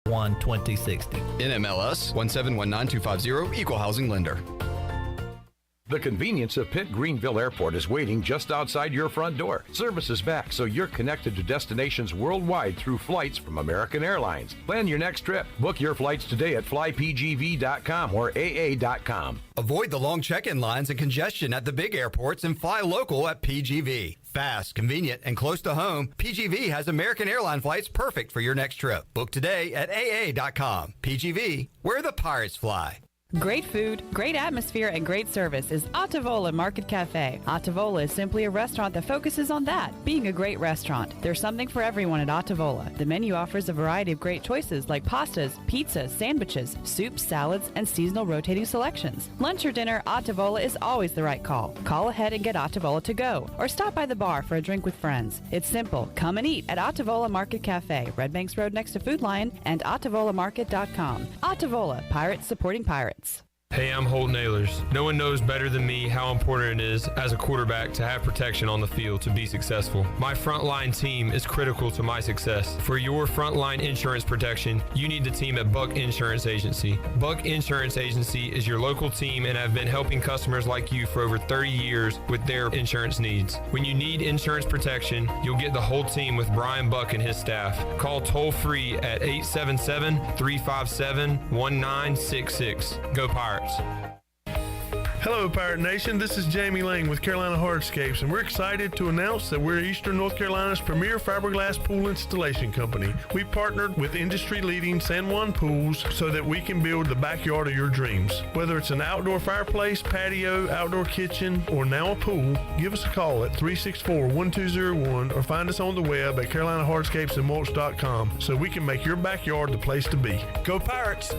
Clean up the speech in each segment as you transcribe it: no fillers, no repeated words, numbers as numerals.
1-2060. NMLS 1719250, Equal Housing Lender. The convenience of Pitt Greenville Airport is waiting just outside your front door. Service is back, so you're connected to destinations worldwide through flights from American Airlines. Plan your next trip. Book your flights today at flypgv.com or aa.com. Avoid the long check-in lines and congestion at the big airports and fly local at PGV. Fast, convenient, and close to home, PGV has American Airline flights perfect for your next trip. Book today at aa.com. PGV, where the pirates fly. Great food, great atmosphere, and great service is Ottavola Market Cafe. Ottavola is simply a restaurant that focuses on that, being a great restaurant. There's something for everyone at Ottavola. The menu offers a variety of great choices like pastas, pizzas, sandwiches, soups, salads, and seasonal rotating selections. Lunch or dinner, Ottavola is always the right call. Call ahead and get Ottavola to go, or stop by the bar for a drink with friends. It's simple. Come and eat at Ottavola Market Cafe, Red Banks Road next to Food Lion, and OttavolaMarket.com. Ottavola, pirates supporting pirates. Hey, I'm Holton Ahlers. No one knows better than me how important it is as a quarterback to have protection on the field to be successful. My frontline team is critical to my success. For your frontline insurance protection, you need the team at Buck Insurance Agency. Buck Insurance Agency is your local team and have been helping customers like you for over 30 years with their insurance needs. When you need insurance protection, you'll get the whole team with Brian Buck and his staff. Call toll-free at 877-357-1966. Go Pirates. Hello, Pirate Nation. This is Jamie Lang with Carolina Hardscapes, and we're excited to announce that we're Eastern North Carolina's premier fiberglass pool installation company. We partnered with industry-leading San Juan Pools so that we can build the backyard of your dreams. Whether it's an outdoor fireplace, patio, outdoor kitchen, or now a pool, give us a call at 364-1201 or find us on the web at CarolinaHardscapesandMulch.com so we can make your backyard the place to be. Go Pirates!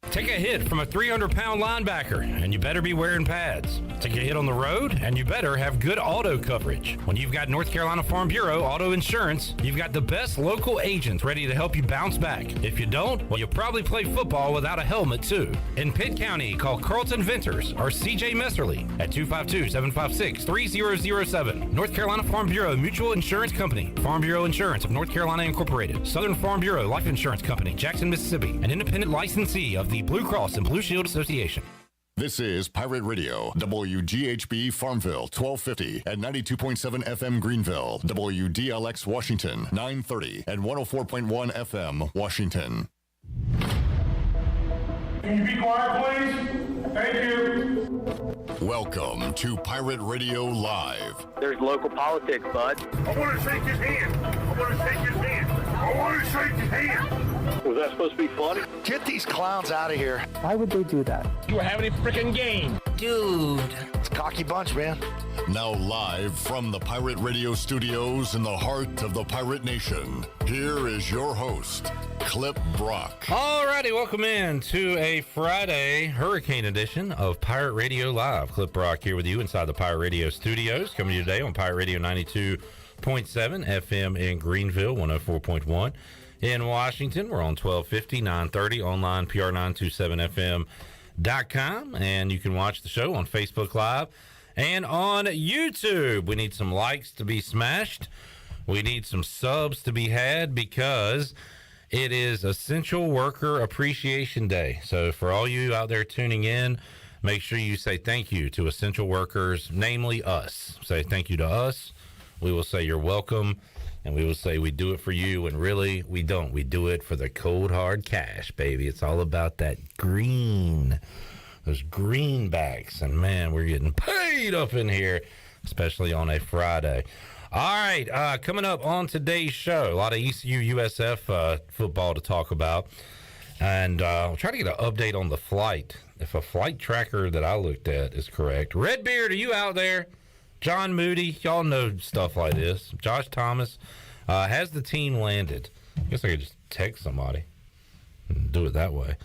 Take a hit from a 300-pound linebacker, and you better be wearing pads. Take a hit on the road, and you better have good auto coverage. When you've got North Carolina Farm Bureau Auto Insurance, you've got the best local agents ready to help you bounce back. If you don't, well, you'll probably play football without a helmet, too. In Pitt County, call Carlton Venters or C.J. Messerly at 252-756-3007. North Carolina Farm Bureau Mutual Insurance Company. Farm Bureau Insurance of North Carolina Incorporated. Southern Farm Bureau Life Insurance Company, Jackson, Mississippi. An independent licensee of the Blue Cross and Blue Shield Association. This is Pirate Radio, WGHB Farmville, 1250 and 92.7 FM Greenville, WDLX Washington, 930 and 104.1 FM Washington. Can you be quiet, please? Thank you. Welcome to Pirate Radio Live. There's local politics, bud. I want to shake his hand. I want to shake his hand. I want to shake his hand. Was that supposed to be funny? Get these clowns out of here. Why would they do that? You were having a freaking game. Dude. It's a cocky bunch, man. Now live from the Pirate Radio studios in the heart of the Pirate Nation, here is your host, Clip Brock. Alrighty, welcome in to a Friday hurricane edition of Pirate Radio Live. Clip Brock here with you inside the Pirate Radio studios, coming to you today on Pirate Radio 92.7 FM in Greenville, 104.1 in Washington. We're on 1250, 930, online, PR927FM.com, and you can watch the show on Facebook Live and on YouTube. We need some likes to be smashed. We need some subs to be had because it is Essential Worker Appreciation Day. So for all you out there tuning in, make sure you say thank you to essential workers, namely us. Say thank you to us. We will say you're welcome, and we will say we do it for you, and really, we don't. We do it for the cold, hard cash, baby. It's all about that green, those greenbacks, and man, we're getting paid up in here, especially on a Friday. All right, coming up on today's show, a lot of ECU USF football to talk about, and I'll try to get an update on the flight, if a flight tracker that I looked at is correct. Redbeard, are you out there? John Moody, y'all know stuff like this. Josh Thomas, has the team landed? I guess I could just text somebody and do it that way.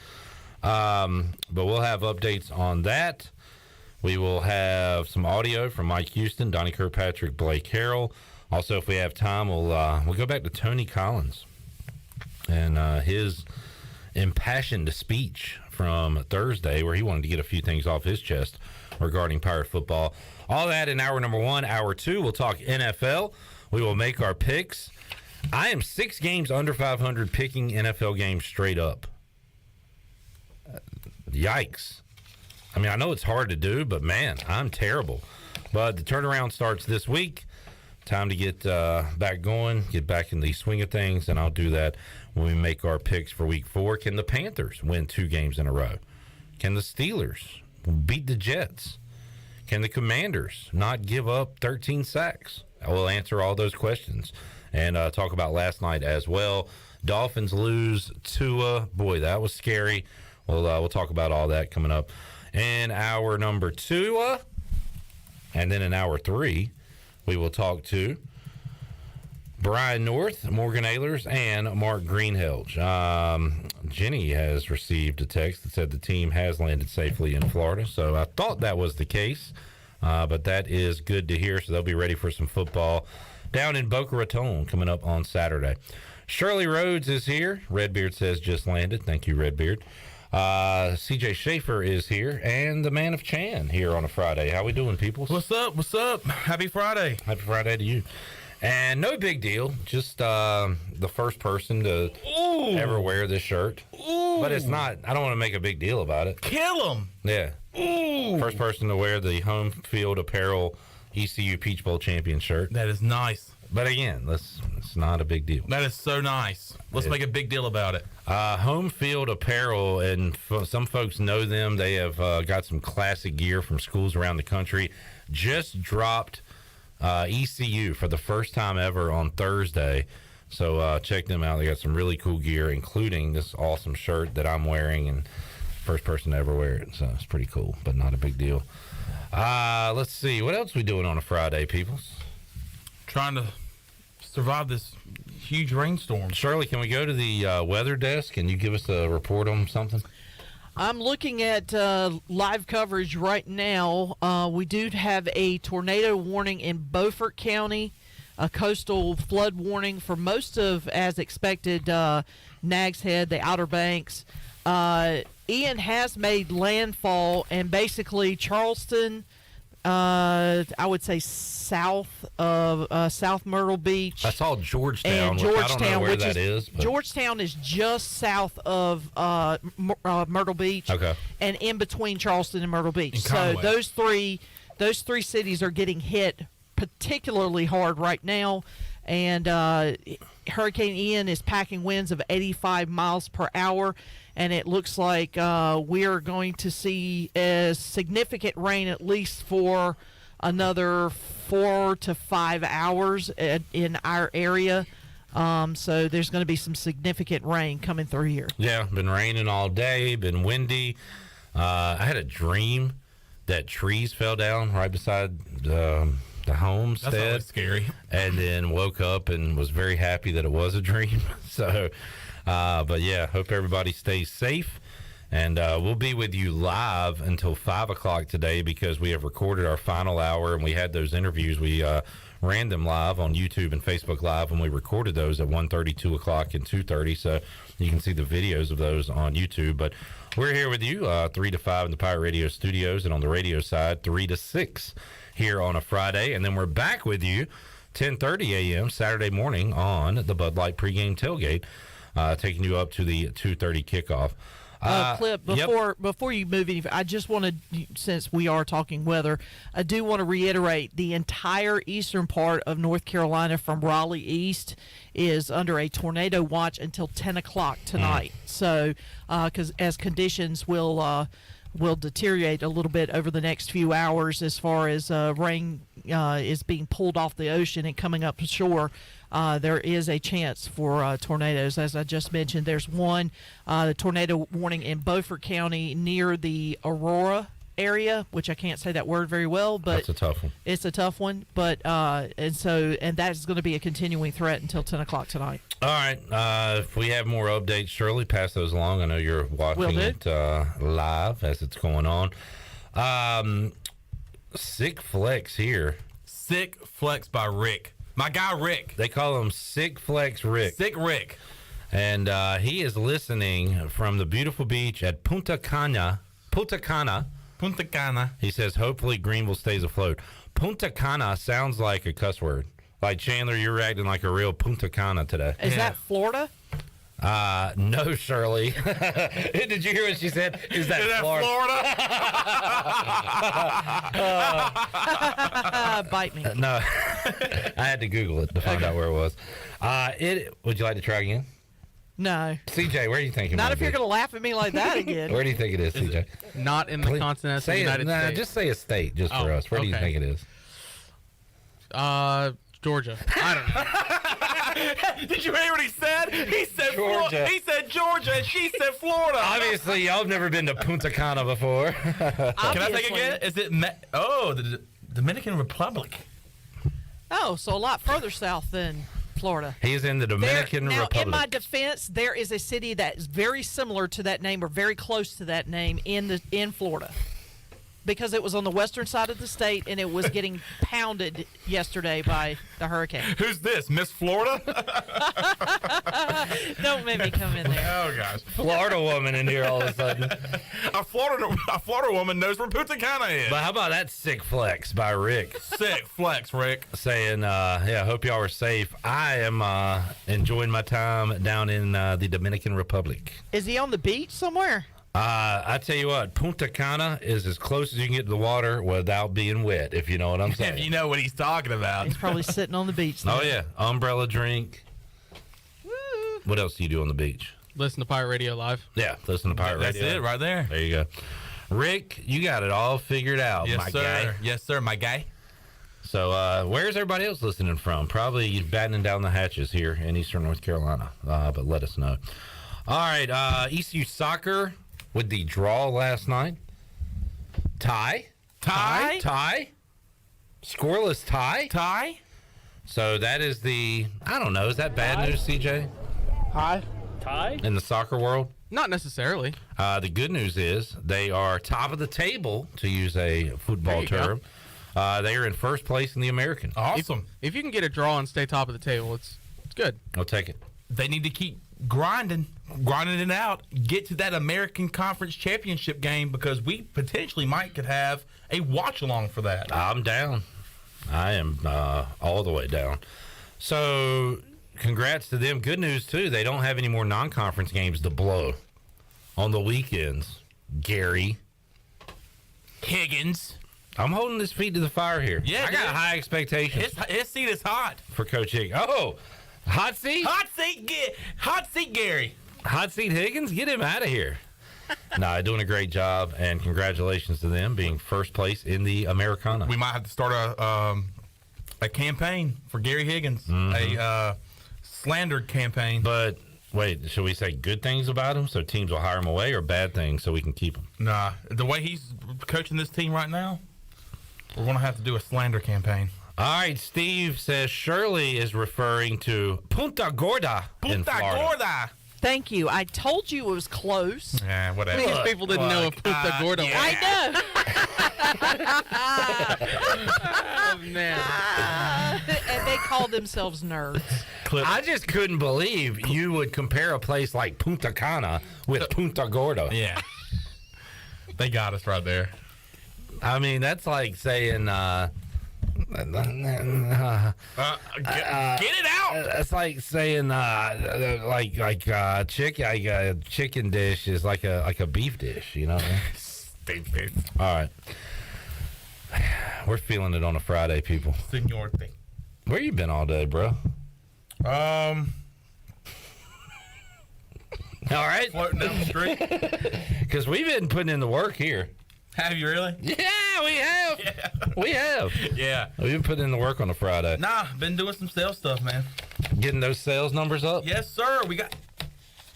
But we'll have updates on that. We will have some audio from Mike Houston, Donnie Kirkpatrick, Blake Harrell. Also, if we have time, we'll go back to Tony Collins and his impassioned speech from Thursday, where he wanted to get a few things off his chest regarding Pirate football. All that in hour number one. Hour two, we'll talk NFL. We will make our picks. I am 6 games under 500 picking NFL games straight up. Yikes. I mean, I know it's hard to do, but man, I'm terrible. But the turnaround starts this week. Time to get back going, get back in the swing of things, and I'll do that when we make our picks for week 4. Can the Panthers win 2 games in a row? Can the Steelers beat the Jets? Can the Commanders not give up 13 sacks? I will answer all those questions and talk about last night as well. Dolphins lose Tua. Boy, that was scary. We'll talk about all that coming up in hour number 2. And then in hour 3, we will talk to Brian North, Morgan Ahlers, and Mark Greenhelge. Jenny has received a text that said the team has landed safely in Florida, so I thought that was the case, but that is good to hear, so they'll be ready for some football down in Boca Raton coming up on Saturday. Shirley Rhodes is here. Redbeard says just landed. Thank you, Redbeard. CJ Schaefer is here, and the man of Chan here on a Friday. How we doing, people? What's up? What's up? Happy Friday. Happy Friday to you. And no big deal. Just the first person to ever wear this shirt. Ooh. But it's not. I don't want to make a big deal about it. Kill him. Yeah. Ooh. First person to wear the Home Field Apparel ECU Peach Bowl champion shirt. That is nice. But again, it's not a big deal. That is so nice. Let's make a big deal about it. Home Field Apparel, and some folks know them. They have got some classic gear from schools around the country. Just dropped ECU for the first time ever on Thursday. So check them out. They got some really cool gear, including this awesome shirt that I'm wearing, and first person to ever wear it. So it's pretty cool, but not a big deal. Let's see. What else we doing on a Friday, peoples? Trying to survive this huge rainstorm. Shirley, can we go to the weather desk? Can you give us a report on something? I'm looking at live coverage right now. We do have a tornado warning in Beaufort County, a coastal flood warning for most of, as expected, Nags Head, the Outer Banks. Ian has made landfall, and basically Charleston, I would say south of South Myrtle Beach. I saw Georgetown. And Georgetown, I don't know where that is. Georgetown is just south of Myrtle Beach. Okay. And in between Charleston and Myrtle Beach. And so Conway. those three cities are getting hit particularly hard right now. And Hurricane Ian is packing winds of 85 miles per hour. And it looks like we are going to see a significant rain at least for another 4 to 5 hours in our area. So there's going to be some significant rain coming through here. Yeah, been raining all day, been windy. I had a dream that trees fell down right beside the homestead. That's always scary. And then woke up and was very happy that it was a dream. So... but yeah, hope everybody stays safe, and we'll be with you live until 5 o'clock today because we have recorded our final hour, and we had those interviews. We ran them live on YouTube and Facebook Live, and we recorded those at 1:30, 2 o'clock, and 2:30, so you can see the videos of those on YouTube. But we're here with you 3 to 5 in the Pirate Radio studios, and on the radio side 3 to 6 here on a Friday, and then we're back with you 10:30 a.m. Saturday morning on the Bud Light pregame tailgate. Taking you up to the 2:30 kickoff. Clip, before you move any, I just wanted, since we are talking weather, I do want to reiterate the entire eastern part of North Carolina from Raleigh east is under a tornado watch until 10 o'clock tonight. So, because as conditions will deteriorate a little bit over the next few hours as far as rain is being pulled off the ocean and coming up shore. There is a chance for tornadoes. As I just mentioned, there's one tornado warning in Beaufort County near the Aurora area, which I can't say that word very well, but that's a tough one. It's a tough one, but and that's going to be a continuing threat until 10 o'clock tonight. All right. If we have more updates, Shirley, pass those along. I know you're watching it live as it's going on. Sick Flex here. Sick Flex by Rick. My guy Rick. They call him Sick Flex Rick. Sick Rick. And he is listening from the beautiful beach at Punta Cana. Punta Cana. He says, hopefully Greenville stays afloat. Punta Cana sounds like a cuss word. Like, Chandler, you're acting like a real Punta Cana today. Is that Florida? No, Shirley. Did you hear what she said? Is that Florida? Bite me. No. I had to Google it to find out where it was. Would you like to try again? No. CJ, where do you think it Not might if you're be? going to laugh at me like that again. Where do you think it is, CJ? Not in the continental say United States. Just say a state just for us. Where do you think it is? Georgia. I don't know. Did you hear what he said? He said Georgia. He said Georgia, and she said Florida. Obviously, y'all have never been to Punta Cana before. Can I think again? Is it the Dominican Republic? Oh, so a lot further south than Florida. He's in the Dominican Republic. Now, in my defense, there is a city that is very similar to that name or very close to that name in Florida. Because it was on the western side of the state and it was getting pounded yesterday by the hurricane. Who's this, Miss Florida? Don't make me come in there. Oh, gosh. Florida woman in here all of a sudden. A Florida woman knows where Punta Cana is. But how about that sick flex by Rick? Sick flex, Rick. Saying, hope y'all are safe. I am enjoying my time down in the Dominican Republic. Is he on the beach somewhere? I tell you what, Punta Cana is as close as you can get to the water without being wet, if you know what I'm saying. If you know what he's talking about. He's probably sitting on the beach there. Oh, yeah. Umbrella drink. Woo. What else do you do on the beach? Listen to Pirate Radio Live. Yeah, listen to Pirate Radio. That's it right there. There you go. Rick, you got it all figured out, Yes, my sir. guy. Yes, sir, my guy. So where's everybody else listening from? Probably battening down the hatches here in Eastern North Carolina, but let us know. All right, Ecu Soccer with the draw last night. Tie. Scoreless tie. So that is I don't know, is that bad news, CJ? Tie? In the soccer world? Not necessarily. The good news is they are top of the table, to use a football term. They are in first place in the American. Awesome. If you can get a draw and stay top of the table, it's good. I'll take it. They need to keep grinding it out, get to that American Conference Championship game, because we potentially could have a watch along for that. I'm down. I am all the way down. So congrats to them. Good news too, they don't have any more non-conference games to blow on the weekends. Gary Higgins. I'm holding his feet to the fire here. Yeah, I got high expectations. His seat is hot. For Coach Higgins. Oh, hot seat? Hot seat Gary. Hot seat Higgins? Get him out of here. Nah, doing a great job, and congratulations to them being first place in the Americana. We might have to start a campaign for Gary Higgins, a slandered campaign. But wait, should we say good things about him so teams will hire him away, or bad things so we can keep him? Nah, the way he's coaching this team right now, we're going to have to do a slander campaign. All right, Steve says Shirley is referring to Punta Gorda in Florida. Gorda. Thank you. I told you it was close. Yeah, whatever. These people didn't know if Punta Gorda was. I know. Oh, man. And they call themselves nerds. I just couldn't believe you would compare a place like Punta Cana with Punta Gorda. Yeah. They got us right there. I mean, that's like saying... get it out. It's like saying chicken dish is like a beef dish, you know. Stupid. All right, we're feeling it on a Friday, people. Senor thing. Where you been all day, bro? All right, floating down the street. Because we've been putting in the work here. Have you really? Yeah, we have. Yeah. We have. Yeah. We've been putting in the work on a Friday. Nah, been doing some sales stuff, man. Getting those sales numbers up? Yes, sir.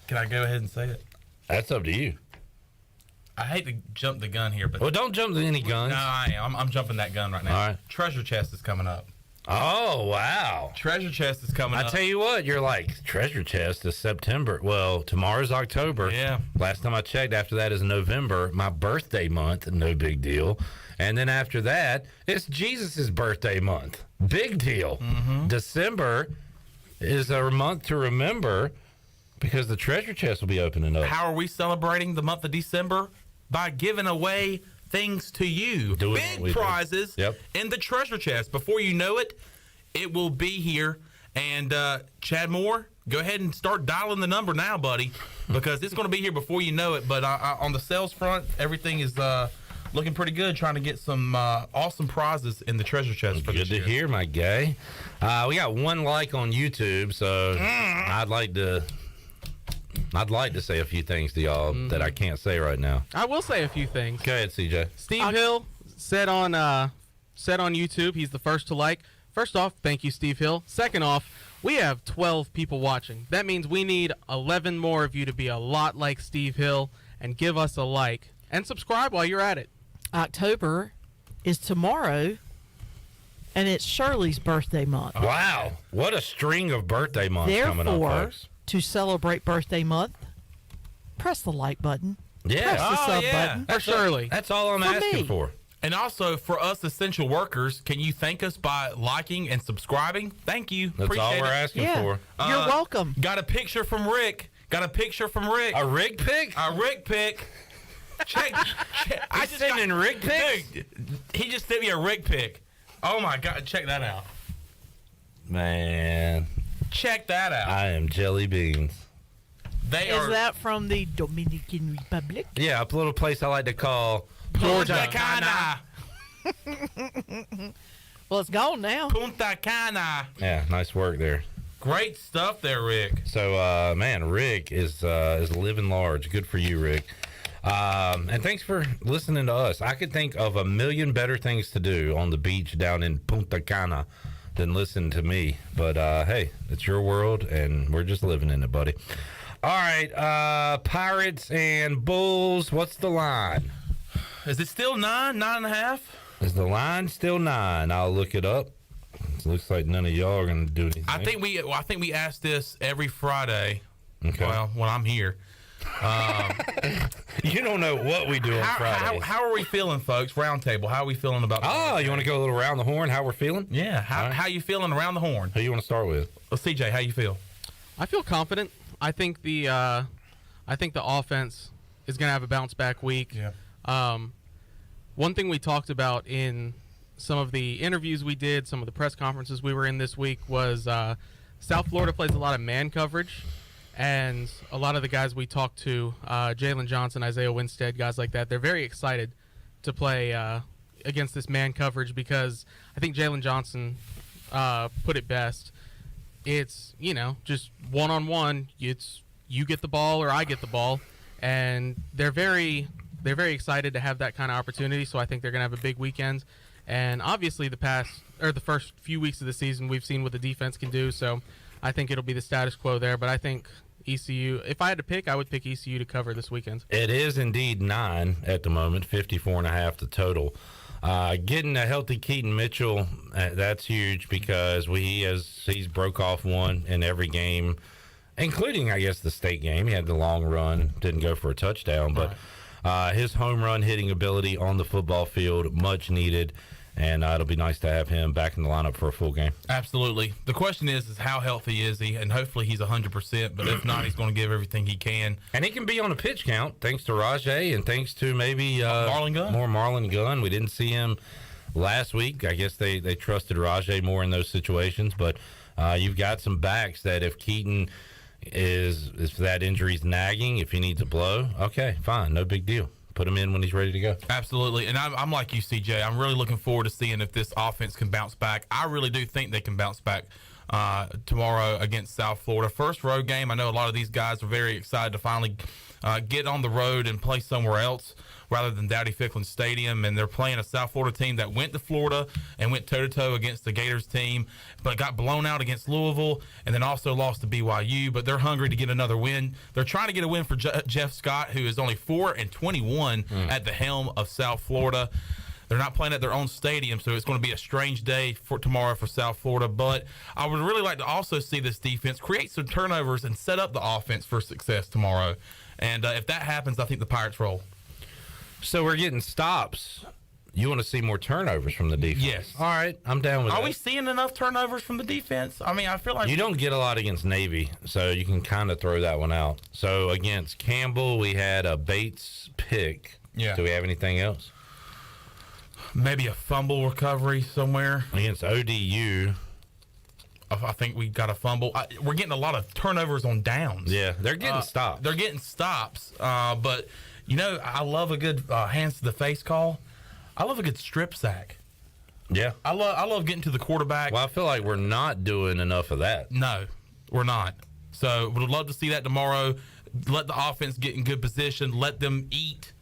Can I go ahead and say it? That's up to you. I hate to jump the gun here, but... Well, don't jump to any guns. No, I am. I'm jumping that gun right now. All right. Treasure chest is coming up. Oh, wow. Treasure chest is coming up. I tell you what, you're like, treasure chest is September. Well, tomorrow's October. Yeah. Last time I checked, after that is November. My birthday month, no big deal. And then after that, it's Jesus' birthday month. Big deal. Mm-hmm. December is a month to remember because the treasure chest will be opening up. How are we celebrating the month of December? By giving away things to you. Big prizes in the treasure chest. Before you know it, it will be here. And Chad Moore, go ahead and start dialing the number now, buddy, because it's going to be here before you know it. But on the sales front, everything is looking pretty good, trying to get some awesome prizes in the treasure chest for this year. Good to hear, my guy. We got 1 like on YouTube, so I'd like to say a few things to y'all that I can't say right now. I will say a few things. Go ahead, CJ. Steve Hill said on YouTube he's the first to like. First off, thank you, Steve Hill. Second off, we have 12 people watching. That means we need 11 more of you to be a lot like Steve Hill and give us a like and subscribe while you're at it. October is tomorrow, and it's Shirley's birthday month. Wow, what a string of birthday months coming up, Therefore, folks. to celebrate birthday month, press the like button. Yeah, Press the sub button. For Shirley. That's all I'm For asking me. for. And also, for us essential workers, can you thank us by liking and subscribing? Thank you. That's all Appreciate we're it. asking for. You're welcome. Got a picture from Rick. A Rick pic? A Rick pic. Check. I just sending Rick pics? Dude, he just sent me a Rick pic. Oh, my God. Check that out. Man, Check that out. I am jelly beans. They Is are that from the Dominican Republic? Yeah, a little place I like to call Punta Cana. Well, it's gone now. Punta Cana. Yeah, nice work there. Great stuff there, Rick. So, man, Rick is living large. Good for you, Rick. And thanks for listening to us. I could think of a million better things to do on the beach down in Punta Cana than listen to me. But, hey, it's your world, and we're just living in it, buddy. All right, Pirates and Bulls, what's the line? Is it still 9.5? Is the line still 9? I'll look it up. It looks like none of y'all are going to do anything. I think we ask this every Friday. Okay. Well, when I'm here. You don't know what we do on Fridays. How are we feeling, folks? Roundtable. How are we feeling about? Oh, you want to go a little around the horn? How we're feeling? Yeah. How you feeling around the horn? Who you want to start with? Well, CJ, how you feel? I feel confident. I think the offense is going to have a bounce back week. Yeah. One thing we talked about in some of the interviews we did, some of the press conferences we were in this week was South Florida plays a lot of man coverage, and a lot of the guys we talked to, Jalen Johnson, Isaiah Winstead, guys like that, they're very excited to play against this man coverage because I think Jalen Johnson put it best. It's, just one-on-one. It's you get the ball or I get the ball, and they're very excited to have that kind of opportunity. So I think they're going to have a big weekend. And obviously the first few weeks of the season, we've seen what the defense can do. So I think it'll be the status quo there. But I think ECU, if I had to pick, I would pick ECU to cover this weekend. It is indeed 9 at the moment, 54.5 the total. Getting a healthy Keaton Mitchell, that's huge because he's broke off one in every game, including, I guess, the state game. He had the long run, didn't go for a touchdown, but his home run hitting ability on the football field, much needed, and it'll be nice to have him back in the lineup for a full game. Absolutely. The question is how healthy is he? And hopefully he's 100%, but if not, he's going to give everything he can. And he can be on a pitch count thanks to Rajay and thanks to maybe Marlon Gunn. More Marlon Gunn. We didn't see him last week. I guess they trusted Rajay more in those situations, but you've got some backs that if Keaton if that injury's nagging, if he needs a blow, okay, fine, no big deal. Put him in when he's ready to go. Absolutely. And I'm like you, CJ. I'm really looking forward to seeing if this offense can bounce back. I really do think they can bounce back tomorrow against South Florida. First road game. I know a lot of these guys are very excited to finally get on the road and play somewhere else rather than Dowdy-Ficklin Stadium. And they're playing a South Florida team that went to Florida and went toe-to-toe against the Gators team, but got blown out against Louisville and then also lost to BYU. But they're hungry to get another win. They're trying to get a win for Jeff Scott, who is only 4-21 at the helm of South Florida. They're not playing at their own stadium, so it's going to be a strange day for tomorrow for South Florida. But I would really like to also see this defense create some turnovers and set up the offense for success tomorrow. And if that happens, I think the Pirates roll. So we're getting stops. You want to see more turnovers from the defense? Yes. All right, I'm down with that. Are we seeing enough turnovers from the defense? I mean, I feel like you don't get a lot against Navy, so you can kind of throw that one out. So against Campbell, we had a Bates pick. Yeah. Do we have anything else? Maybe a fumble recovery somewhere. Against ODU, I think we got a fumble. We're getting a lot of turnovers on downs. Yeah, they're getting stops. They're getting stops. But, I love a good hands to the face call. I love a good strip sack. Yeah. I love getting to the quarterback. Well, I feel like we're not doing enough of that. No, we're not. So would love to see that tomorrow. Let the offense get in good position. Let them eat.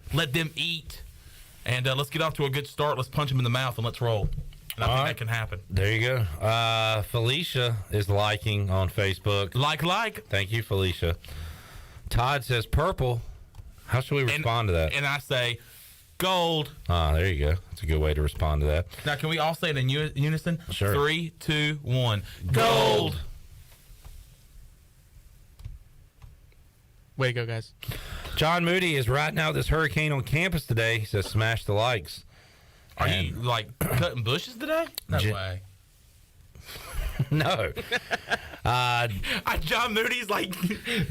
And let's get off to a good start. Let's punch them in the mouth and let's roll. And I think that can happen. There you go. Felicia is liking on Facebook. Like. Thank you, Felicia. Todd says purple. How should we respond to that? And I say gold. There you go. That's a good way to respond to that. Now, can we all say it in unison? Sure. 3, 2, 1. Gold. Way to go, guys. John Moody is riding out this hurricane on campus today. He says smash the likes. Are you, cutting bushes today? No way. No. John Moody's,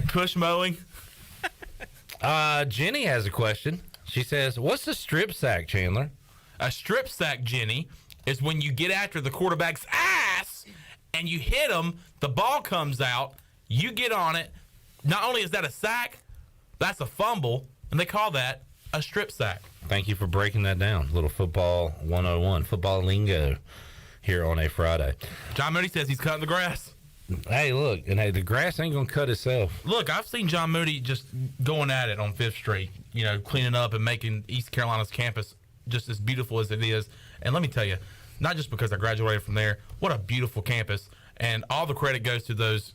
push mowing. Jenny has a question. She says, what's a strip sack, Chandler? A strip sack, Jenny, is when you get after the quarterback's ass and you hit him, the ball comes out, you get on it. Not only is that a sack, that's a fumble, and they call that a strip sack. Thank you for breaking that down. Little football 101, football lingo here on a Friday. John Moody says he's cutting the grass. Hey, look, and the grass ain't going to cut itself. Look, I've seen John Moody just going at it on 5th Street, cleaning up and making East Carolina's campus just as beautiful as it is. And let me tell you, not just because I graduated from there, what a beautiful campus. And all the credit goes to those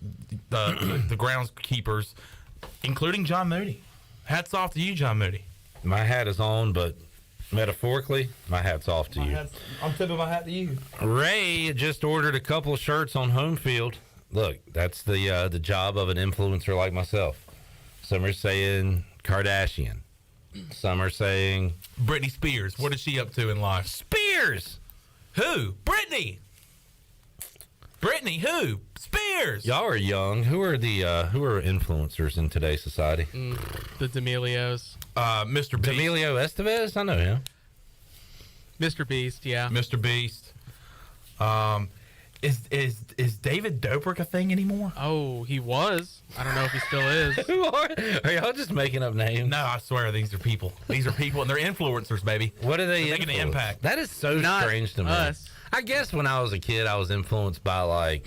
the groundskeepers, including John Moody. Hats off to you, John Moody. My hat is on, but metaphorically, my hat's off to you. I'm tipping my hat to you. Ray just ordered a couple of shirts on Home Field. Look, that's the job of an influencer like myself. Some are saying Kardashian. Some are saying Britney Spears. What is she up to in life? Spears. Who? Britney. Britney, who? Spears. Y'all are young. Who are influencers in today's society? The D'Amelios. Mr. Beast. D'Amelio Estevez? I know him. Mr. Beast, yeah. Mr. Beast. Is David Dobrik a thing anymore? Oh, he was. I don't know if he still is. Who are y'all just making up names? No, I swear these are people. These are people, and they're influencers, baby. What are they making an impact? That is so Not strange to me. us. I guess when I was a kid, I was influenced by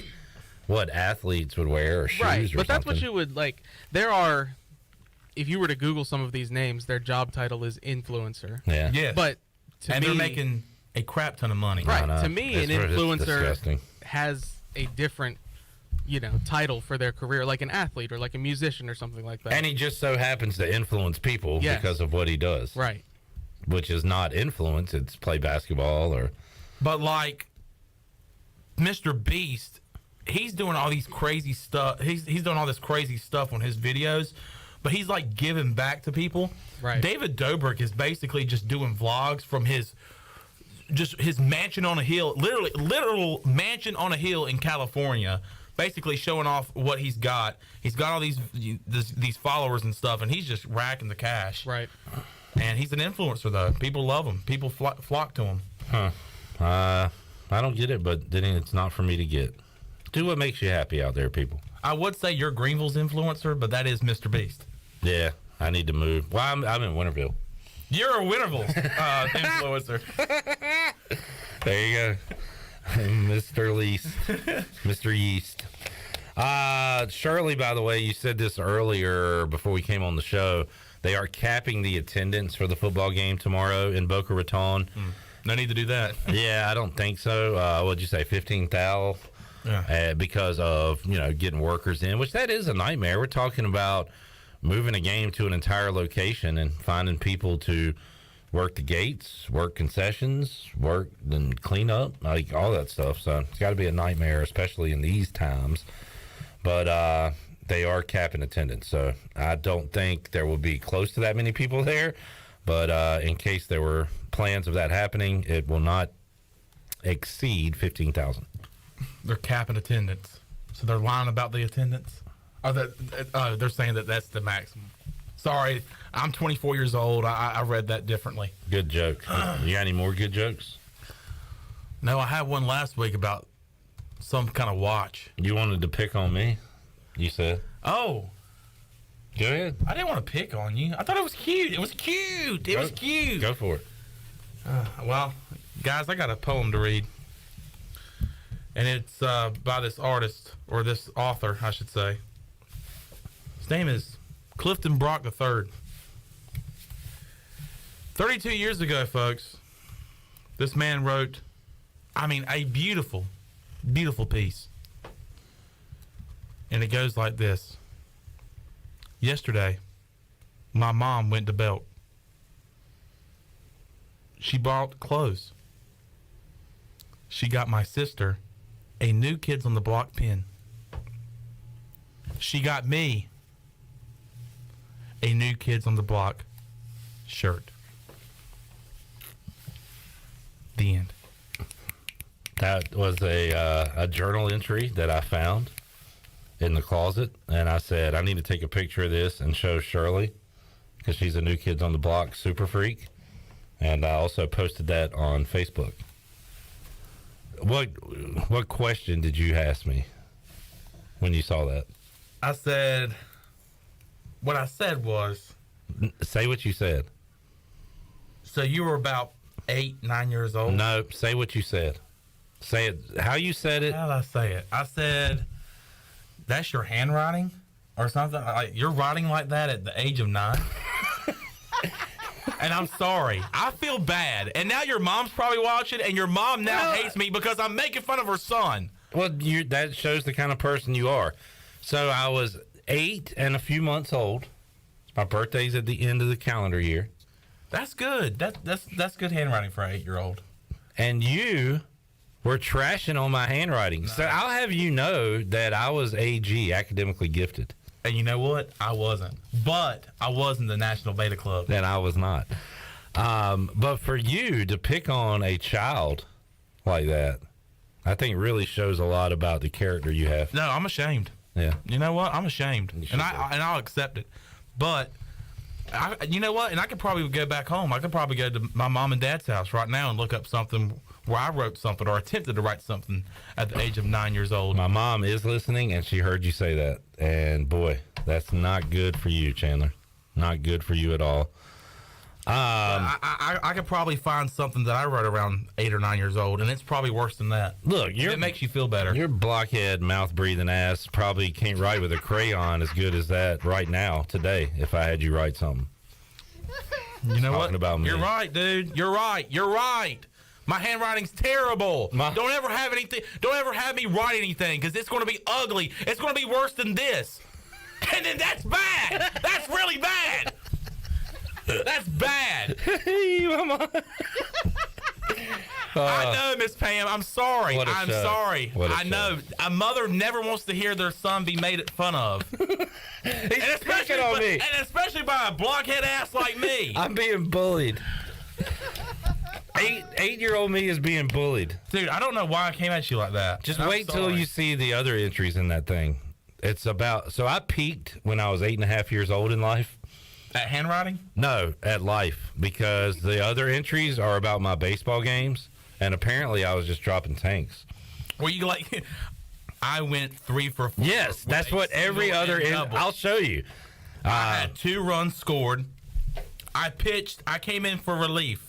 what athletes would wear or shoes right, or but something. that's what you would like. There are, if you were to Google some of these names, their job title is influencer. Yeah. Yes. But to me, they're making a crap ton of money. right. No, To me, it's an influencer disgusting. has a different, title for their career, like an athlete or like a musician or something like that. And he just so happens to influence people Yes. because of what he does. Right. Which is not influence, it's play basketball or... But Mr. Beast, he's doing all these crazy stuff. He's doing all this crazy stuff on his videos, but he's giving back to people. Right. David Dobrik is basically just doing vlogs from his mansion on a hill, literal mansion on a hill in California, basically showing off what he's got. He's got all these followers and stuff, and he's just racking the cash. Right. And he's an influencer, though. People love him. People flock to him. Huh. I don't get it, but then it's not for me to get. Do what makes you happy out there, people. I would say you're Greenville's influencer, but that is Mr. Beast. Yeah, I need to move. Well, I'm in Winterville. You're a Winterville influencer. There you go. Mr. Least. Mr. Yeast. Shirley, by the way, you said this earlier before we came on the show. They are capping the attendance for the football game tomorrow in Boca Raton. No need to do that. Yeah, I don't think so. What'd you say, 15,000? Yeah. Because of, getting workers in, which that is a nightmare. We're talking about moving a game to an entire location and finding people to work the gates, work concessions, work and clean up, all that stuff. So it's got to be a nightmare, especially in these times. But they are capping attendance, so I don't think there will be close to that many people there. But in case there were plans of that happening, it will not exceed 15,000. They're capping attendance, so they're lying about the attendance. They're saying that that's the maximum. Sorry, I'm 24 years old. I read that differently. Good joke. You got any more good jokes? No, I had one last week about some kind of watch. You wanted to pick on me, you said. Oh. Go ahead. I didn't want to pick on you. I thought it was cute. It was cute. It was cute. Go for it. Well, guys, I got a poem to read. And it's by this artist, or this author, I should say. His name is Clifton Brock III. 32 years ago, folks, this man wrote, a beautiful, beautiful piece. And it goes like this. Yesterday, my mom went to Belk. She bought clothes. She got my sister a new Kids on the Block pin. She got me a new Kids on the Block shirt. The end. That was a journal entry that I found in the closet, and I said, I need to take a picture of this and show Shirley, because she's a New Kids on the Block super freak, and I also posted that on Facebook. What question did you ask me when you saw that? What I said was... Say what you said. So you were about 8, 9 years old? No, say what you said. Say it how you said it. How did I say it? I said, that's your handwriting? Or something? Like, you're writing like that at the age of 9? And I'm sorry. I feel bad. And now your mom's probably watching, and your mom now hates me because I'm making fun of her son. Well, that shows the kind of person you are. So I was 8 and a few months old. My birthday's at the end of the calendar year. That's good. That's good handwriting for an 8-year-old. And you were trashing on my handwriting. Nice. So I'll have you know that I was AG, academically gifted. And you know what? I wasn't. But I was in the National Beta Club. And I was not. But for you to pick on a child like that, I think really shows a lot about the character you have. No, I'm ashamed. Yeah. You know what? I'm ashamed. And I'll accept it. But, you know what? And I could probably go back home. I could probably go to my mom and dad's house right now and look up something where I wrote something or attempted to write something at the age of 9 years old. My mom is listening, and she heard you say that. And, boy, that's not good for you, Chandler. Not good for you at all. I could probably find something that I wrote around 8 or 9 years old, and it's probably worse than that. Look, it makes you feel better. Your blockhead, mouth-breathing ass probably can't write with a crayon as good as that right now, today, if I had you write something. You know what? About me. You're right, dude. You're right. My handwriting's terrible. Don't ever have anything. Don't ever have me write anything, because it's going to be ugly. It's going to be worse than this. And then that's bad. That's really bad. That's bad. I know, Miss Pam. I'm sorry. I'm sorry. I know. A mother never wants to hear their son be made fun of. and especially by a blockhead ass like me. I'm being bullied. 8-year-old me is being bullied. Dude, I don't know why I came at you like that. Just wait till you see the other entries in that thing. It's about... So I peaked when I was 8.5 years old in life. At handwriting? No, at life. Because the other entries are about my baseball games. And apparently I was just dropping tanks. Were you like... I went 3 for 4. Yes, that's what every other... I'll show you. I had 2 runs scored. I came in for relief.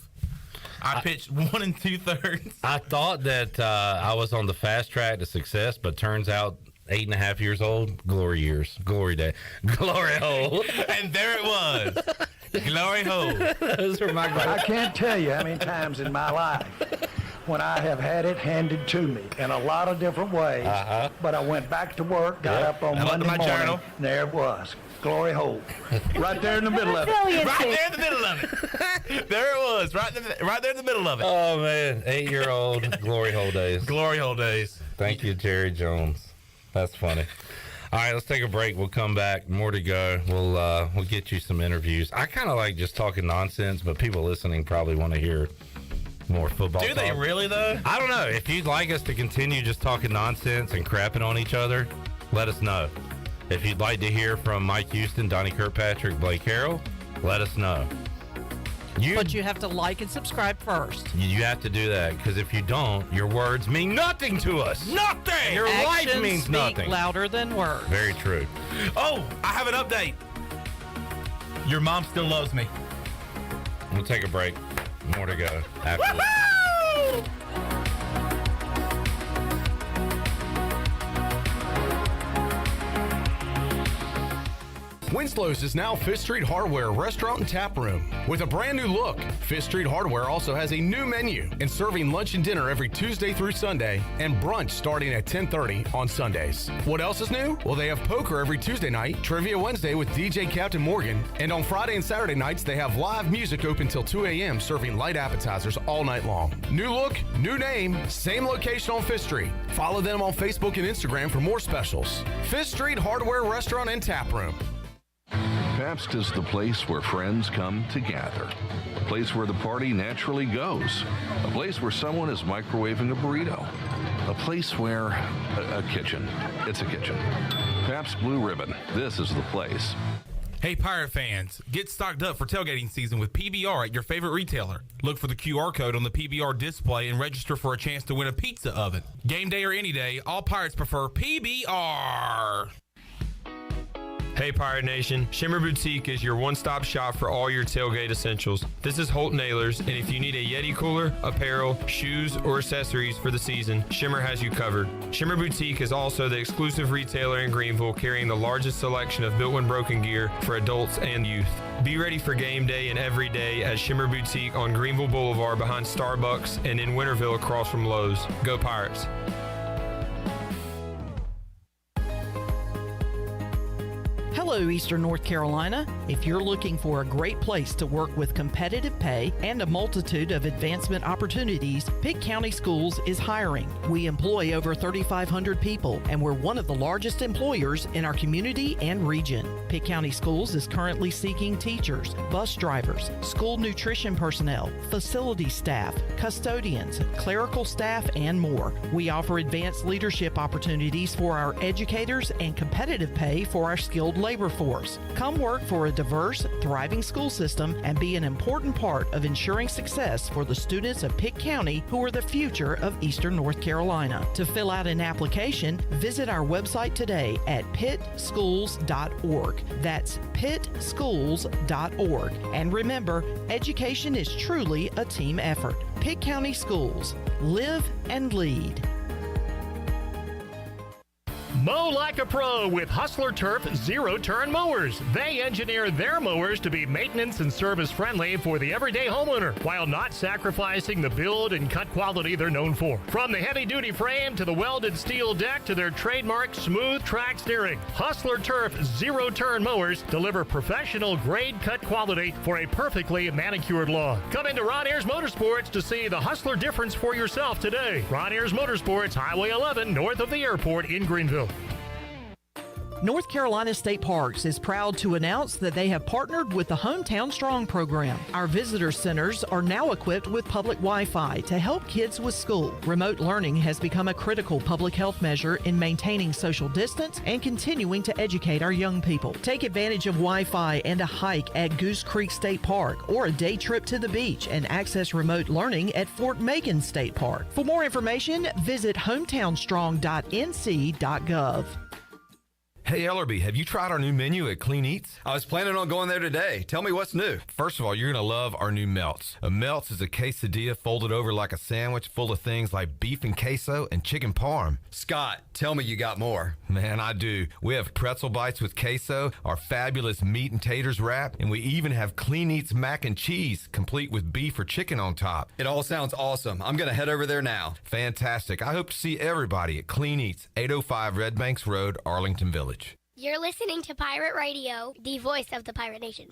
I pitched 1 2/3. I thought that I was on the fast track to success, but turns out 8.5 years old, glory years, glory day, glory hole. And there it was. Glory hole. Those were my I can't tell you how many times in my life when I have had it handed to me in a lot of different ways, but I went back to work, got up on Monday morning, and there it was. Glory hole. Right there in the middle of it. Right there in the middle of it. There it was. Right there in the middle of it. Oh, man. 8-year-old glory hole days. Glory hole days. Thank you, Jerry Jones. That's funny. All right, let's take a break. We'll come back. More to go. We'll get you some interviews. I kind of like just talking nonsense, but people listening probably want to hear more football talk. They really, though? I don't know. If you'd like us to continue just talking nonsense and crapping on each other, let us know. If you'd like to hear from Mike Houston, Donnie Kirkpatrick, Blake Harrell, let us know. But you have to like and subscribe first. You have to do that, because if you don't, your words mean nothing to us. Nothing! Your Actions life means speak nothing. louder than words. Very true. Oh, I have an update. Your mom still loves me. We'll take a break. More to go after this. Winslow's is now Fifth Street Hardware Restaurant and Tap Room. With a brand new look, Fifth Street Hardware also has a new menu and serving lunch and dinner every Tuesday through Sunday and brunch starting at 10:30 on Sundays. What else is new? Well, they have poker every Tuesday night, Trivia Wednesday with DJ Captain Morgan, and on Friday and Saturday nights they have live music open till 2 a.m. serving light appetizers all night long. New look, new name, same location on Fifth Street. Follow them on Facebook and Instagram for more specials. Fifth Street Hardware Restaurant and Tap Room. Pabst is the place where friends come to gather. A place where the party naturally goes. A place where someone is microwaving a burrito. A place where... a kitchen. It's a kitchen. Pabst Blue Ribbon. This is the place. Hey, Pirate fans, get stocked up for tailgating season with PBR at your favorite retailer. Look for the QR code on the PBR display and register for a chance to win a pizza oven. Game day or any day, all Pirates prefer PBR. Hey Pirate Nation, Shimmer Boutique is your one-stop shop for all your tailgate essentials. This is Holt Nailers, and if you need a Yeti cooler, apparel, shoes, or accessories for the season, Shimmer has you covered. Shimmer Boutique is also the exclusive retailer in Greenville carrying the largest selection of built-in broken gear for adults and youth. Be ready for game day and every day at Shimmer Boutique on Greenville Boulevard behind Starbucks and in Winterville across from Lowe's. Go Pirates! Hello, Eastern North Carolina. If you're looking for a great place to work with competitive pay and a multitude of advancement opportunities, Pitt County Schools is hiring. We employ over 3,500 people, and we're one of the largest employers in our community and region. Pitt County Schools is currently seeking teachers, bus drivers, school nutrition personnel, facility staff, custodians, clerical staff, and more. We offer advanced leadership opportunities for our educators and competitive pay for our skilled labor force. Come work for a diverse, thriving school system and be an important part of ensuring success for the students of Pitt County who are the future of Eastern North Carolina. To fill out an application, visit our website today at pittschools.org. That's pittschools.org. And remember, education is truly a team effort. Pitt County Schools. Live and lead. Mow like a pro with Hustler Turf zero-turn mowers. They engineer their mowers to be maintenance and service friendly for the everyday homeowner while not sacrificing the build and cut quality they're known for. From the heavy-duty frame to the welded steel deck to their trademark smooth track steering, Hustler Turf zero-turn mowers deliver professional grade cut quality for a perfectly manicured lawn. Come into Ron Ayers Motorsports to see the Hustler difference for yourself today. Ron Ayers Motorsports, Highway 11, north of the airport in Greenville. North Carolina State Parks is proud to announce that they have partnered with the Hometown Strong program. Our visitor centers are now equipped with public Wi-Fi to help kids with school. Remote learning has become a critical public health measure in maintaining social distance and continuing to educate our young people. Take advantage of Wi-Fi and a hike at Goose Creek State Park or a day trip to the beach and access remote learning at Fort Megan State Park. For more information, visit hometownstrong.nc.gov. Hey, Ellerby, have you tried our new menu at Clean Eats? I was planning on going there today. Tell me what's new. First of all, you're going to love our new melts. A melts is a quesadilla folded over like a sandwich full of things like beef and queso and chicken parm. Scott, tell me you got more. Man, I do. We have pretzel bites with queso, our fabulous meat and taters wrap, and we even have Clean Eats mac and cheese, complete with beef or chicken on top. It all sounds awesome. I'm going to head over there now. Fantastic. I hope to see everybody at Clean Eats, 805 Red Banks Road, Arlington Village. You're listening to Pirate Radio, the voice of the Pirate Nation.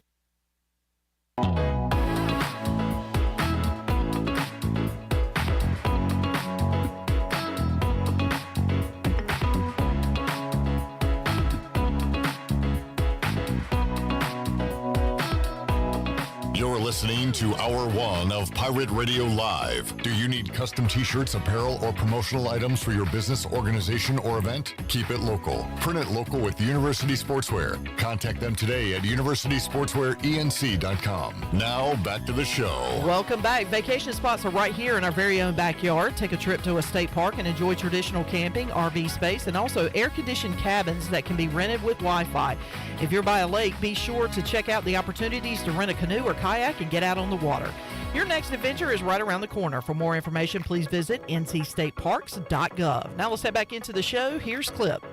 You're listening to Hour 1 of Pirate Radio Live. Do you need custom t-shirts, apparel, or promotional items for your business, organization, or event? Keep it local. Print it local with University Sportswear. Contact them today at universitysportswearenc.com. Now, back to the show. Welcome back. Vacation spots are right here in our very own backyard. Take a trip to a state park and enjoy traditional camping, RV space, and also air-conditioned cabins that can be rented with Wi-Fi. If you're by a lake, be sure to check out the opportunities to rent a canoe or kayak and get out on the water. Your next adventure is right around the corner. For more information, please visit ncstateparks.gov. Now let's head back into the show. Here's Clip.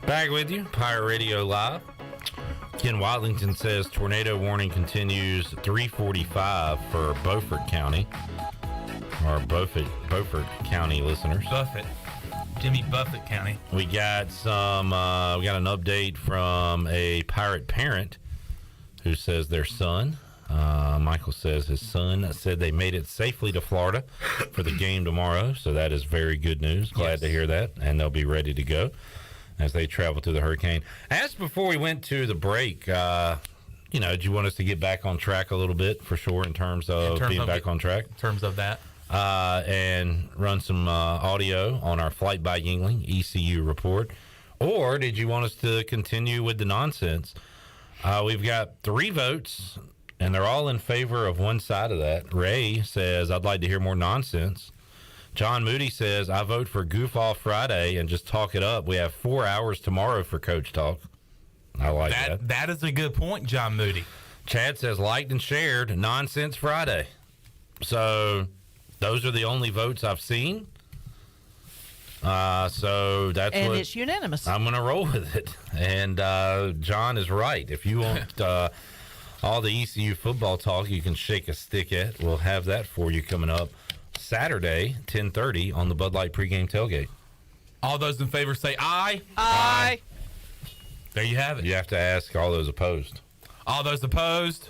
Back with you, Pirate Radio Live. Ken Watlington says tornado warning continues 3:45 for Beaufort County. Our Beaufort County listeners. Jimmy Buffett County. We got an update from a pirate parent who says their son, Michael says his son said they made it safely to Florida for the game tomorrow. So that is very good news. Glad to hear that. And they'll be ready to go as they travel through the hurricane. As before we went to the break, do you want us to get back on track a little bit for sure in terms of being back on track? In terms of that. And run some audio on our Flight by Yingling ECU report? Or did you want us to continue with the nonsense? We've got 3 votes, and they're all in favor of one side of that. Ray says, I'd like to hear more nonsense. John Moody says, I vote for Goof Off Friday and just talk it up. We have 4 hours tomorrow for Coach Talk. I like that. That is a good point, John Moody. Chad says, liked and shared, Nonsense Friday. So those are the only votes I've seen. So that's and it's unanimous. I'm going to roll with it. And John is right. If you want all the ECU football talk you can shake a stick at, we'll have that for you coming up Saturday, 10:30 on the Bud Light pregame tailgate. All those in favor say aye. Aye. There you have it. You have to ask all those opposed. All those opposed?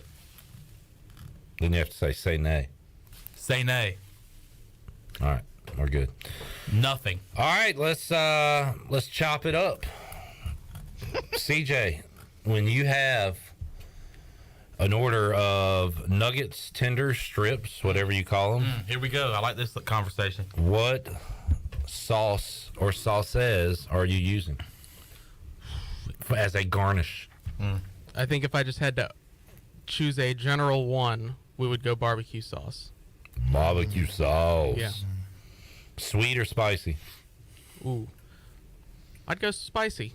Then you have to say nay. Say nay. All right, we're good. Nothing. All right, let's chop it up. CJ, when you have an order of nuggets, tenders, strips, whatever you call them. Here we go. I like this conversation. What sauce or sauces are you using as a garnish? I think if I just had to choose a general one, we would go barbecue sauce. Barbecue sauce. Yeah. Sweet or spicy? Ooh. I'd go spicy.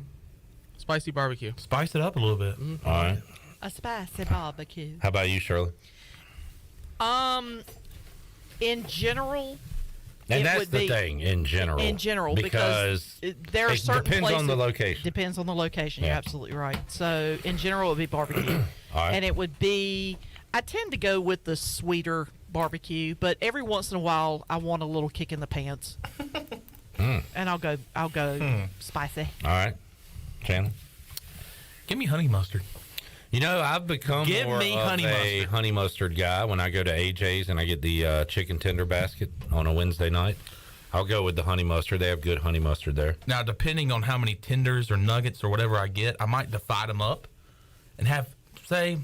Spicy barbecue. Spice it up a little bit. All right. A spicy barbecue. How about you, Shirley? In general, and that's the thing, in general. In general, because there are certain depends places, on the location. Depends on the location. Yeah. You're absolutely right. So, in general, it would be barbecue. All right. And it would be, I tend to go with the sweeter barbecue, but every once in a while, I want a little kick in the pants. And I'll go spicy. All right. Shannon? Give me honey mustard. You know, I've become more of a honey mustard guy when I go to AJ's and I get the chicken tender basket on a Wednesday night. I'll go with the honey mustard. They have good honey mustard there. Now, depending on how many tenders or nuggets or whatever I get, I might divide them up and have, say,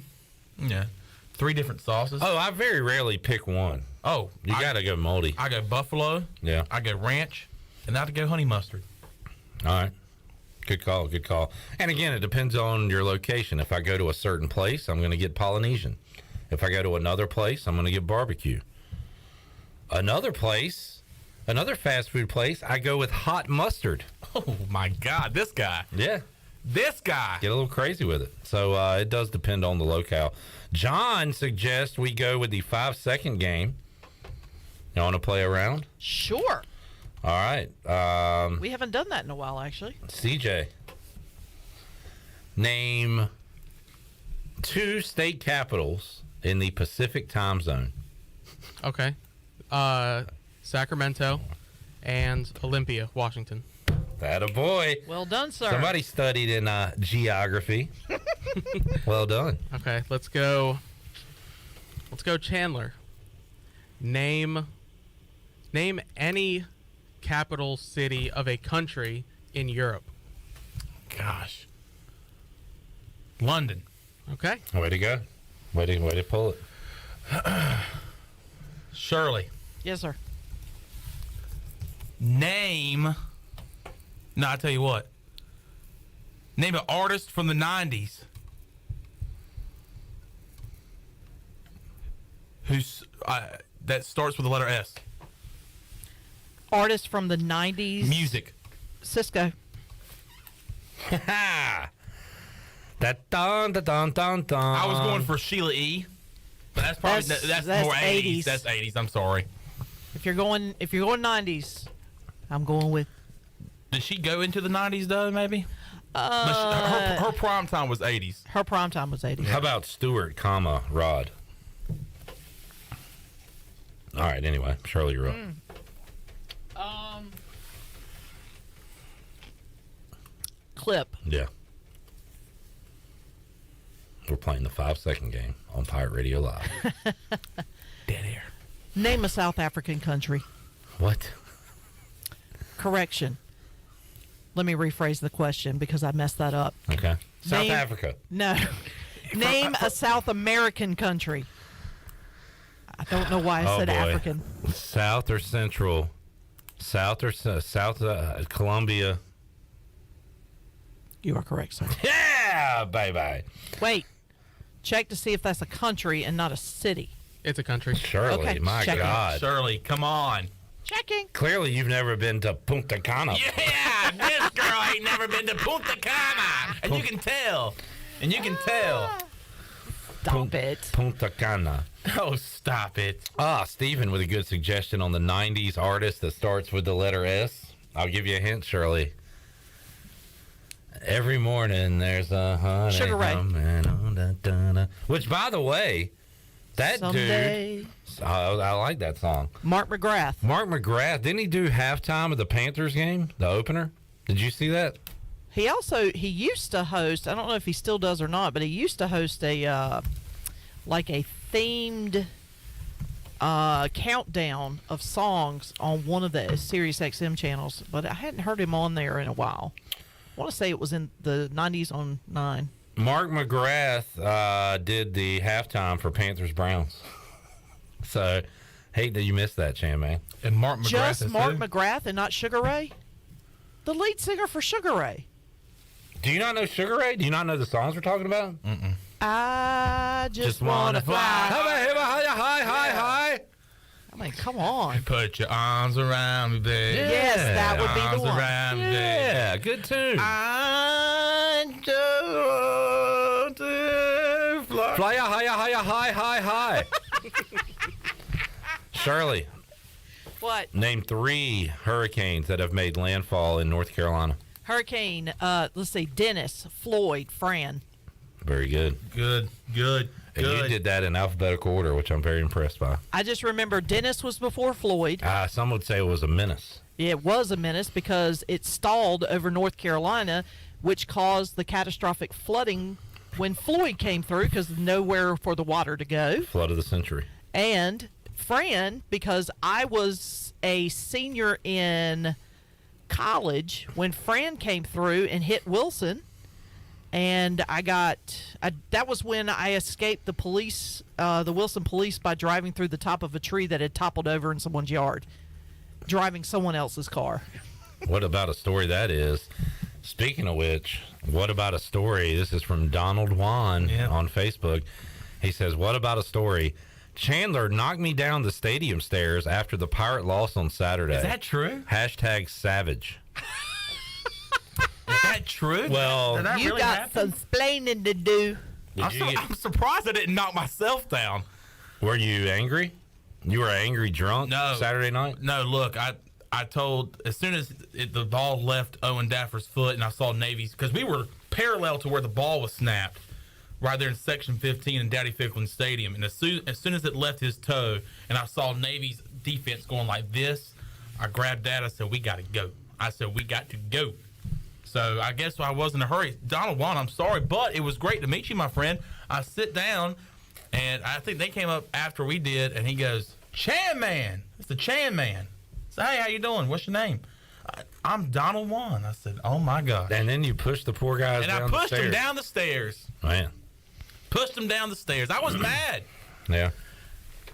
3 different sauces. Oh, I very rarely pick one. Oh. You got to go moldy. I go buffalo. Yeah. I go ranch. And I go honey mustard. All right. Good call. Good call. And again, it depends on your location. If I go to a certain place, I'm going to get Polynesian. If I go to another place, I'm going to get barbecue. Another place, another fast food place, I go with hot mustard. Oh, my God. This guy. Yeah. This guy. Get a little crazy with it. So it does depend on the locale. John suggests we go with the 5-second game. You want to play around? Sure. All right. We haven't done that in a while, actually. CJ, name 2 state capitals in the Pacific time zone. Okay. Sacramento and Olympia, Washington. That a boy. Well done, sir. Somebody studied in geography. Well done. Okay, let's go Chandler. Name any capital city of a country in Europe. Gosh. London. Okay. Way to go. Way to pull it. Shirley. Yes, sir. Name. No, I tell you what. Name an artist from the 90s who's that starts with the letter S. Artist from the 90s. Music. Cisco. That dun dun dun dun. I was going for Sheila E. But that's probably that's more 80s. That's 80s. I'm sorry. If you're going 90s, I'm going with. Did she go into the 90s though? Maybe. Her prime time was 80s. Her prime time was 80s. How about Stewart, Rod? All right. Anyway, Shirley, you're up. Clip. Yeah. We're playing the 5-second game on Pirate Radio Live. Dead air. Name a South African country. What? Correction. Let me rephrase the question because I messed that up. Okay. South Africa. No. Name a South American country. I don't know why I said boy. African. South or Central? South Colombia. You are correct, sir. Yeah, bye-bye. Wait. Check to see if that's a country and not a city. It's a country. Shirley, Okay, my checking. God. Shirley, come on. Checking. Clearly, you've never been to Punta Cana. Yeah, this girl ain't never been to Punta Cana. And you can tell. Stop it. Punta Cana. Oh, stop it. Stephen with a good suggestion on the 90s artist that starts with the letter S. I'll give you a hint, Shirley. Every morning there's a honey Sugar Ray. Which, by the way, that Someday. dude, I like that song. Mark McGrath. Didn't he do halftime of the Panthers game, the opener? Did you see that? He used to host, I don't know if he still does or not, but he used to host a themed countdown of songs on one of the Sirius XM channels, but I hadn't heard him on there in a while. I want to say it was in the 90s on 9. Mark McGrath did the halftime for Panthers Browns. So, hate that you missed that, Chan, man. And Mark McGrath. Just Mark McGrath and not Sugar Ray? The lead singer for Sugar Ray. Do you not know Sugar Ray? Do you not know the songs we're talking about? Mm-mm. I just want to fly. Hi. I mean, come on. Put your arms around me, baby. Yes, that would be the one. Around me, baby. Yeah, good tune. I just want to fly. Fly high. Shirley, What? name 3 hurricanes that have made landfall in North Carolina. Hurricane, let's see, Dennis, Floyd, Fran. Very good. Good. And you did that in alphabetical order, which I'm very impressed by. I just remember Dennis was before Floyd. Some would say it was a menace. It was a menace because it stalled over North Carolina, which caused the catastrophic flooding when Floyd came through because nowhere for the water to go. Flood of the century. And Fran, because I was a senior in college when Fran came through and hit Wilson. And that was when I escaped the police, the Wilson police, by driving through the top of a tree that had toppled over in someone's yard, driving someone else's car. What about a story that is? Speaking of which, what about a story? This is from Donald Juan on Facebook. He says, what about a story? Chandler knocked me down the stadium stairs after the Pirate loss on Saturday. Is that true? #savage. Is that true? Well, Did that You really got happen? some splaining to do. I'm surprised I didn't knock myself down. Were you angry? You were angry drunk Saturday night? No, look, I told, as soon as the ball left Owen Daffer's foot and I saw Navy's, because we were parallel to where the ball was snapped, right there in Section 15 in Daddy Ficklin Stadium. And as soon as it left his toe and I saw Navy's defense going like this, I grabbed that. I said, we got to go. So I guess I wasn't in a hurry. Donald Juan, I'm sorry, but it was great to meet you, my friend. I sit down, and I think they came up after we did, and he goes, Chan Man. It's the Chan Man. I said, hey, how you doing? What's your name? I'm Donald Juan. I said, oh, my God. And then you pushed the poor guys down the stairs. And I pushed him down the stairs. Man. Pushed him down the stairs. I was mad. Yeah.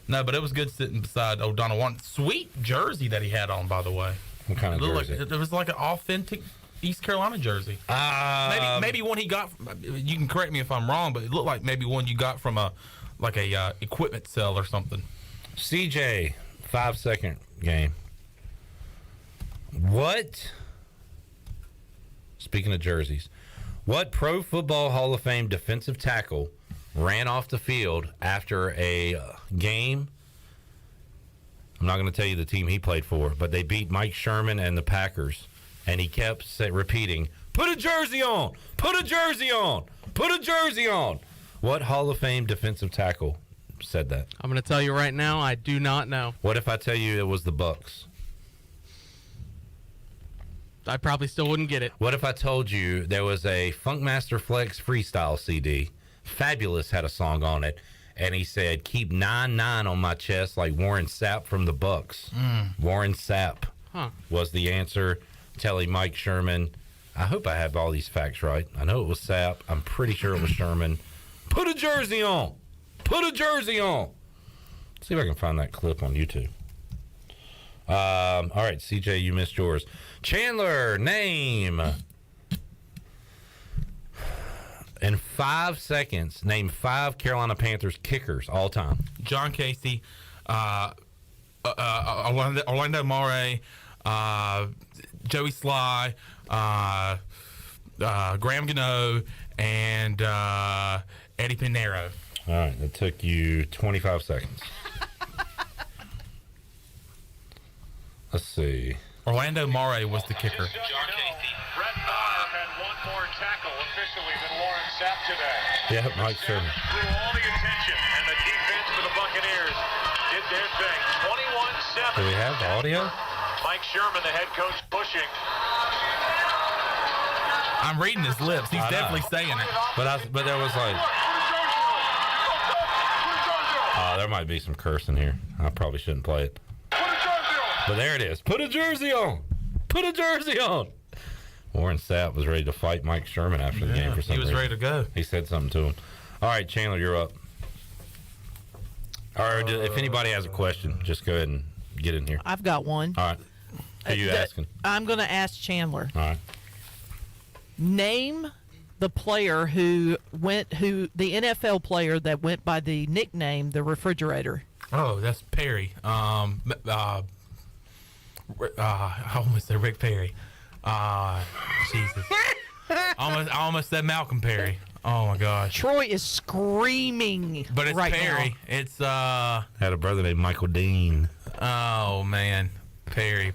No, but it was good sitting beside O'Donnell. One sweet jersey that he had on, by the way. What kind of jersey? It was like an authentic East Carolina jersey. Maybe one he got. You can correct me if I'm wrong, but it looked like maybe one you got from a equipment sale or something. CJ, 5-second game. What? Speaking of jerseys, what Pro Football Hall of Fame defensive tackle ran off the field after a game? I'm not going to tell you the team he played for, but they beat Mike Sherman and the Packers, and he kept repeating, "Put a jersey on! Put a jersey on! Put a jersey on!" What Hall of Fame defensive tackle said that? I'm going to tell you right now, I do not know. What if I tell you it was the Bucks? I probably still wouldn't get it. What if I told you there was a Funkmaster Flex freestyle CD? Fabulous had a song on it, and he said, "Keep 9-9 on my chest like Warren Sapp from the Bucks." Warren Sapp was the answer, telling Mike Sherman. I hope I have all these facts right. I know it was Sapp. I'm pretty sure it was Sherman. Put a jersey on. Put a jersey on. See if I can find that clip on YouTube. All right, CJ, you missed yours. Chandler, name. In 5 seconds, name 5 Carolina Panthers kickers all time. John Casey, Orlando Murray, Joey Sly, Graham Gano, and Eddie Pinheiro. All right, that took you 25 seconds. Let's see. Orlando Murray was the kicker. Brett Maher had one more tackle officially than Warren Sapp today. Yeah, Mike Sherman. Drew all the attention, and the defense for the Buccaneers did their thing. 21-7. Do we have audio? Mike Sherman, the head coach, pushing. I'm reading his lips. He's definitely saying it. But there was like... there might be some cursing here. I probably shouldn't play it. But there it is. Put a jersey on. Put a jersey on. Warren Sapp was ready to fight Mike Sherman after the game for some reason. He was ready to go. He said something to him. All right, Chandler, you're up. Or if anybody has a question, just go ahead and get in here. I've got one. All right. Who are you asking? I'm going to ask Chandler. All right. Name the player the NFL player that went by the nickname the Refrigerator. Oh, that's Perry. I almost said Rick Perry. Jesus. I almost said Malcolm Perry. Oh my gosh. Troy is screaming. But it's right Perry. Now. It's had a brother named Michael Dean. Oh man. Perry.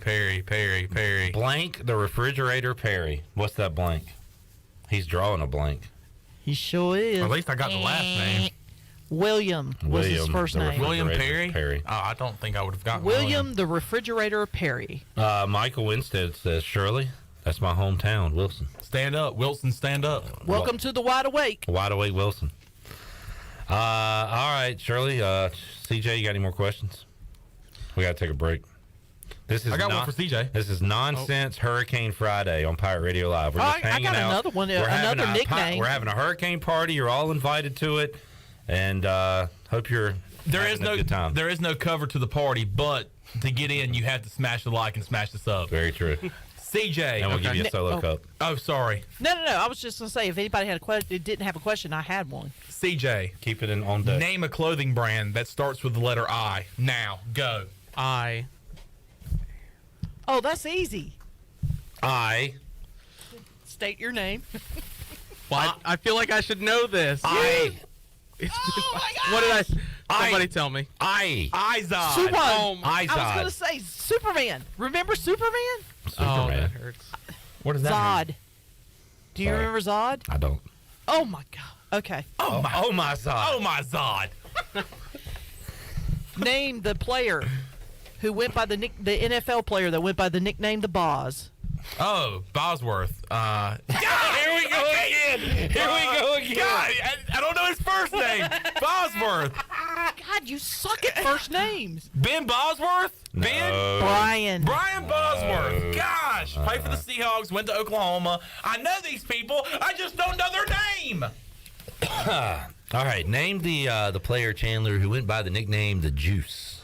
Blank the Refrigerator Perry. What's that blank? He's drawing a blank. He sure is. Well, at least I got the last name. William was his first name. William Perry? Oh, I don't think I would have gotten William the Refrigerator Perry. Michael Winstead says, Shirley, that's my hometown, Wilson. Stand up, Wilson, stand up. Welcome to the Wide Awake. Wide Awake, Wilson. All right, Shirley, CJ, you got any more questions? We got to take a break. I got one for CJ. This is Nonsense Hurricane Friday on Pirate Radio Live. We're just hanging out. I got another one, another nickname. We're having a hurricane party. You're all invited to it. And hope you're having a good time. There is no cover to the party, but to get in, you have to smash the like and smash the sub. Very true. CJ. And we'll give you a solo cup. Oh, sorry. No. I was just going to say, if anybody had a question, didn't have a question, I had one. CJ. Keep it on deck. Name a clothing brand that starts with the letter I. Now, go. I. Oh, that's easy. I. State your name. Well, I feel like I should know this. Oh my God! What did somebody tell me? Izod. I was going to say Superman. Remember Superman? Oh, that hurts. What is that? Zod. Mean? Do you remember Zod? I don't. Oh my God. Okay. Oh my Zod. Oh my Zod. Name the player who went by the NFL player that went by the nickname the Boz. Oh, Bosworth. God, here we go again. God, I don't know his first name. Bosworth. God, you suck at first names. Ben Bosworth? No. Ben? Brian Bosworth. No. Gosh. Played for the Seahawks, went to Oklahoma. I know these people. I just don't know their name. All right, name the player, Chandler, who went by the nickname The Juice.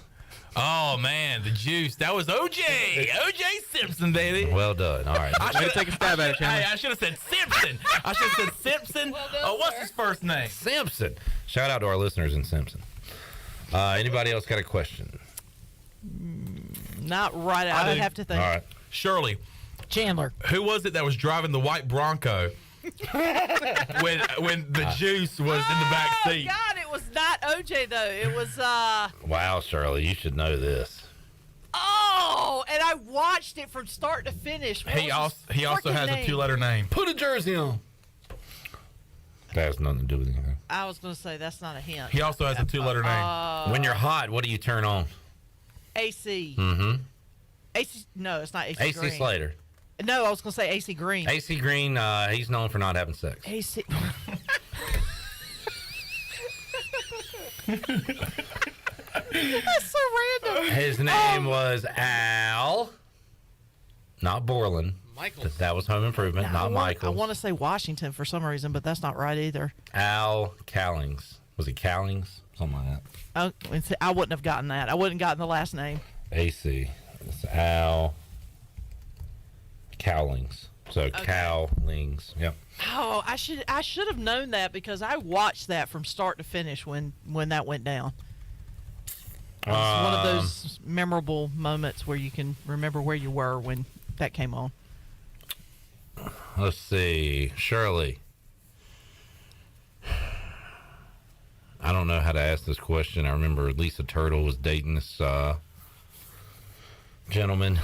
Oh, man, The Juice. That was O.J. O.J. Simpson, baby. Well done. All right. I should take a stab at it, Chandler. I should have said Simpson. I should have said Simpson. What's his first name? Simpson. Shout out to our listeners in Simpson. Anybody else got a question? Not right. I would have to think. All right. Shirley. Chandler. Who was it that was driving the white Bronco when the Juice was in the back seat? God, it was not OJ, though. It was, Wow, Shirley, you should know this. Oh, and I watched it from start to finish. He also has a two-letter name. Put a jersey on. That has nothing to do with anything. I was going to say that's not a hint. He also has a two-letter name. When you're hot, what do you turn on? AC. Mm-hmm. AC. No, it's not AC. AC Green. Slater. No, I was going to say AC Green. AC Green, he's known for not having sex. AC. That's so random. His name was Al, not Borland. Michael. That was Home Improvement, not Michael. I want to say Washington for some reason, but that's not right either. Al Callings. Was it Callings? Something like that. I wouldn't have gotten that. I wouldn't have gotten the last name. AC. It's Al Cowlings. So Cowlings. Yep. Oh, I should have known that because I watched that from start to finish when that went down. It's one of those memorable moments where you can remember where you were when that came on. Let's see. Shirley. I don't know how to ask this question. I remember Lisa Turtle was dating this gentleman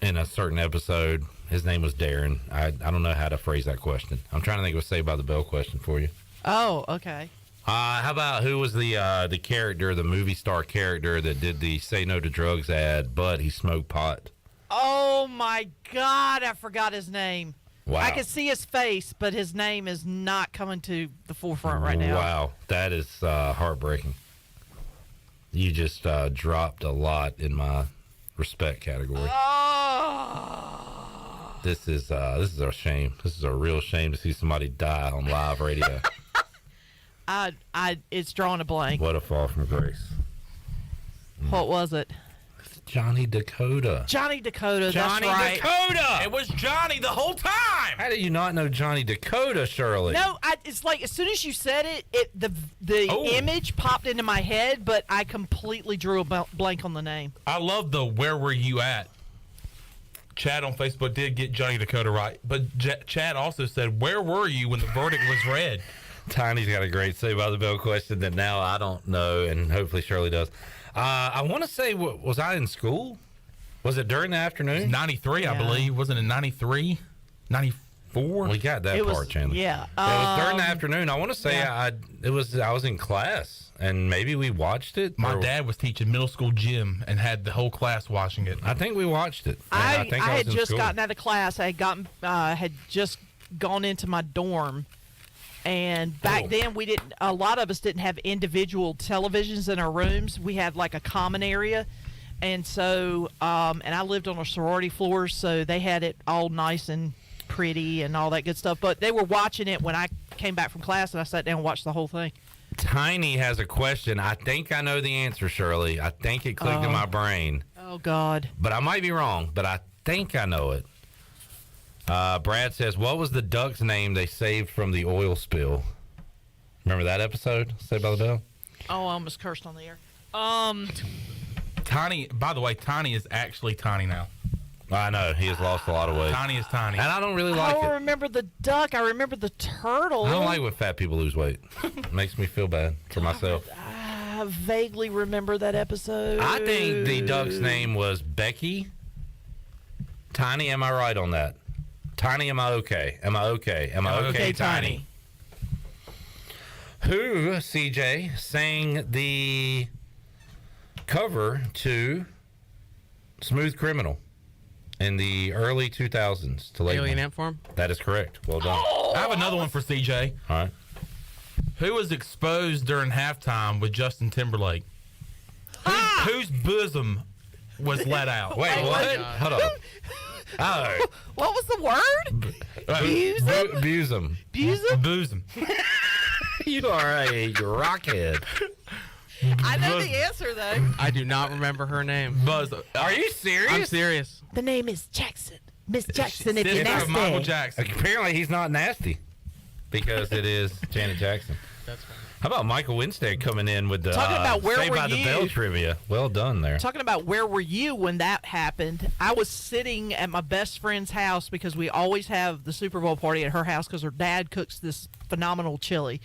in a certain episode. His name was Darren. I don't know how to phrase that question. I'm trying to think of a Saved by the Bell question for you. Oh, okay. How about who was the character, the movie star character that did the Say No to Drugs ad, but he smoked pot? Oh, my God. I forgot his name. Wow. I can see his face, but his name is not coming to the forefront right now. Wow. That is heartbreaking. You just dropped a lot in my respect category. Oh. This is a shame. This is a real shame to see somebody die on live radio. It's drawing a blank. What a fall from grace. What was it? Johnny Dakota. Johnny Dakota. Johnny that's right. Dakota. It was Johnny the whole time. How did you not know Johnny Dakota, Shirley? No, it's like as soon as you said it, the image popped into my head, but I completely drew a blank on the name. I love the "Where were you at?" Chad on Facebook did get Johnny Dakota right, but Chad also said, "Where were you when the verdict was read?" Tiny's got a great Saved by the Bell question that now I don't know, and hopefully Shirley does. I want to say, was I in school? Was it during the afternoon? 93, I believe. Wasn't it 93? 94? We got that part, Chandler. Yeah. It was during the afternoon. I want to say I was in class, and maybe we watched it. My dad was teaching middle school gym and had the whole class watching it. I think we watched it. I had was in just school. gotten out of class. I had just gone into my dorm. And back then, a lot of us didn't have individual televisions in our rooms. We had like a common area. And so, and I lived on a sorority floor, so they had it all nice and pretty and all that good stuff. But they were watching it when I came back from class, and I sat down and watched the whole thing. Tiny has a question. I think I know the answer, Shirley. I think it clicked in my brain. Oh, God. But I might be wrong, but I think I know it. Brad says, what was the duck's name they saved from the oil spill? Remember that episode, Saved by the Bell? Oh, I almost cursed on the air. Tiny, by the way, Tiny is actually Tiny now. I know. He has lost a lot of weight. Tiny is Tiny. And I don't really like it. I don't remember the duck. I remember the turtle. I don't like when fat people lose weight. Makes me feel bad for myself. I vaguely remember that episode. I think the duck's name was Becky. Tiny, am I right on that? Tiny, am I okay? Am I okay? Am I okay, Tiny? Who, CJ, sang the cover to Smooth Criminal in the early 2000s to late Alien Ant Farm? That is correct. Well done. I have another one for CJ. All right. Who was exposed during halftime with Justin Timberlake? Whose bosom was let out? Wait, what? Hold on. Oh. What was the word? Bosom. Bosom? Bosom. You are a rockhead. I know the answer, though. I do not remember her name. Buzz. Are you serious? I'm serious. The name is Jackson. Miss Jackson, if you're Sister of nasty. Michael Jackson. Apparently, he's not nasty because it is Janet Jackson. That's fine. How about Michael Winstead coming in with the Talking about where Saved were by the you? Bell trivia? Well done there. Talking about where were you when that happened, I was sitting at my best friend's house because we always have the Super Bowl party at her house because her dad cooks this phenomenal chili.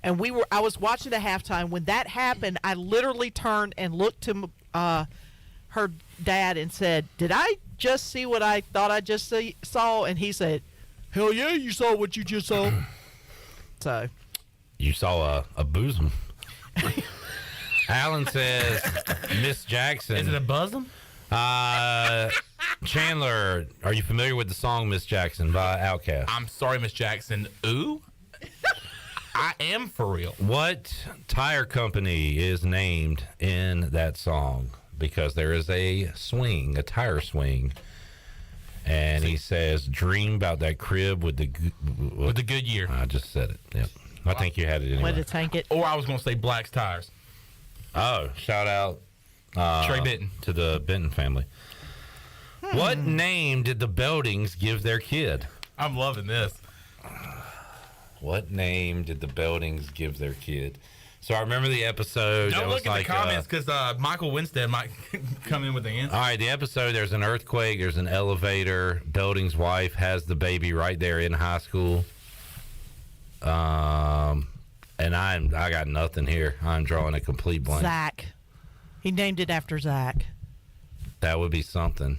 And I was watching the halftime. When that happened, I literally turned and looked to her dad and said, "Did I just see what I thought I just saw?" And he said, "Hell yeah, you saw what you just saw." So you saw a bosom. Alan says, Miss Jackson. Is it a bosom? Chandler, are you familiar with the song Miss Jackson by Outkast? I'm sorry, Miss Jackson. Ooh? I am for real. What tire company is named in that song? Because there is a tire swing. And he says, dream about that crib with the Goodyear. I just said it. Yep. I think you had it anyway. Way to tank it. Or I was going to say Black's Tires. Oh, shout out Trey Benton. To the Benton family. What name did the Beldings give their kid? I'm loving this. What name did the Beldings give their kid? So I remember the episode. Don't look at like, the comments because Michael Winstead might come in with the answer. All right, the episode, there's an earthquake, there's an elevator. Belding's wife has the baby right there in high school. And I got nothing here. I'm drawing a complete blank. Zach. He named it after Zach. That would be something.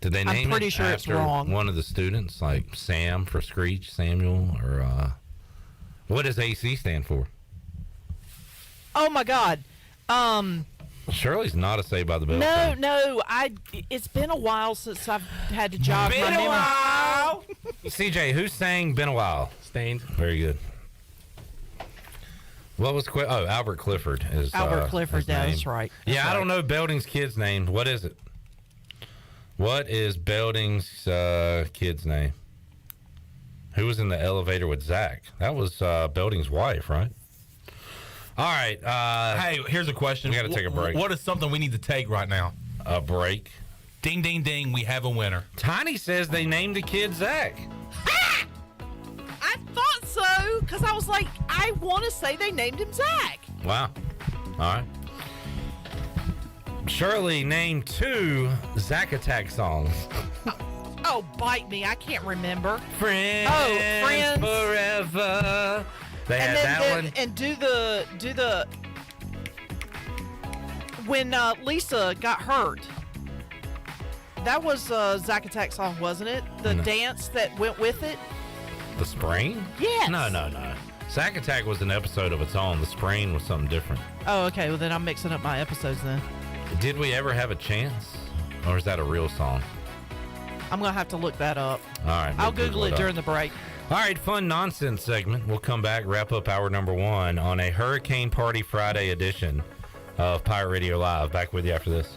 Did they name I'm pretty it sure after it's wrong. one of the students, like Sam for Screech, Samuel, or what does AC stand for? Oh my God. Shirley's not a Saved by the Bell. No. It's been a while since I've had to jog Been my a memory. while. CJ, who sang "Been a While"? Stained. Very good. What was Albert Clifford is Albert Clifford. his name. That's right. I don't know Belding's kid's name. What is it? What is Belding's kid's name? Who was in the elevator with Zach? That was Belding's wife, right? All right. Hey, here's a question. We got to take a break. What is something we need to take right now? A break. Ding, ding, ding. We have a winner. Tiny says they named the kid Zach. I thought so because I was like, I want to say they named him Zach. Wow. All right. Shirley named 2 Zack Attack songs. Oh, bite me. I can't remember. Friends. Oh, Friends. Forever. They had that one. And do the when Lisa got hurt. That was a Zack Attack song, wasn't it? The dance that went with it. The Sprain? Yes. No. Zack Attack was an episode of its own. The Sprain was something different. Oh, okay. Well, then I'm mixing up my episodes then. Did we ever have a chance? Or is that a real song? I'm going to have to look that up. All right. I'll Google it during the break. All right, fun nonsense segment. We'll come back, wrap up hour number 1 on a Hurricane Party Friday edition of Pirate Radio Live. Back with you after this.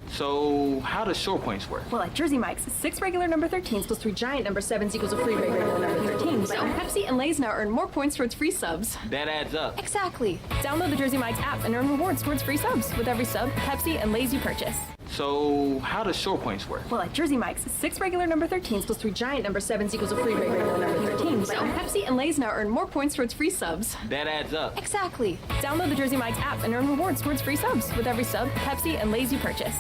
So, how does short points work? Well, at Jersey Mike's, 6 regular number 13s plus 3 giant number 7s equals a free regular number 13. So, Pepsi and Lay's now earn more points towards free subs. That adds up. Exactly. Download the Jersey Mike's app and earn rewards towards free subs with every sub, Pepsi, and Lay's you purchase. So, how does short points work? Well, at Jersey Mike's, 6 regular number 13s plus 3 giant number 7s equals a free regular number 13. So, Pepsi and Lay's now earn more points towards free subs. That adds up. Exactly. Download the Jersey Mike's app and earn rewards towards free subs with every sub, Pepsi, and Lay's you purchase.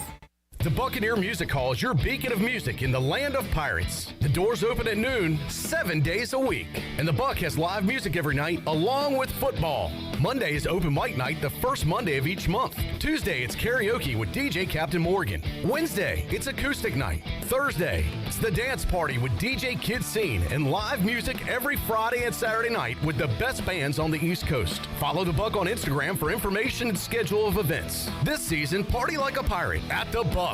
The Buccaneer Music Hall is your beacon of music in the land of pirates. The doors open at noon, 7 days a week. And the Buck has live music every night, along with football. Monday is open mic night, the first Monday of each month. Tuesday, it's karaoke with DJ Captain Morgan. Wednesday, it's acoustic night. Thursday, it's the dance party with DJ Kid Scene and live music every Friday and Saturday night with the best bands on the East Coast. Follow the Buck on Instagram for information and schedule of events. This season, party like a pirate at the Buck.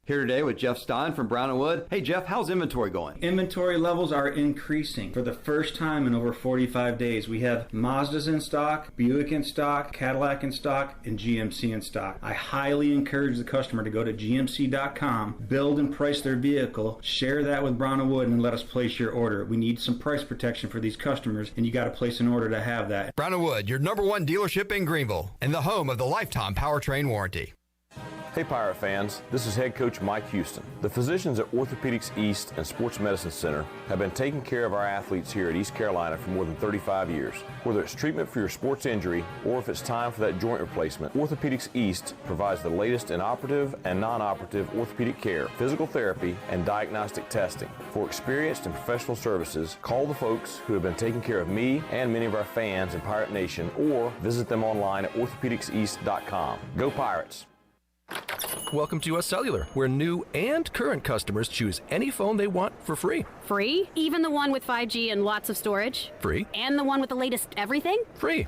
Here today with Jeff Stein from Brown & Wood. Hey Jeff, how's inventory going? Inventory levels are increasing. For the first time in over 45 days, we have Mazdas in stock, Buick in stock, Cadillac in stock, and GMC in stock. I highly encourage the customer to go to gmc.com, build and price their vehicle, share that with Brown & Wood, and let us place your order. We need some price protection for these customers, and you got to place an order to have that. Brown & Wood, your #1 dealership in Greenville, and the home of the lifetime powertrain warranty. Hey Pirate fans, this is head coach Mike Houston. The physicians at Orthopedics East and Sports Medicine Center have been taking care of our athletes here at East Carolina for more than 35 years. Whether it's treatment for your sports injury or if it's time for that joint replacement, Orthopedics East provides the latest in operative and non-operative orthopedic care, physical therapy, and diagnostic testing. For experienced and professional services, call the folks who have been taking care of me and many of our fans in Pirate Nation, or visit them online at orthopedicseast.com. Go Pirates! Welcome to US Cellular, where new and current customers choose any phone they want for free. Free? Even the one with 5G and lots of storage? Free. And the one with the latest everything? Free.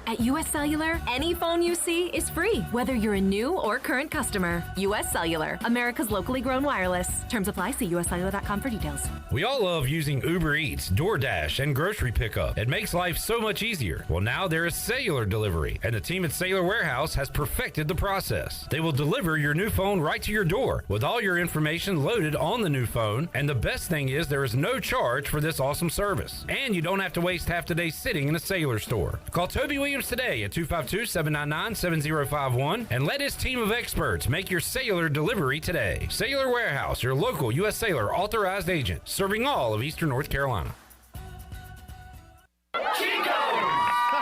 At US Cellular, any phone you see is free, whether you're a new or current customer. US Cellular, America's locally grown wireless. Terms apply. See uscellular.com for details. We all love using Uber Eats, DoorDash, and grocery pickup. It makes life so much easier. Well, now there is cellular delivery, and the team at Cellular Warehouse has perfected the process. They will deliver your new phone right to your door with all your information loaded on the new phone, and the best thing is there is no charge for this awesome service. And you don't have to waste half the day sitting in a Cellular store. Call Toby Williams today at 252-799-7051 and let his team of experts make your cellular delivery today. Cellular Warehouse, your local U.S. Cellular authorized agent, serving all of Eastern North Carolina.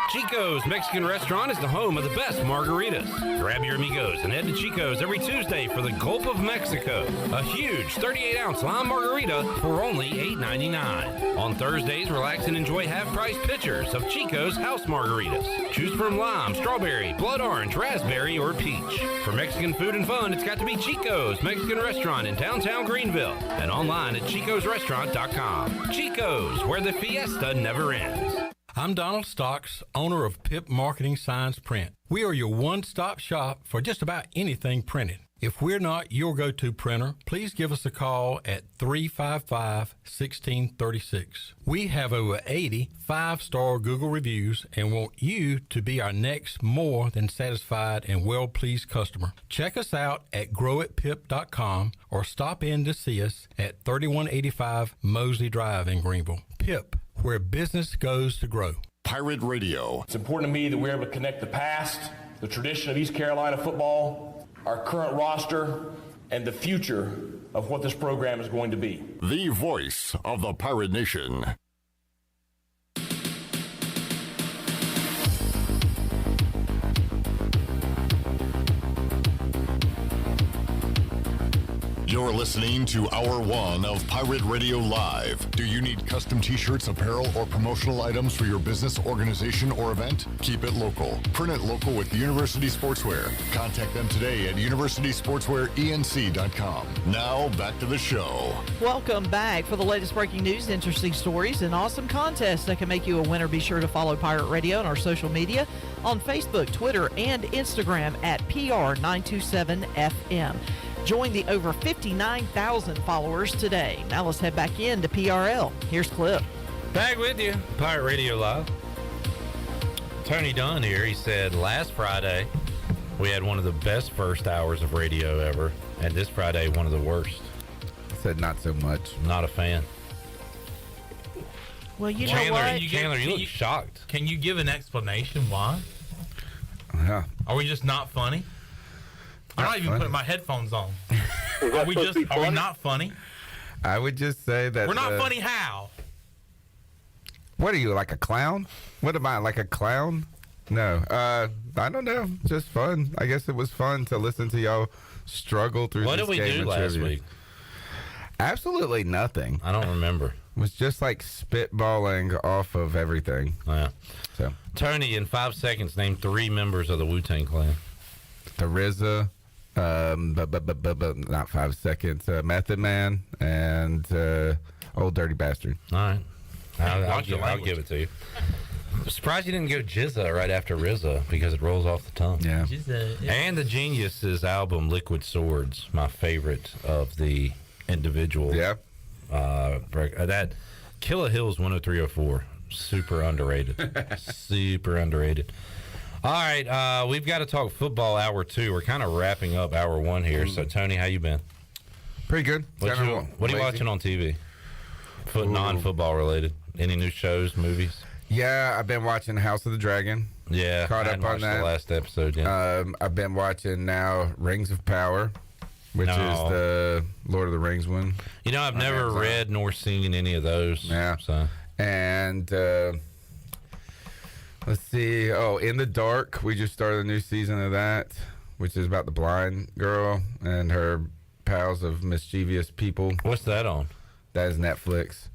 Chico's Mexican Restaurant is the home of the best margaritas. Grab your amigos and head to Chico's every Tuesday for the Gulf of Mexico, a huge 38-ounce lime margarita for only $8.99. On Thursdays, relax and enjoy half-price pitchers of Chico's house margaritas. Choose from lime, strawberry, blood orange, raspberry, or peach. For Mexican food and fun, it's got to be Chico's Mexican Restaurant in downtown Greenville and online at chicosrestaurant.com. Chico's, where the fiesta never ends. I'm Donald Stocks, owner of Pip Marketing Signs Print. We are your one-stop shop for just about anything printed. If we're not your go-to printer, please give us a call at 355-1636. We have over 80 5-star Google reviews and want you to be our next more than satisfied and well-pleased customer. Check us out at growatpip.com or stop in to see us at 3185 Mosley Drive in Greenville. Pip, where business goes to grow. Pirate Radio. It's important to me that we're able to connect the past, the tradition of East Carolina football, our current roster, and the future of what this program is going to be. The voice of the Pirate Nation. You're listening to Hour 1 of Pirate Radio Live. Do you need custom t-shirts, apparel, or promotional items for your business, organization, or event? Keep it local. Print it local with University Sportswear. Contact them today at universitysportswearenc.com. Now, back to the show. Welcome back. For the latest breaking news, interesting stories, and awesome contests that can make you a winner, be sure to follow Pirate Radio on our social media on Facebook, Twitter, and Instagram at PR927FM. Join the over 59,000 followers today. Now let's head back into PRL. Here's Clip. Back with you, Pirate Radio Live. Tony Dunn here. He said last Friday we had one of the best first hours of radio ever, and this Friday one of the worst. I said not so much. Not a fan. Well, you Chandler, know what? Chandler, you look shocked. Can you give an explanation why? Yeah. Are we just not funny? I'm not even funny. putting my headphones on. Are we not funny? I would just say that We're not funny how? What are you, like a clown? What am I, like a clown? No. I don't know. Just fun. I guess it was fun to listen to y'all struggle through What this did we game do of last trivia. week? Absolutely nothing. I don't remember. It was just like spitballing off of everything. Yeah. So Tony, in 5 seconds, name 3 members of the Wu-Tang Clan. the RZA, not 5 seconds, Method Man, and Old Dirty Bastard. All right. I'll give it to you. I'm surprised you didn't go Jizza right after RZA because it rolls off the tongue. Yeah. And the Geniuses album, Liquid Swords, my favorite of the individual. Yeah. That Killa Hills 10304, super underrated. Super underrated. All right, we've got to talk football hour 2. We're kind of wrapping up hour 1 here. So, Tony, how you been? Pretty good. What are you watching on TV? Non-football related. Any new shows, movies? Yeah, I've been watching House of the Dragon. Yeah, caught up on that. The last episode. Yeah. I've been watching now Rings of Power, which is the Lord of the Rings one. You know, I've never read nor seen any of those. Yeah. So. And let's see. Oh, In the Dark. We just started a new season of that, which is about the blind girl and her pals of mischievous people. What's that on? That is Netflix.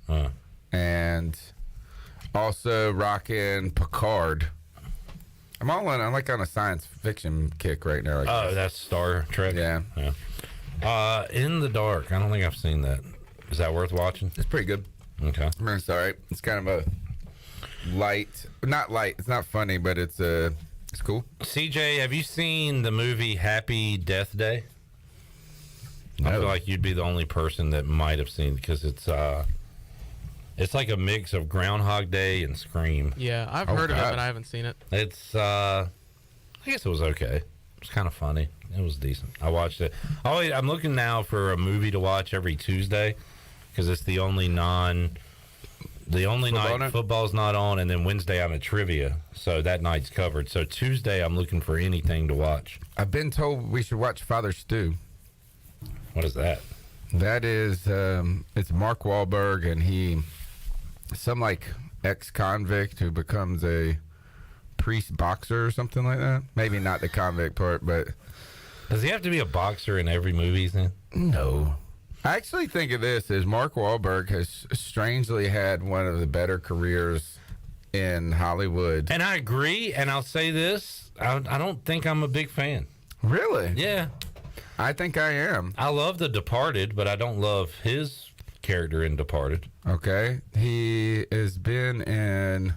And also rocking Picard. I'm like on a science fiction kick right now. That's Star Trek. Yeah. In the Dark. I don't think I've seen that. Is that worth watching? It's pretty good. Okay. I mean, it's all right. It's kind of a not light. It's not funny, but it's cool. CJ, have you seen the movie Happy Death Day? No. I feel like you'd be the only person that might have seen it because it's like a mix of Groundhog Day and Scream. Yeah, I've heard of it, but I haven't seen it. It's I guess it was okay. It was kind of funny. It was decent. I watched it. I'm looking now for a movie to watch every Tuesday because it's the only night football's not on, and then Wednesday I'm at trivia, so that night's covered. So Tuesday I'm looking for anything to watch. I've been told we should watch Father Stew. What is that? That is it's Mark Wahlberg, and some like ex-convict who becomes a priest boxer or something like that. Maybe not the convict part, but does he have to be a boxer in every movie then? No. I actually think of this as Mark Wahlberg has strangely had one of the better careers in Hollywood. And I agree, and I'll say this, I don't think I'm a big fan. Really? Yeah. I think I am. I love The Departed, but I don't love his character in Departed. Okay. He's been in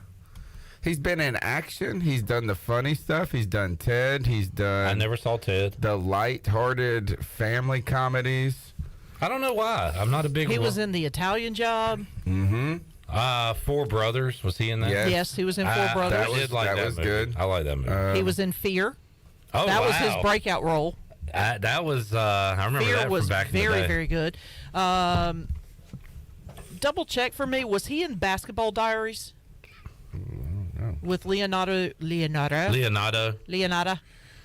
action. He's done the funny stuff. He's done Ted. I never saw Ted. The light-hearted family comedies. I don't know why. I'm not a big... He was in The Italian Job. Mm-hmm. Four Brothers. Was he in that? Yes, he was in Four Brothers. That was good. I like that movie. He was in Fear. Oh, that was wow. his breakout role. That was, I remember Fear that was from back in the day. very, very good. Double check for me. Was he in Basketball Diaries? No. With Leonardo.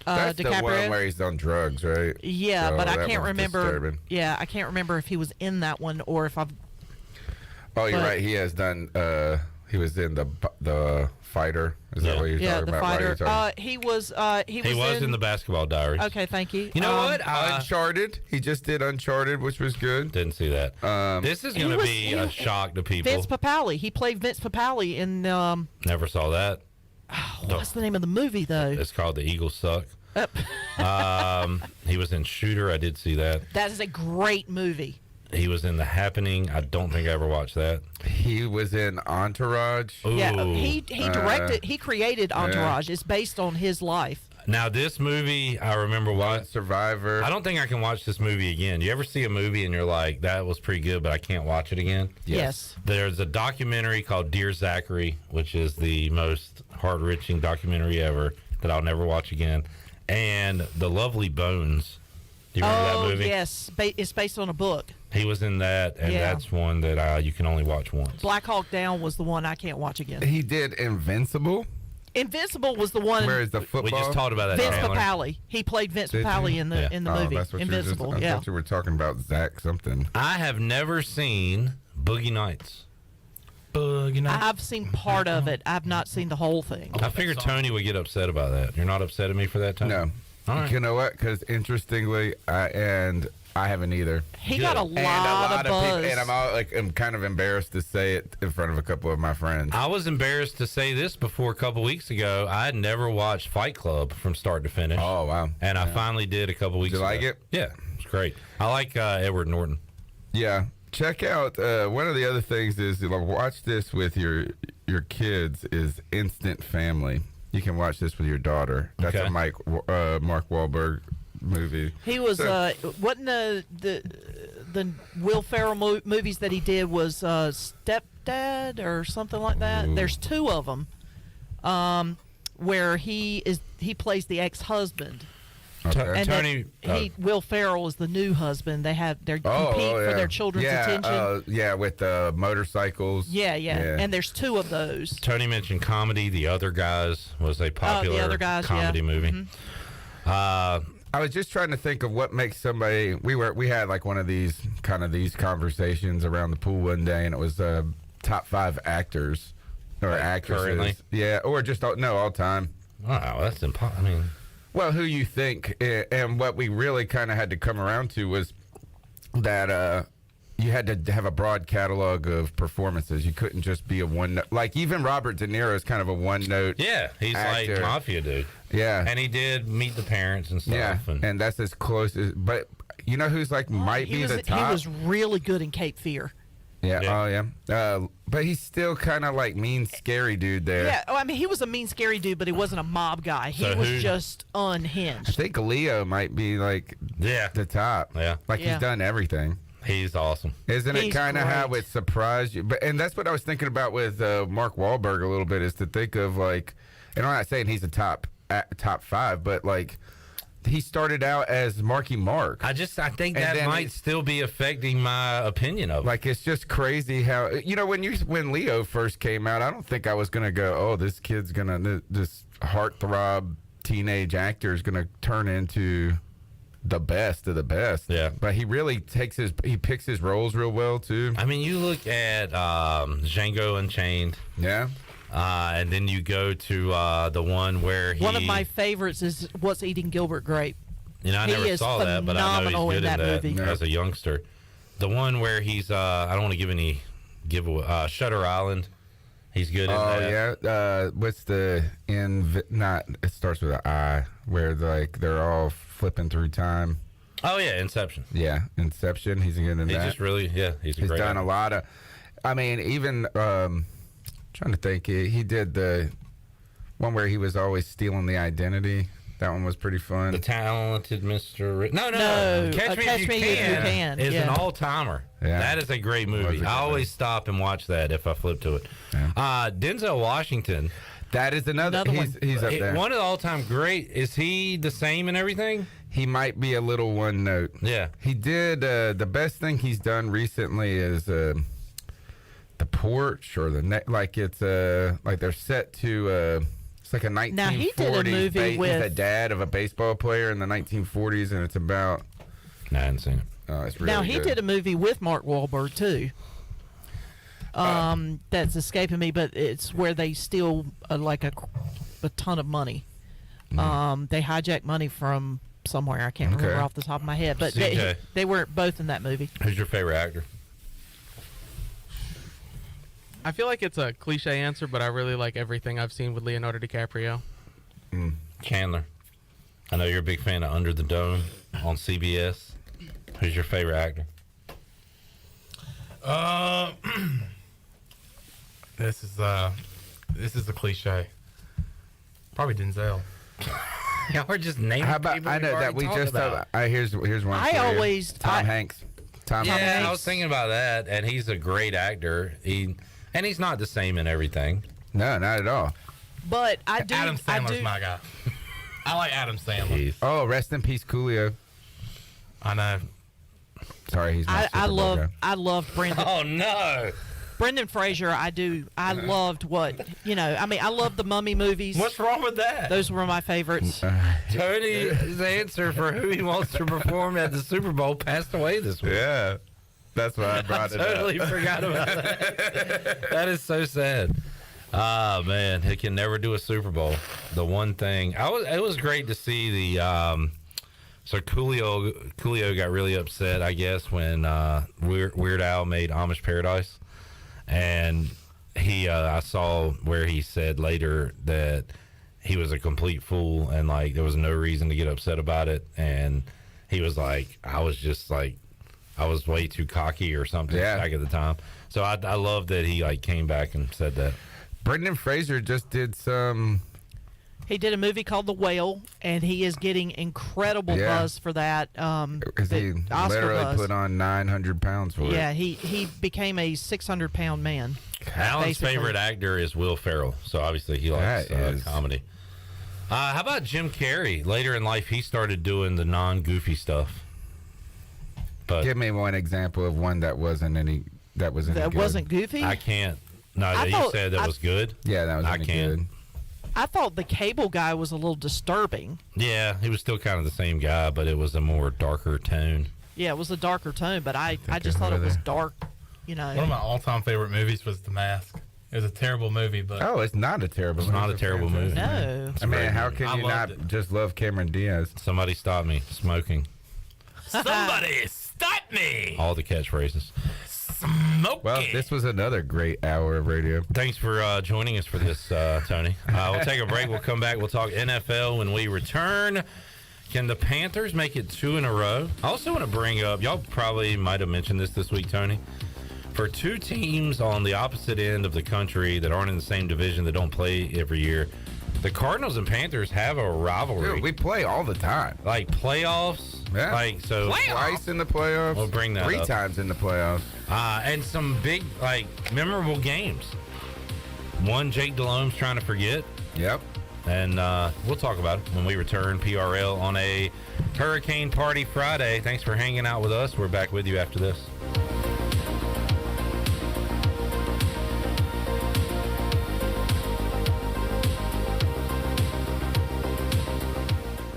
That's DiCaprio. the one where he's on drugs, right? Yeah, So but I that can't one's remember. disturbing. Yeah, I can't remember if he was in that one or if I've. Oh, you're right. He has done. He was in the Fighter. Is that what you're talking The about? Fighter. He was in the Basketball Diaries. Okay, thank you. You know what? Uncharted. He just did Uncharted, which was good. Didn't see that. This is going to be a shock to people. Vince Papale. He played Vince Papale in. Never saw that. What's the name of the movie though? It's called The Eagles Suck. He was in Shooter. I did see that. That is a great movie. He was in The Happening. I don't think I ever watched that. He was in Entourage. Ooh. Yeah, he directed. He created Entourage. It's based on his life. Now this movie, I remember watching Survivor. I don't think I can watch this movie again. You ever see a movie and you're like, that was pretty good, but I can't watch it again? Yes. There's a documentary called Dear Zachary, which is the most heart-wrenching documentary ever that I'll never watch again. And The Lovely Bones. Do you remember that movie? Yes. It's based on a book. He was in that, and that's one that you can only watch once. Black Hawk Down was the one I can't watch again. He did Invincible. Invincible was the one. Where is the football? We just talked about that. Vince Papale. He played Vince Papale in the movie. That's what Invincible. I thought you were talking about Zach something. I have never seen Boogie Nights. I've seen part of it. I've not seen the whole thing. I figured Tony would get upset about that. You're not upset at me for that, Tony? No. All right. You know what? Because interestingly, I haven't either. He got a lot of buzz. People, and I'm kind of embarrassed to say it in front of a couple of my friends. I was embarrassed to say this before a couple weeks ago. I had never watched Fight Club from start to finish. Oh, wow. And I finally did a couple weeks ago. Did you like it? Yeah, it's great. I like Edward Norton. Yeah. Check out one of the other things is watch this with your your kids is Instant Family. You can watch this with your daughter. That's a Mark Wahlberg movie. He was wasn't the Will Ferrell movies that he did was Stepdad or something like that. Ooh. There's two of them where he plays the ex-husband. Okay. And Will Ferrell is the new husband. They're compete for their children's attention. With motorcycles. Yeah. And there's two of those. Tony mentioned comedy. The Other Guys was a popular comedy movie. Mm-hmm. I was just trying to think of what makes somebody. We had like one of these conversations around the pool one day, and it was top 5 actors or actresses. Currently? Yeah, or just all time. Wow, that's impossible. Well, who you think, and what we really kind of had to come around to was that you had to have a broad catalog of performances. You couldn't just be a one note. Like even Robert De Niro is kind of a one note. Yeah, he's actor. like mafia dude. Yeah, and he did Meet the Parents and stuff. Yeah, and that's as close as. But you know who's might be the top. He was really good in Cape Fear. Yeah. Oh yeah. But he's still kind of like mean, scary dude there. Yeah. Oh, I mean, he was a mean, scary dude, but he wasn't a mob guy. He was just unhinged. I think Leo might be like the top. Yeah. He's done everything. He's awesome. Isn't it kind of how it surprised you? And that's what I was thinking about with Mark Wahlberg a little bit, is to think of and I'm not saying he's a top 5, but he started out as Marky Mark. I think that might still be affecting my opinion of it. It's just crazy how when Leo first came out, I don't think I was gonna go, oh, this kid's this heartthrob teenage actor is gonna turn into the best of the best. Yeah, but he really picks his roles real well too. I mean, you look at Django Unchained. Yeah. And then you go to the one where one of my favorites is What's Eating Gilbert Grape. I never saw that, but I know he's good in that movie. As a youngster. The one where he's I don't want to give any giveaway. Shutter Island. He's good in that. Oh yeah. What's the it starts with an I, where they're all flipping through time. Oh yeah, Inception. Yeah, Inception. He's good in that. He's just really he's done actor. A lot of. I mean, even. Trying to think, he did the one where he was always stealing the identity. That one was pretty fun. The Talented Mr. No. Catch Me If You Can is an all-timer. Yeah. That is a great movie. I always stop and watch that if I flip to it. Yeah. Denzel Washington. That is another he's up there. One of the all-time great. Is he the same in everything? He might be a little one note. Yeah. He did the best thing he's done recently is The Porch or it's they're set to it's like a 1940s. Now he did a movie with he's a dad of a baseball player in the 1940s, and it's about. No, I haven't seen it. Oh, it's really now he good. did a movie with Mark Wahlberg too. That's escaping me, but it's where they steal a ton of money. They hijack money from somewhere. I can't remember off the top of my head, but they were both in that movie. Who's your favorite actor? I feel like it's a cliche answer, but I really like everything I've seen with Leonardo DiCaprio. Chandler. I know you're a big fan of Under the Dome on CBS. Who's your favorite actor? This is a cliche. Probably Denzel. Y'all are just naming people. I know that we just about. Here's one. Tom Hanks. Tom Hanks. I was thinking about that, and he's a great actor. He's not the same in everything. No, not at all. But I do. Adam Sandler's my guy. I like Adam Sandler. Oh, rest in peace, Coolio. I know. Sorry, he's my I loved Brendan. Oh no. Brendan Fraser, I do. I loved I love the Mummy movies. What's wrong with that? Those were my favorites. Tony's answer for who he wants to perform at the Super Bowl passed away this week. Yeah. That's why I brought it up. I totally forgot about that. That is so sad. Oh, man. He can never do a Super Bowl. The one thing. It was great to see the... So Coolio got really upset, I guess, when Weird Al made Amish Paradise. And I saw where he said later that he was a complete fool and, there was no reason to get upset about it. And he was like, I was way too cocky or something back at the time. So I love that he came back and said that. Brendan Fraser just did some. He did a movie called The Whale, and he is getting incredible buzz for that. Because he Oscar literally buzz. put on 900 pounds for it. Yeah, he became a 600-pound man. Alan's basically. favorite actor is Will Ferrell, so obviously he likes comedy. How about Jim Carrey? Later in life, he started doing the non-goofy stuff. But give me one example of one that wasn't any. That wasn't goofy. I can't. No, you said that was good. Yeah, that was I can't. good. I thought the Cable Guy was a little disturbing. Yeah, he was still kind of the same guy, but it was a more darker tone. Yeah, it was a darker tone, but I just thought it was dark. You know, One of my all-time favorite movies was The Mask. It was a terrible movie, but it's not a terrible movie. It's not a terrible movie. No. I mean, how can you not just love Cameron Diaz? Somebody stop me smoking. Somebody stop me! All the catchphrases. Well, this was another great hour of radio. Thanks for joining us for this, Tony. We'll take a break. We'll come back. We'll talk NFL when we return. Can the Panthers make it 2 in a row? I also want to bring up, y'all probably might have mentioned this week, Tony. For two teams on the opposite end of the country that aren't in the same division, that don't play every year, the Cardinals and Panthers have a rivalry. Dude, we play all the time. Like playoffs. Yeah. Like, so twice in the playoffs. We'll bring that 3 up. times in the playoffs. And some big, memorable games. One Jake Delhomme's trying to forget. Yep. And we'll talk about it when we return. PRL on a Hurricane Party Friday. Thanks for hanging out with us. We're back with you after this.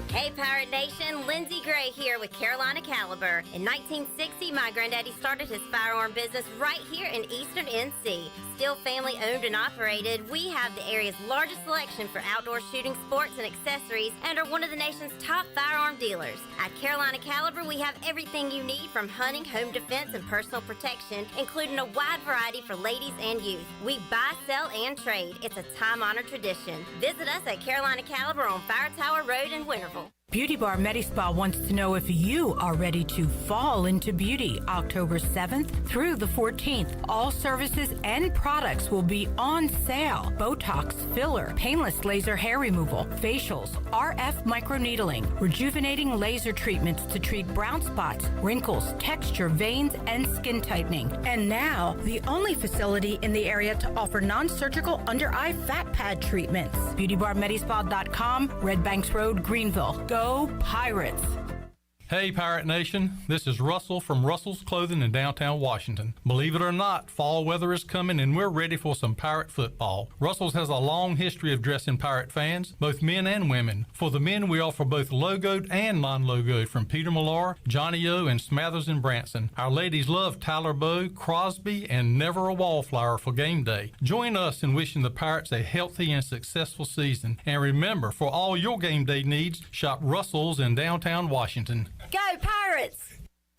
Hey, Pirate Nation, Lindsay Gray here with Carolina Caliber. In 1960, my granddaddy started his firearm business right here in Eastern NC. Still family owned and operated, we have the area's largest selection for outdoor shooting sports and accessories and are one of the nation's top firearm dealers. At Carolina Caliber, we have everything you need from hunting, home defense, and personal protection, including a wide variety for ladies and youth. We buy, sell, and trade. It's a time-honored tradition. Visit us at Carolina Caliber on Fire Tower Road in Winterville. Beauty Bar Medispa wants to know if you are ready to fall into beauty. October 7th through the 14th, all services and products will be on sale. Botox, filler, painless laser hair removal, facials, RF microneedling, rejuvenating laser treatments to treat brown spots, wrinkles, texture, veins, and skin tightening. And now, the only facility in the area to offer non-surgical under-eye fat pad treatments. BeautyBarMedispa.com, Red Banks Road, Greenville. Go Pirates! Hey, Pirate Nation. This is Russell from Russell's Clothing in downtown Washington. Believe it or not, fall weather is coming and we're ready for some Pirate football. Russell's has a long history of dressing Pirate fans, both men and women. For the men, we offer both logoed and non-logoed from Peter Millar, Johnny O, and Smathers and Branson. Our ladies love Tyler Bowe, Crosby, and Never a Wallflower for game day. Join us in wishing the Pirates a healthy and successful season. And remember, for all your game day needs, shop Russell's in downtown Washington. Go Pirates!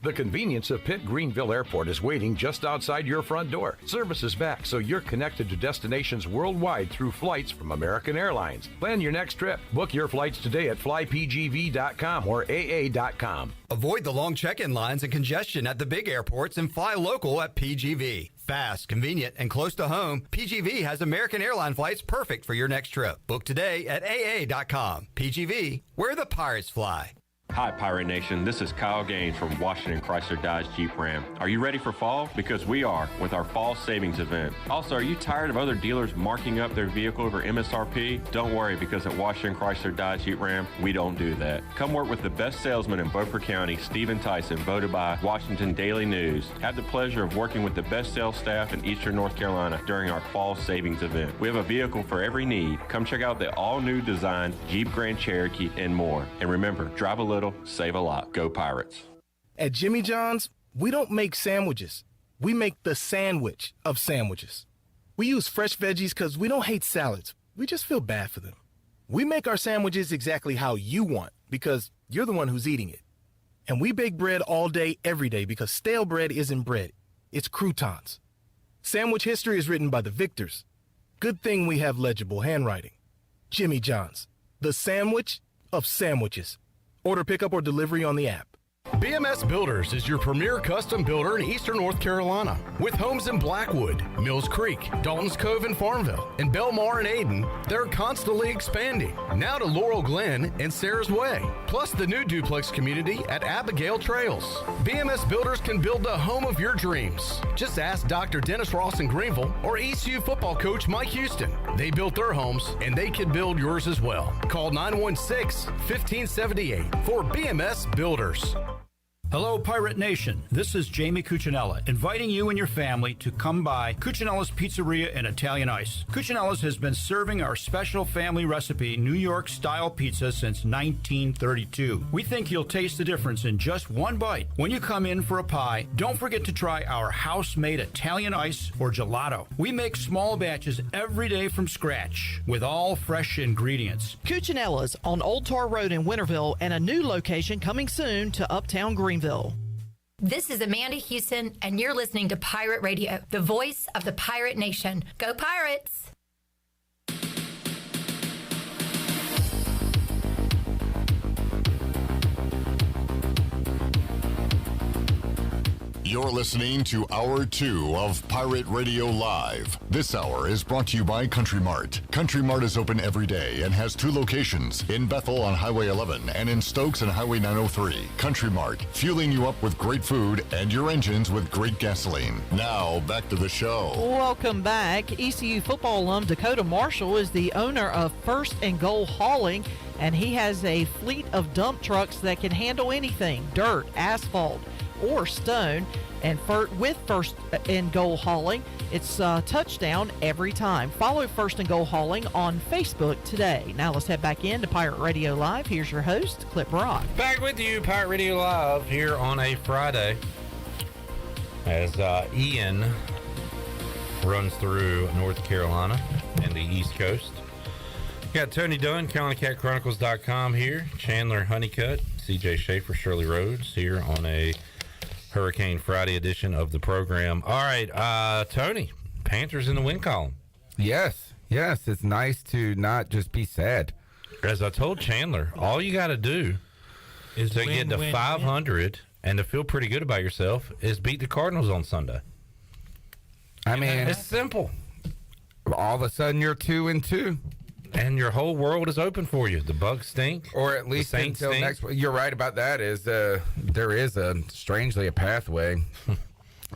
The convenience of Pitt Greenville Airport is waiting just outside your front door. Service is back, so you're connected to destinations worldwide through flights from American Airlines. Plan your next trip. Book your flights today at flypgv.com or aa.com. Avoid the long check-in lines and congestion at the big airports and fly local at PGV. Fast, convenient, and close to home, PGV has American airline flights perfect for your next trip. Book today at aa.com. PGV, where the pirates fly. Hi, Pirate Nation. This is Kyle Gaines from Washington Chrysler Dodge Jeep Ram. Are you ready for fall? Because we are with our fall savings event. Also, are you tired of other dealers marking up their vehicle over MSRP? Don't worry, because at Washington Chrysler Dodge Jeep Ram, we don't do that. Come work with the best salesman in Beaufort County, Stephen Tyson, voted by Washington Daily News. Have the pleasure of working with the best sales staff in Eastern North Carolina during our fall savings event. We have a vehicle for every need. Come check out the all-new design Jeep Grand Cherokee and more. And remember, drive a little, save a lot. Go Pirates. At Jimmy John's, we don't make sandwiches. We make the sandwich of sandwiches. We use fresh veggies because we don't hate salads. We just feel bad for them. We make our sandwiches exactly how you want because you're the one who's eating it. And we bake bread all day, every day because stale bread isn't bread. It's croutons. Sandwich history is written by the victors. Good thing we have legible handwriting. Jimmy John's, the sandwich of sandwiches. Order pickup or delivery on the app. BMS Builders is your premier custom builder in eastern North Carolina. With homes in Blackwood, Mills Creek, Dalton's Cove and Farmville, and Belmar and Ayden, they're constantly expanding. Now to Laurel Glen and Sarah's Way, plus the new duplex community at Abigail Trails. BMS Builders can build the home of your dreams. Just ask Dr. Dennis Ross in Greenville or ECU football coach Mike Houston. They built their homes, and they can build yours as well. Call 916-1578 for BMS Builders. Hello, Pirate Nation. This is Jamie Cuccinella, inviting you and your family to come by Cuccinella's Pizzeria and Italian Ice. Cuccinella's has been serving our special family recipe New York-style pizza since 1932. We think you'll taste the difference in just one bite. When you come in for a pie, don't forget to try our house-made Italian ice or gelato. We make small batches every day from scratch with all fresh ingredients. Cuccinella's on Old Tar Road in Winterville and a new location coming soon to Uptown Greenville. This is Amanda Houston, and you're listening to Pirate Radio, the voice of the Pirate Nation. Go Pirates! You're listening to Hour 2 of Pirate Radio Live. This hour is brought to you by Country Mart. Country Mart is open every day and has 2 locations, in Bethel on Highway 11 and in Stokes on Highway 903. Country Mart, fueling you up with great food and your engines with great gasoline. Now, back to the show. Welcome back. ECU football alum Dakota Marshall is the owner of First and Goal Hauling, and he has a fleet of dump trucks that can handle anything, dirt, asphalt, or stone. And with First and Goal Hauling, it's touchdown every time. Follow First and Goal Hauling on Facebook today. Now let's head back into Pirate Radio Live. Here's your host, Clip Rock. Back with you, Pirate Radio Live, here on a Friday as Ian runs through North Carolina and the East Coast. Got Tony Dunn, CarolinaCatChronicles.com here, Chandler Honeycutt, CJ Schaefer, Shirley Rhodes here on a Hurricane Friday edition of the program. All right, Tony, Panthers in the win column. Yes, it's nice to not just be sad. As I told Chandler, all you got to do is to get to 500 and to feel pretty good about yourself is beat the Cardinals on Sunday. I mean, it's simple. All of a sudden, you're 2-2. And your whole world is open for you. The Bugs stink, or at least until next. You're right about that. There is strangely a pathway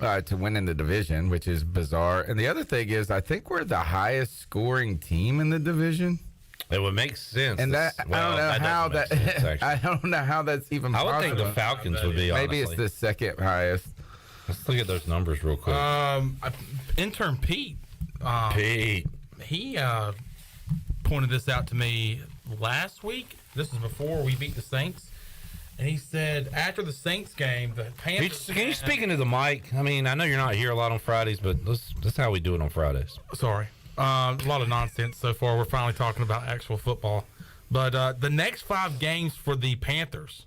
to winning the division, which is bizarre. And the other thing is, I think we're the highest scoring team in the division. It would make sense. And I don't know how that's even possible. I would think the Falcons would be. Maybe honestly. It's the second highest. Let's look at those numbers real quick. Intern Pete. He pointed this out to me last week. This is before we beat the Saints. And he said after the Saints game, the Panthers... Can you speak into the mic? I mean, I know you're not here a lot on Fridays, but that's how we do it on Fridays. Sorry. A lot of nonsense so far. We're finally talking about actual football. But the next 5 games for the Panthers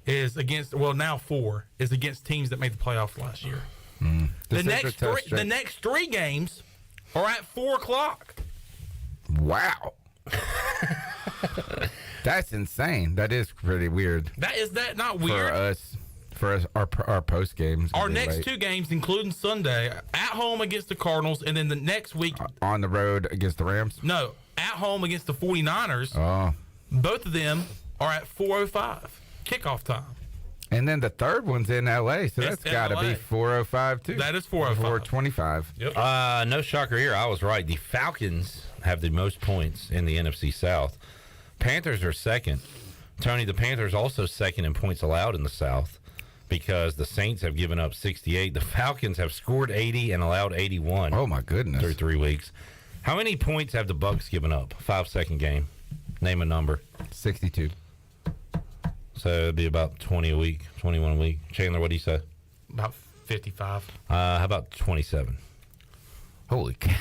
is against, now 4, is against teams that made the playoffs last year. The next 3 games are at 4 o'clock. Wow. That's insane. That is pretty weird. Is that not weird? For us, our post games. Our next 2 games, including Sunday, at home against the Cardinals, and then the next week on the road against the Rams. No, at home against the 49ers. Oh, both of them are at 4:05 kickoff time. And then the third one's in L.A., so that's got to be 4:05 too. That is 4:05. 4:25. Yep. No shocker here. I was right. The Falcons have the most points in the NFC South. Panthers are second. Tony, the Panthers also second in points allowed in the South because the Saints have given up 68. The Falcons have scored 80 and allowed 81. Oh, my goodness. Through 3 weeks. How many points have the Bucs given up? 5-second game. Name a number. 62. So it'd be about 20 a week, 21 a week. Chandler, what do you say? About 55. How about 27? Holy cow.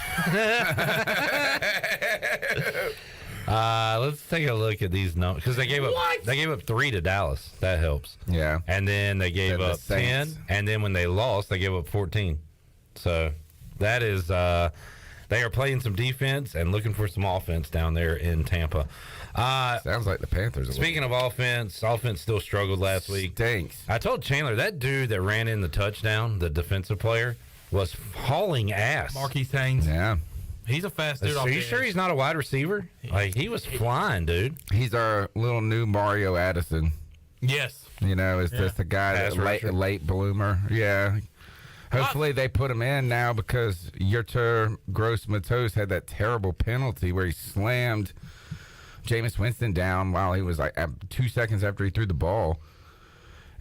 Let's take a look at these numbers because they gave up 3 to Dallas. That helps. Yeah. And then they gave up 10, and then when they lost, they gave up 14. So that is they are playing some defense and looking for some offense down there in Tampa. Sounds like the Panthers. Speaking of offense still struggled last week. Stinks. I told Chandler that dude that ran in the touchdown, the defensive player, was hauling ass. Marquise Haynes. Yeah. He's a fast dude. Are you sure he's not a wide receiver? Like, he was flying, dude. He's our little new Mario Addison. Yes. You know, it's just a guy Pass that's rusher. late bloomer. Yeah. Hopefully they put him in now because Yerter Gross-Matos had that terrible penalty where he slammed Jameis Winston down while he was like 2 seconds after he threw the ball.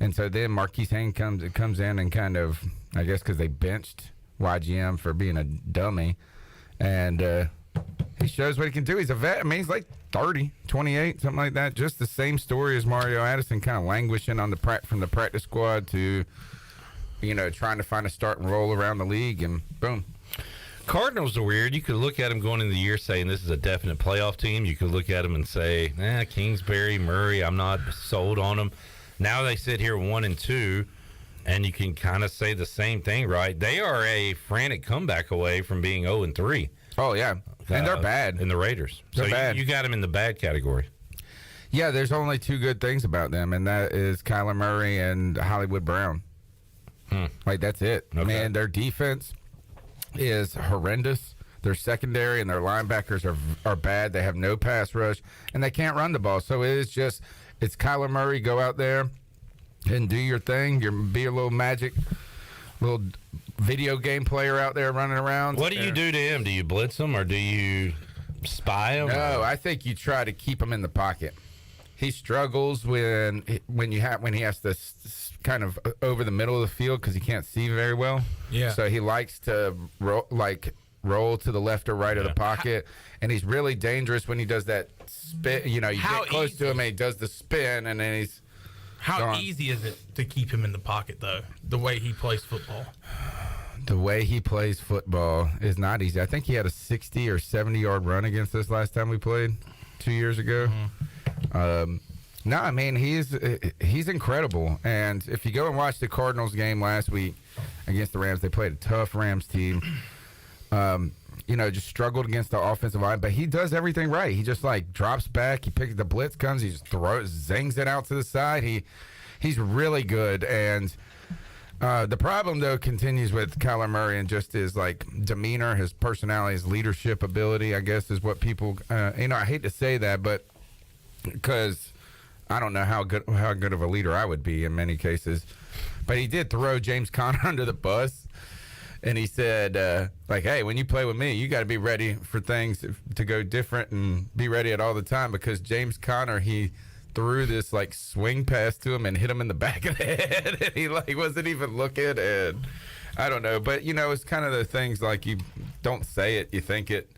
And so then Marquise Haynes comes in and kind of, I guess because they benched YGM for being a dummy. And he shows what he can do. He's a vet. I mean, he's like 30, 28, something like that. Just the same story as Mario Addison, kind of languishing on from the practice squad to, you know, trying to find a start and roll around the league, and boom. Cardinals are weird. You could look at them going into the year saying this is a definite playoff team. You could look at them and say, Kingsbury, Murray, I'm not sold on them. Now they sit here 1-2, and you can kind of say the same thing, right? They are a frantic comeback away from being 0-3. Oh, yeah. And they're bad. In the Raiders. They're bad. You got them in the bad category. Yeah, there's only two good things about them, and that is Kyler Murray and Hollywood Brown. Like, that's it. Okay. Man, their defense is horrendous. Their secondary and their linebackers are bad. They have no pass rush, and they can't run the ball. So it's Kyler Murray, go out there and do your thing. Be a little little video game player out there running around. What do you do to him? Do you blitz him or do you spy him? No, I think you try to keep him in the pocket. He struggles when he has to kind of over the middle of the field because he can't see very well. Yeah. So he likes to roll to the left or right of the pocket, and he's really dangerous when he does that spin. You know, you get close to him and he does the spin, and then he's gone. Easy is it to keep him in the pocket, though, the way he plays football? The way he plays football is not easy. I think he had a 60 or 70-yard run against us last time we played 2 years ago. No, I mean, he's incredible. And if you go and watch the Cardinals game last week against the Rams, they played a tough Rams team. Just struggled against the offensive line, but he does everything right. He just drops back. He picks the blitz comes. He just zings it out to the side. He's really good. And the problem though continues with Kyler Murray and just his demeanor, his personality, his leadership ability. I guess is what people. I hate to say that, but because I don't know how good of a leader I would be in many cases, but he did throw James Conner under the bus. And he said, hey, when you play with me, you got to be ready for things to go different and be ready at all the time because James Conner, he threw this swing pass to him and hit him in the back of the head. And he wasn't even looking. And I don't know. But, it's kind of the things you don't say it, you think it.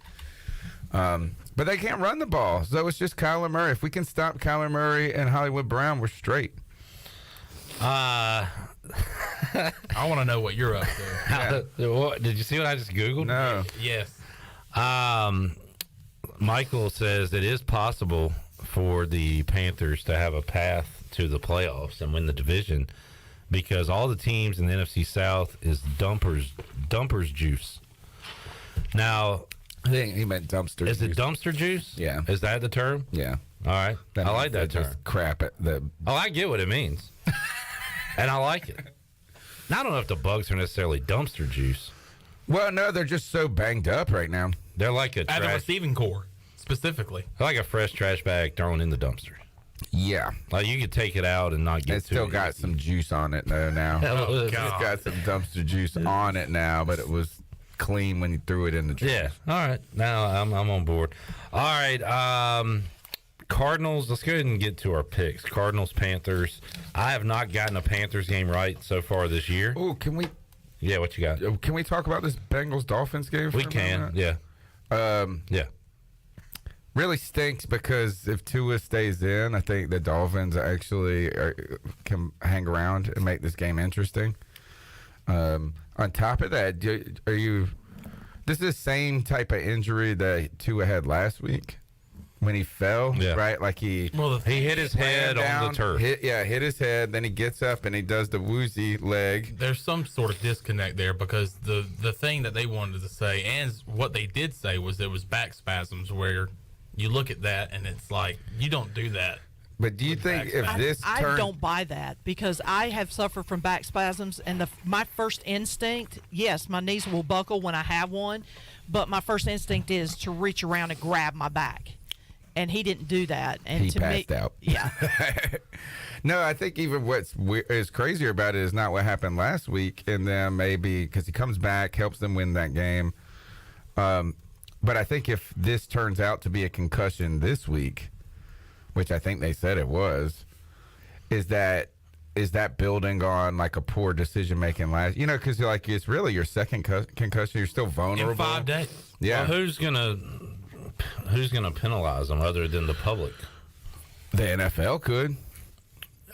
But they can't run the ball. So it's just Kyler Murray. If we can stop Kyler Murray and Hollywood Brown, we're straight. I want to know what you're up to. Did you see what I just Googled? No. Yes. Michael says it is possible for the Panthers to have a path to the playoffs and win the division because all the teams in the NFC South is dumpers juice. Now, I think he meant dumpster juice. Is it dumpster juice? Yeah. Is that the term? Yeah. All right. I like that term. Just crap at the. Oh, I get what it means. And I like it. Now, I don't know if the Bugs are necessarily dumpster juice. Well, no, they're just so banged up right now. They're like a At the receiving core, specifically. They're like a fresh trash bag thrown in the dumpster. Yeah. You could take it out and not get It's still got some juice on it, though, now. Oh, God. It's got some dumpster juice on it now, but it was clean when you threw it in the trash. Yeah. All right. Now I'm on board. All right. Cardinals, let's go ahead and get to our picks. Cardinals, Panthers. I have not gotten a Panthers game right so far this year. Oh, can we? Yeah, what you got? Can we talk about this Bengals-Dolphins game? We can, yeah. Yeah. Really stinks because if Tua stays in, I think the Dolphins actually can hang around and make this game interesting. On top of that, this is the same type of injury that Tua had last week. when he fell, right? Like he hit his head on the turf. Hit his head. Then he gets up and he does the woozy leg. There's some sort of disconnect there because the thing that they wanted to say and what they did say was there was back spasms where you look at that and it's like you don't do that. But do you think if this I don't buy that because I have suffered from back spasms, and my first instinct, yes, my knees will buckle when I have one, but my first instinct is to reach around and grab my back. And he didn't do that. And he passed out. Yeah. No, I think even what's is crazier about it is not what happened last week, and then maybe because he comes back, helps them win that game. But I think if this turns out to be a concussion this week, which I think they said it was, is that building on like a poor decision making last? You know, because like it's really your second concussion. You're still vulnerable. In 5 days. Yeah. Well, who's gonna penalize them other than the public? The NFL could.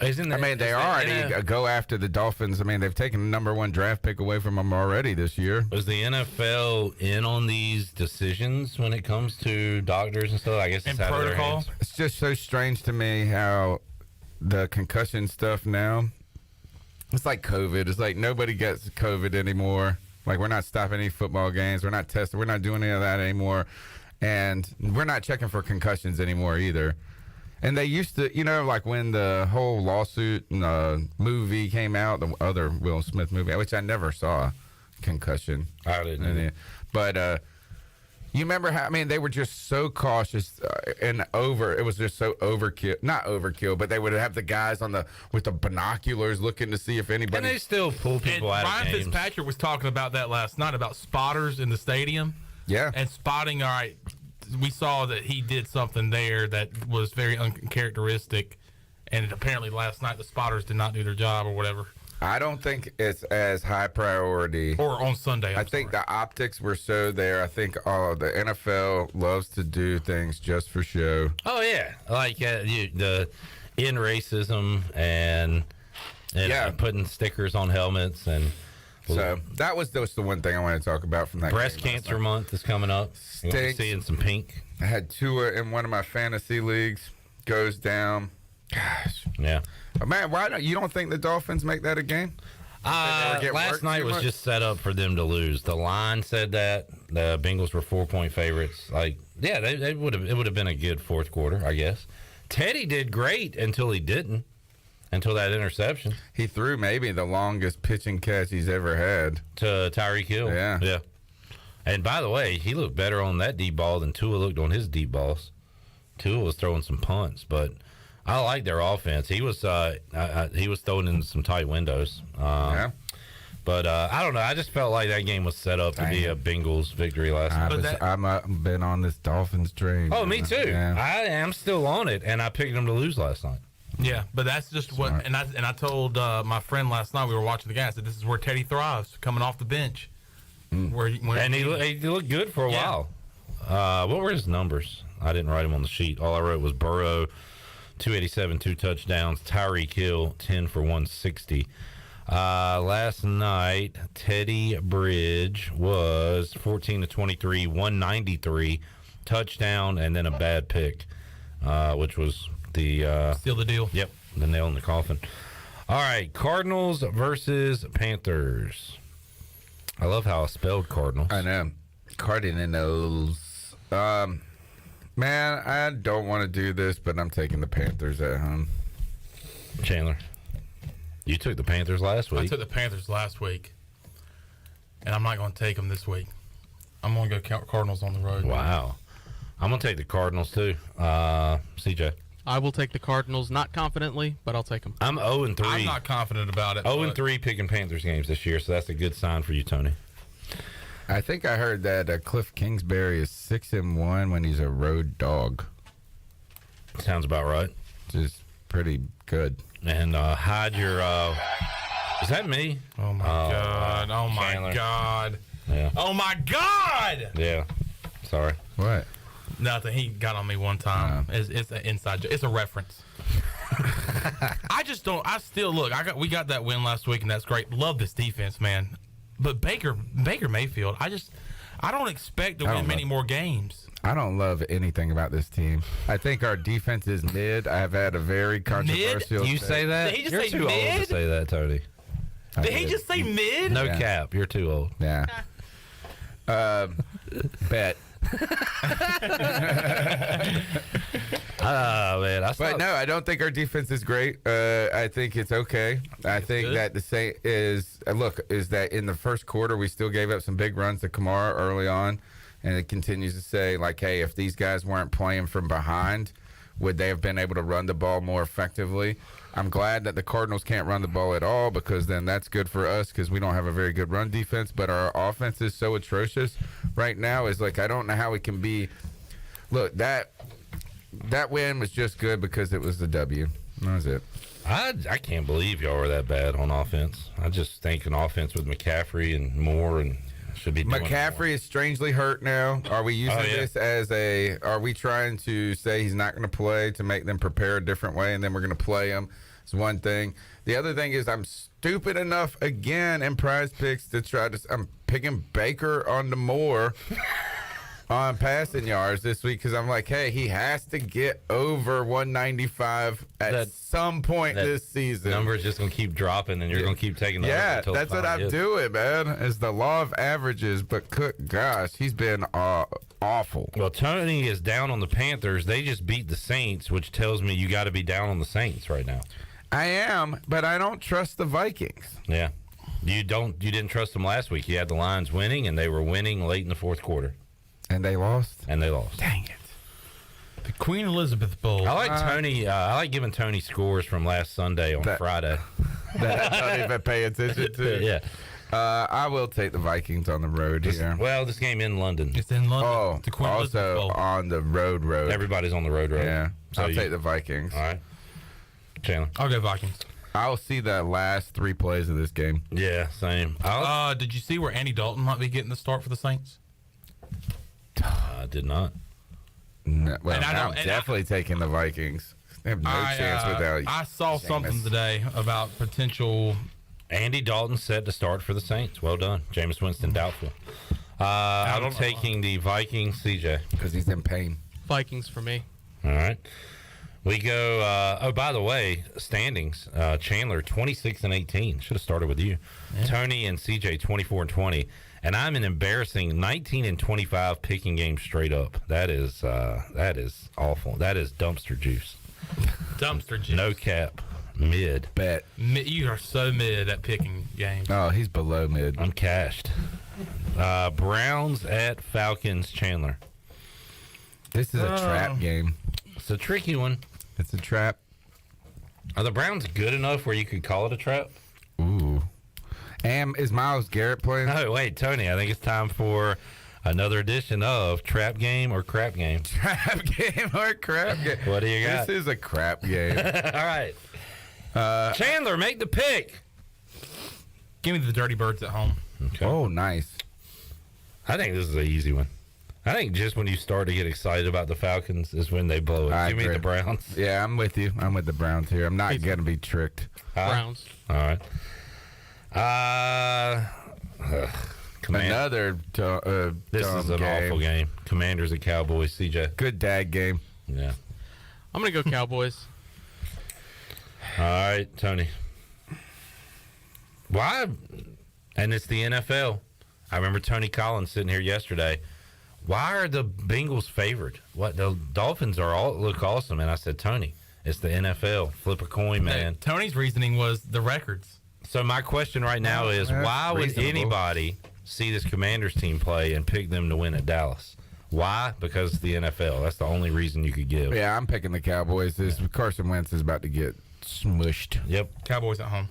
They already go after the Dolphins. I mean, they've taken the #1 draft pick away from them already this year. Was the NFL in on these decisions when it comes to doctors and stuff? I guess it's out of their hands. It's just so strange to me how the concussion stuff now, it's like COVID. It's like nobody gets COVID anymore. Like we're not stopping any football games. We're not testing. We're not doing any of that anymore. And we're not checking for concussions anymore either. And they used to, you know, like when the whole lawsuit movie came out, the other Will Smith movie, which I never saw, Concussion. I didn't. But you remember how, I mean, they were just so cautious and it was just so overkill. Not overkill, but they would have the guys with the binoculars looking to see if anybody. And they still pull people out Ryan of games. Fitzpatrick was talking about that last night, about spotters in the stadium. Yeah. And spotting, all right, we saw that he did something there that was very uncharacteristic, and apparently last night the spotters did not do their job or whatever. I don't think it's as high priority. Or on Sunday. I think the optics were so there. I think the NFL loves to do things just for show. Oh, yeah. Like the in racism and putting stickers on helmets. And so that was just the one thing I wanted to talk about from that Breast Cancer Month is coming up. We're seeing some pink. I had Tua in one of my fantasy leagues. Goes down. Gosh. Yeah. Man, you don't think the Dolphins make that a game? Last night was just set up for them to lose. The line said that the Bengals were 4-point favorites. Like, yeah, it would have been a good fourth quarter, I guess. Teddy did great until he didn't. Until that interception. He threw maybe the longest pitching catch he's ever had. To Tyreek Hill. Yeah. And by the way, he looked better on that deep ball than Tua looked on his deep balls. Tua was throwing some punts, but I like their offense. He was throwing in some tight windows. But I don't know. I just felt like that game was set up to be a Bengals victory last night. I've been on this Dolphins train. Oh, me too. Yeah. I am still on it, and I picked them to lose last night. Yeah, but that's just what. And I told my friend last night, we were watching the game, I said, this is where Teddy thrives, coming off the bench. And he looked good for a while. What were his numbers? I didn't write them on the sheet. All I wrote was Burrow, 287, 2 touchdowns. Tyreek Hill, 10 for 160. Last night, Teddy Bridge was 14 to 23, 193, touchdown, and then a bad pick, which was the seal the deal. Yep, the nail in the coffin. All right, Cardinals versus Panthers. I love how I spelled Cardinals. I know. Cardinals. Man, I don't want to do this, but I'm taking the Panthers at home. Chandler, you took the Panthers last week. I took the Panthers last week, and I'm not going to take them this week. I'm going to go Cardinals on the road. Wow. I'm going to take the Cardinals, too. CJ? I will take the Cardinals, not confidently, but I'll take them. I'm 0-3. I'm not confident about it. 0-3 picking Panthers games this year, so that's a good sign for you, Tony. I think I heard that Cliff Kingsbury is 6-1 when he's a road dog. Sounds about right. Just pretty good. And hide your... is that me? Oh, my God. Oh, my Chandler. God. Yeah. Oh, my God! Yeah. Sorry. What? Nothing. He got on me one time. It's an inside joke. It's a reference. I just don't. I still look. We got that win last week, and that's great. Love this defense, man. But Baker Mayfield. I I don't expect to win many more games. I don't love anything about this team. I think our defense is mid. I have had a very controversial. Mid? You say that? Did he just You're say too mid? old to say that, Tony. Did he just say mid? No cap. You're too old. Yeah. Bet. Man. But no, I don't think our defense is great. I think it's okay. I think that the same is that in the first quarter we still gave up some big runs to Kamara early on, and it continues to say like, hey, if these guys weren't playing from behind, would they have been able to run the ball more effectively? I'm glad that the Cardinals can't run the ball at all, because then that's good for us because we don't have a very good run defense. But our offense is so atrocious right now. Is like I don't know how it can be. Look, that win was just good because it was the W. That was it. I can't believe y'all were that bad on offense. I just think an offense with McCaffrey and Moore and should be doing McCaffrey is strangely hurt now. Are we using this as a? Are we trying to say he's not going to play to make them prepare a different way, and then we're going to play him? It's one thing. The other thing is I'm stupid enough again in Prize Picks to try to. I'm picking Baker on the Moore on passing yards this week because I'm like, hey, he has to get over 195 at some point this season. Number is just going to keep dropping, and you're going to keep taking the Yeah, that's what I'm doing, man. Is the law of averages, but good gosh, he's been awful. Well, Tony is down on the Panthers. They just beat the Saints, which tells me you got to be down on the Saints right now. I am, but I don't trust the Vikings. Yeah. You didn't trust them last week. You had the Lions winning, and they were winning late in the fourth quarter. And they lost? Dang it. The Queen Elizabeth Bowl. I like Tony. I like giving Tony scores from last Sunday on Friday. That I don't even pay attention to. Yeah. I will take the Vikings on the road here. Well, this game in London. It's in London. Oh, the Queen Elizabeth also Bowl. on the road. Everybody's on the road. Yeah. So I'll take the Vikings. All right. Chandler. I'll go Vikings. I'll see the last 3 plays of this game. Yeah, same. Did you see where Andy Dalton might be getting the start for the Saints? I did not. No, well, I'm definitely taking the Vikings. They have no chance without you. I saw something today about potential. Andy Dalton set to start for the Saints. Well done. Jameis Winston doubtful. I'm taking the Vikings, CJ. Because he's in pain. Vikings for me. All right. We go, by the way, standings. Chandler, 26-18. Should have started with you. Yeah. Tony and CJ, 24-20. And I'm an embarrassing 19-25 picking game straight up. That is awful. That is dumpster juice. Dumpster juice. No cap. Mid. Bet. You are so mid at picking games. Oh, he's below mid. I'm cashed. Browns at Falcons, Chandler. This is a trap game. It's a tricky one. It's a trap. Are the Browns good enough where you could call it a trap? Ooh. And is Myles Garrett playing? No, wait, Tony. I think it's time for another edition of Trap Game or Crap Game. Trap game or crap game? What do you got? This is a crap game. All right. Chandler, make the pick. Give me the Dirty Birds at home. Okay. Oh, nice. I think this is an easy one. I think just when you start to get excited about the Falcons is when they blow it. You mean the Browns? Yeah, I'm with you. I'm with the Browns here. I'm not going to be tricked. Browns. All right. Another this is an awful game. Commanders and Cowboys, CJ. Good dad game. Yeah. I'm going to go Cowboys. All right, Tony. Why? And it's the NFL. I remember Tony Collins sitting here yesterday. Why are the Bengals favored? What, the Dolphins look awesome. And I said, Tony, it's the NFL. Flip a coin, man. Tony's reasoning was the records. So my question right now is, why would anybody see this Commanders team play and pick them to win at Dallas? Why? Because it's the NFL. That's the only reason you could give. Yeah, I'm picking the Cowboys. Carson Wentz is about to get smushed. Yep. Cowboys at home.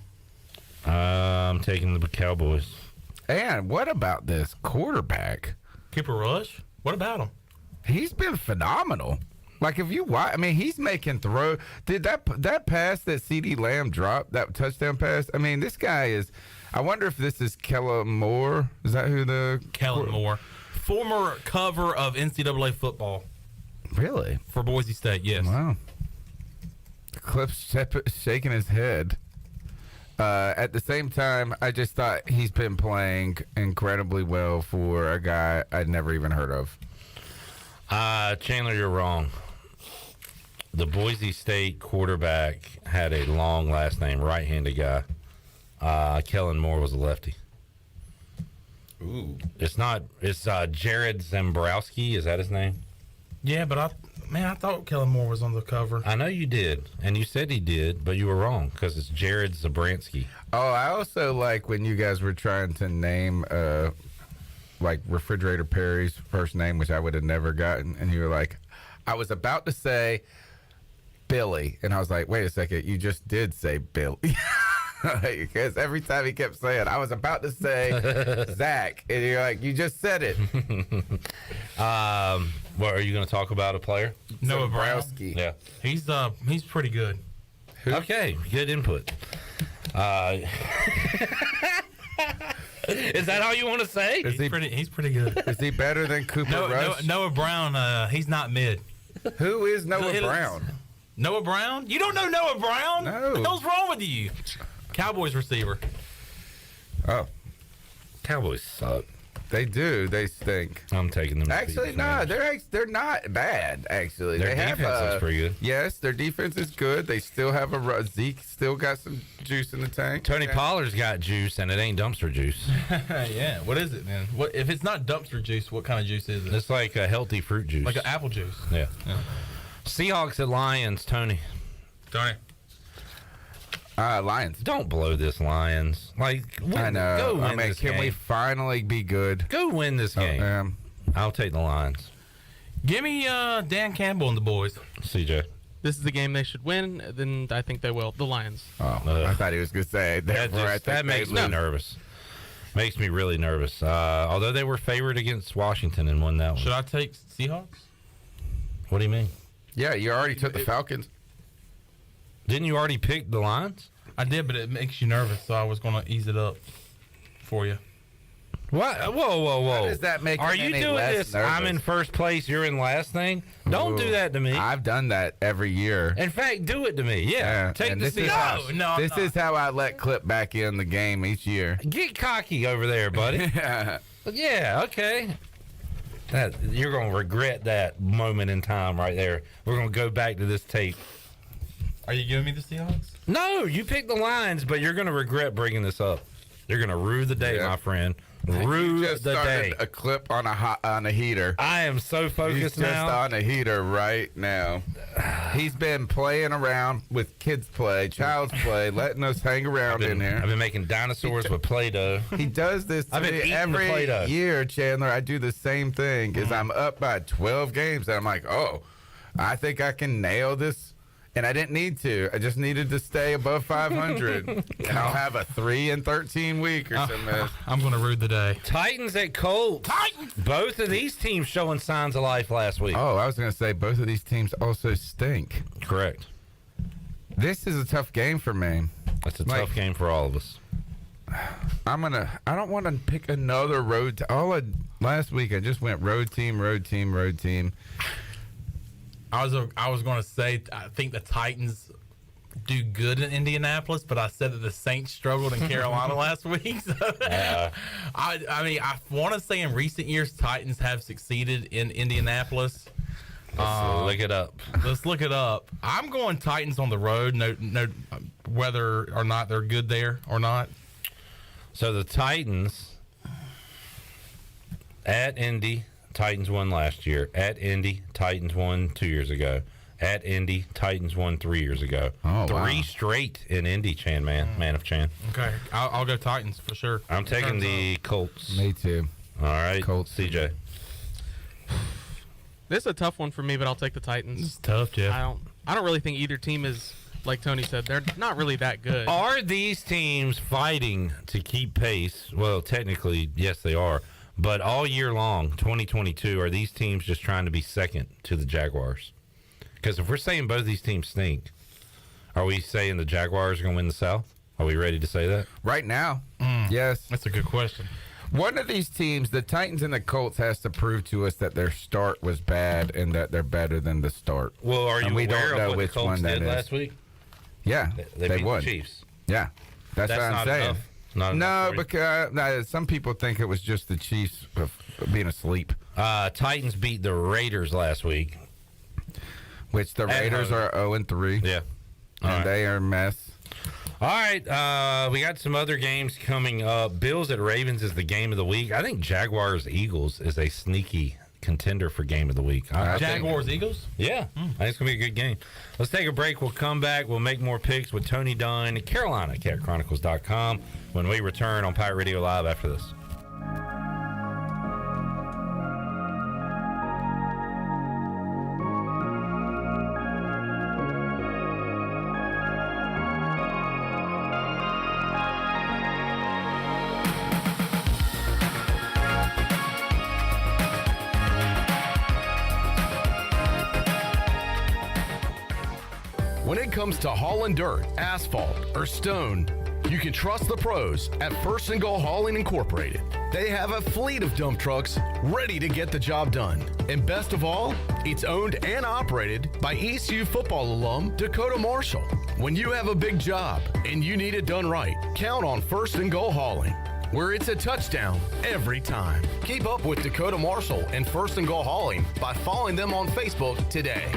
I'm taking the Cowboys. And what about this quarterback? Cooper Rush? What about him? He's been phenomenal. Like, if you watch, I mean, he's making throw. Did that pass that CeeDee Lamb dropped, that touchdown pass? I mean, this guy is. I wonder if this is Kellen Moore. Is that who the Kellen Moore, former cover of NCAA football. Really? For Boise State, yes. Wow. Cliff's shaking his head. At the same time, I just thought he's been playing incredibly well for a guy I'd never even heard of. Chandler, you're wrong. The Boise State quarterback had a long last name, right-handed guy. Kellen Moore was a lefty. Ooh. It's Jared Zambrowski. Is that his name? Yeah, but I thought Kellen Moore was on the cover. I know you did, and you said he did, but you were wrong because it's Jared Zabransky. Oh, I also like when you guys were trying to name, like Refrigerator Perry's first name, which I would have never gotten, and you were like, I was about to say Billy, and I was like, wait a second, you just did say Billy. Because every time he kept saying, I was about to say Zach, and you're like, you just said it. What are you going to talk about? A player? Noah Brown. Yeah, he's pretty good. Okay, good input. Is that all you want to say? He's pretty good. Is he better than Cooper Rush? Noah Brown, he's not mid. Who is Noah Brown? Noah Brown? You don't know Noah Brown? No. What the hell's wrong with you? Cowboys receiver. Oh. Cowboys suck. They do. They stink. I'm taking them. Actually, no, they're not bad. Actually, Their they defense is pretty good. Yes, their defense is good. They still have Zeke. Still got some juice in the tank. Tony Pollard's got juice, and it ain't dumpster juice. Yeah. What is it, man? What if it's not dumpster juice? What kind of juice is it? It's like a healthy fruit juice, like an apple juice. Yeah. Seahawks at Lions, Tony. Lions. Don't blow this, Lions. Like, I know. Go win this can game. we finally be good? Go win this game. I'll take the Lions. Give me Dan Campbell and the boys. CJ. This is the game they should win. Then I think they will. The Lions. Oh, I thought he was going to say that makes me nervous. Makes me really nervous. Although they were favored against Washington and won that one. Should I take Seahawks? What do you mean? Yeah, you already took the Falcons. Didn't you already pick the Lions? I did, but it makes you nervous, so I was going to ease it up for you. What? Whoa. How does that make Are you any doing less this? nervous? I'm in first place, you're in last thing? Don't do that to me. I've done that every year. In fact, do it to me. Yeah. Take the Seahawks. This is how I let Clip back in the game each year. Get cocky over there, buddy. Yeah, okay. You're going to regret that moment in time right there. We're going to go back to this tape. Are you giving me the Seahawks? No, you picked the Lions, but you're going to regret bringing this up. You're going to rue the day, my friend. Rue you just the started day. A clip on a heater. I am so focused He's now. just on a heater right now. He's been playing around with kids' play, child's play, letting us hang around in here. I've been making dinosaurs with Play-Doh. He does this to I've been me eating every the Play-Doh. year, Chandler. I do the same thing. Is I'm up by 12 games, and I'm like, oh, I think I can nail this. And I didn't need to. I just needed to stay above 500. And I'll have a 3-13 week or something. I'm going to rue the day. Titans at Colts. Titans! Both of these teams showing signs of life last week. Oh, I was going to say both of these teams also stink. Correct. This is a tough game for me. That's a tough game for all of us. I don't want to pick another road. Last week I just went road team. I was going to say I think the Titans do good in Indianapolis, but I said that the Saints struggled in Carolina last week. So I mean, I want to say in recent years Titans have succeeded in Indianapolis. Let's look it up. Let's look it up. I'm going Titans on the road. No, whether or not they're good there or not. So the Titans at Indy. Titans won last year. At Indy, Titans won 2 years ago. At Indy, Titans won 3 years ago. Oh, Three straight in Indy, man of Chan. Okay, I'll go Titans for sure. I'm taking the Colts. Me too. All right, Colts. CJ. This is a tough one for me, but I'll take the Titans. It's tough, Jeff. I don't really think either team is, like Tony said, they're not really that good. Are these teams fighting to keep pace? Well, technically, yes, they are. But all year long, 2022, are these teams just trying to be second to the Jaguars? Because if we're saying both these teams stink, are we saying the Jaguars are going to win the South? Are we ready to say that? Right now, yes. That's a good question. One of these teams, the Titans and the Colts, has to prove to us that their start was bad and that they're better than the start. Well, are you we aware don't know of what which the Colts one that did is. last week? Yeah, They beat won. the Chiefs. Yeah. That's what I'm not saying. enough. Not No, enough for you. because some people think it was just the Chiefs being asleep. Titans beat the Raiders last week. Which the Raiders are 0-3. Yeah. And they are a mess. All right, we got some other games coming up. Bills at Ravens is the game of the week. I think Jaguars-Eagles is a sneaky contender for game of the week. Jaguars-Eagles? Yeah, I think it's going to be a good game. Let's take a break. We'll come back. We'll make more picks with Tony Dunn, Carolina, CatChronicles.com, when we return on Pirate Radio Live after this. When it comes to hauling dirt, asphalt, or stone, you can trust the pros at First and Goal Hauling Incorporated. They have a fleet of dump trucks ready to get the job done. And best of all, it's owned and operated by ECU football alum Dakota Marshall. When you have a big job and you need it done right, count on First and Goal Hauling, where it's a touchdown every time. Keep up with Dakota Marshall and First and Goal Hauling by following them on Facebook today.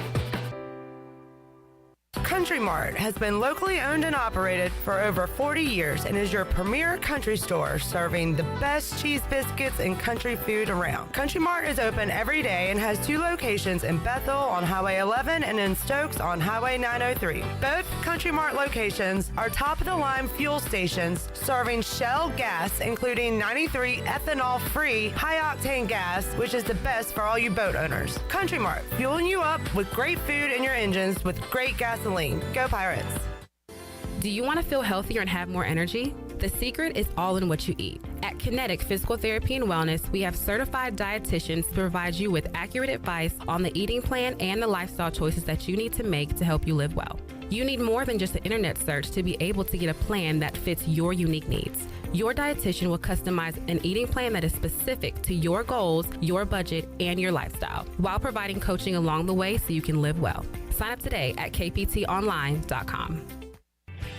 Country Mart has been locally owned and operated for over 40 years and is your premier country store serving the best cheese biscuits and country food around. Country Mart is open every day and has 2 locations in Bethel on Highway 11 and in Stokes on Highway 903. Both Country Mart locations are top-of-the-line fuel stations serving Shell gas, including 93 ethanol-free high-octane gas, which is the best for all you boat owners. Country Mart, fueling you up with great food in your engines with great gasoline. Go Pirates! Do you want to feel healthier and have more energy? The secret is all in what you eat. At Kinetic Physical Therapy and Wellness, we have certified dietitians to provide you with accurate advice on the eating plan and the lifestyle choices that you need to make to help you live well. You need more than just an internet search to be able to get a plan that fits your unique needs. Your dietitian will customize an eating plan that is specific to your goals, your budget, and your lifestyle, while providing coaching along the way so you can live well. Sign up today at kptonline.com.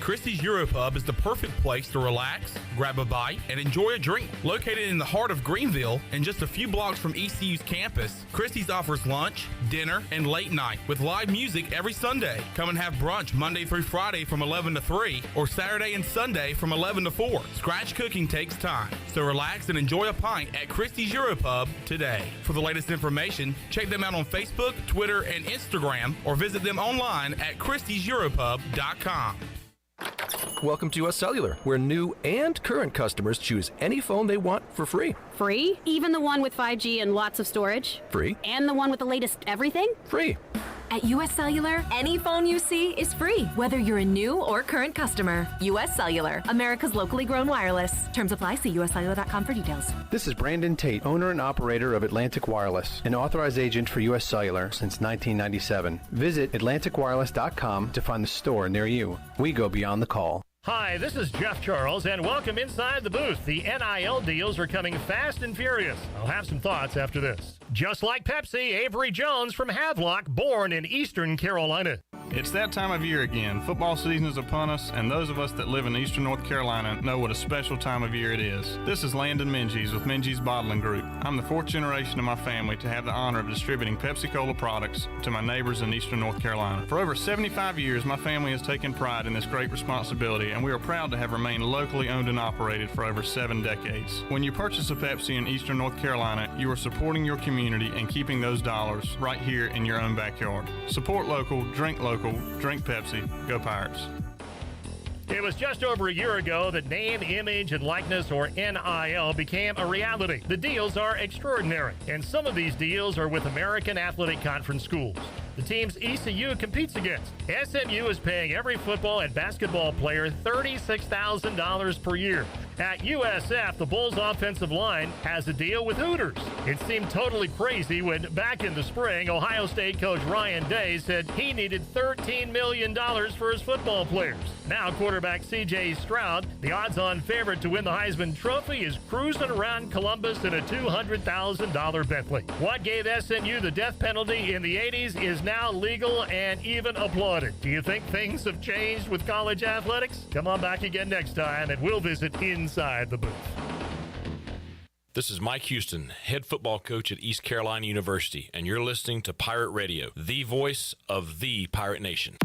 Christie's Europub is the perfect place to relax, grab a bite, and enjoy a drink. Located in the heart of Greenville and just a few blocks from ECU's campus, Christie's offers lunch, dinner, and late night with live music every Sunday. Come and have brunch Monday through Friday from 11 to 3 or Saturday and Sunday from 11 to 4. Scratch cooking takes time, so relax and enjoy a pint at Christie's Europub today. For the latest information, check them out on Facebook, Twitter, and Instagram, or visit them online at christieseuropub.com. Welcome to US Cellular, where new and current customers choose any phone they want for free. Free? Even the one with 5G and lots of storage? Free. And the one with the latest everything? Free. At US Cellular, any phone you see is free, whether you're a new or current customer. US Cellular, America's locally grown wireless. Terms apply. See uscellular.com for details. This is Brandon Tate, owner and operator of Atlantic Wireless, an authorized agent for US Cellular since 1997. Visit atlanticwireless.com to find the store near you. We go beyond the call. Hi, this is Jeff Charles, and welcome inside the booth. The NIL deals are coming fast and furious. I'll have some thoughts after this. Just like Pepsi, Avery Jones from Havelock, born in Eastern Carolina. It's that time of year again. Football season is upon us, and those of us that live in eastern North Carolina know what a special time of year it is. This is Landon Minges with Minges Bottling Group. I'm the 4th generation of my family to have the honor of distributing Pepsi-Cola products to my neighbors in eastern North Carolina. For over 75 years, my family has taken pride in this great responsibility, and we are proud to have remained locally owned and operated for over 7 decades. When you purchase a Pepsi in eastern North Carolina, you are supporting your community and keeping those dollars right here in your own backyard. Support local, drink Pepsi. Go Pirates. It was just over a year ago that name, image, and likeness, or NIL, became a reality. The deals are extraordinary, and some of these deals are with American Athletic Conference schools. The teams ECU competes against. SMU is paying every football and basketball player $36,000 per year. At USF, the Bulls' offensive line has a deal with Hooters. It seemed totally crazy when, back in the spring, Ohio State coach Ryan Day said he needed $13 million for his football players. Now, quarterback C.J. Stroud, the odds-on favorite to win the Heisman Trophy, is cruising around Columbus in a $200,000 Bentley. What gave SMU the death penalty in the 80s is now legal and even applauded. Do you think things have changed with college athletics? Come on back again next time, and we'll visit inside the booth. This is Mike Houston, head football coach at East Carolina University, and you're listening to Pirate Radio, the voice of the Pirate Nation.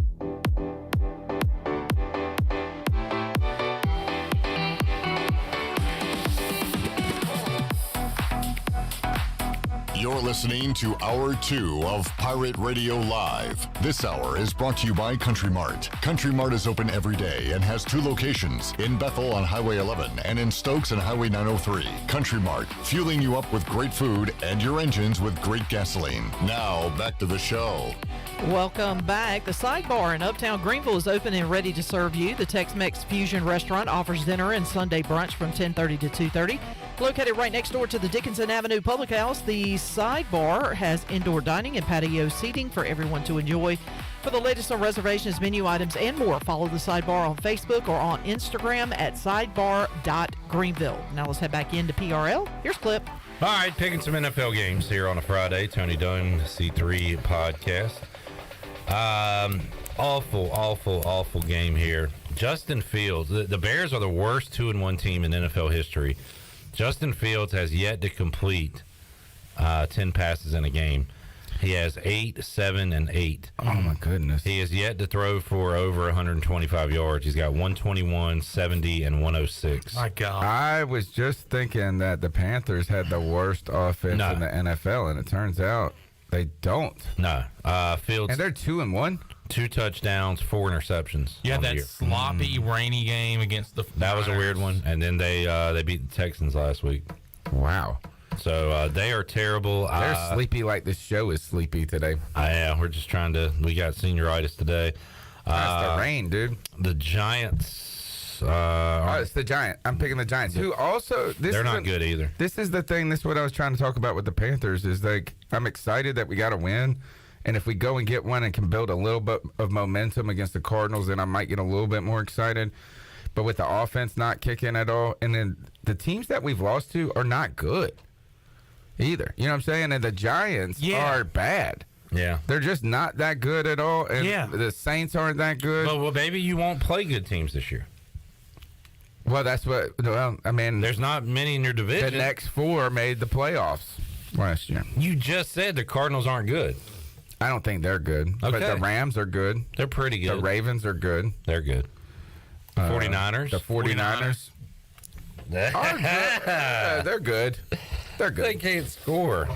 You're listening to Hour 2 of Pirate Radio Live. This hour is brought to you by Country Mart. Country Mart is open every day and has 2 locations, in Bethel on Highway 11 and in Stokes on Highway 903. Country Mart, fueling you up with great food and your engines with great gasoline. Now, back to the show. Welcome back. The Sidebar in Uptown Greenville is open and ready to serve you. The Tex-Mex Fusion Restaurant offers dinner and Sunday brunch from 10:30 to 2:30. Located right next door to the Dickinson Avenue Public House, the Sidebar has indoor dining and patio seating for everyone to enjoy. For the latest on reservations, menu items, and more, follow the Sidebar on Facebook or on Instagram at sidebar.greenville. Now let's head back into PRL. Here's Clip. All right, picking some NFL games here on a Friday. Tony Dunn, C3 podcast. Awful game here. Justin Fields. The Bears are the worst 2-1 team in NFL history. Justin Fields has yet to complete 10 passes in a game. He has 8, 7, and 8. Oh, my goodness. He has yet to throw for over 125 yards. He's got 121, 70, and 106. My God. I was just thinking that the Panthers had the worst offense in the NFL, and it turns out they don't. No. Fields. And they're 2-1. 2 touchdowns, 4 interceptions. Yeah, that sloppy, rainy game against the That was a weird one. And then they beat the Texans last week. Wow. So they are terrible. They're sleepy like this show is sleepy today. Yeah, we're just trying to. We got senioritis today. That's the rain, dude. The Giants. It's the Giants. I'm picking the Giants. Who also they're not good either. This is the thing. This is what I was trying to talk about with the Panthers. Is like I'm excited that we got a win, and if we go and get one and can build a little bit of momentum against the Cardinals, then I might get a little bit more excited. But with the offense not kicking at all, and then the teams that we've lost to are not good either. You know what I'm saying? And the Giants are bad. Yeah. They're just not that good at all. And the Saints aren't that good. Well, maybe you won't play good teams this year. Well, that's what, I mean. There's not many in your division. The next 4 made the playoffs last year. You just said the Cardinals aren't good. I don't think they're good. Okay. But the Rams are good. They're pretty good. The Ravens are good. They're good. 49ers. The 49ers. Are good. They're good. They're good. They can't score.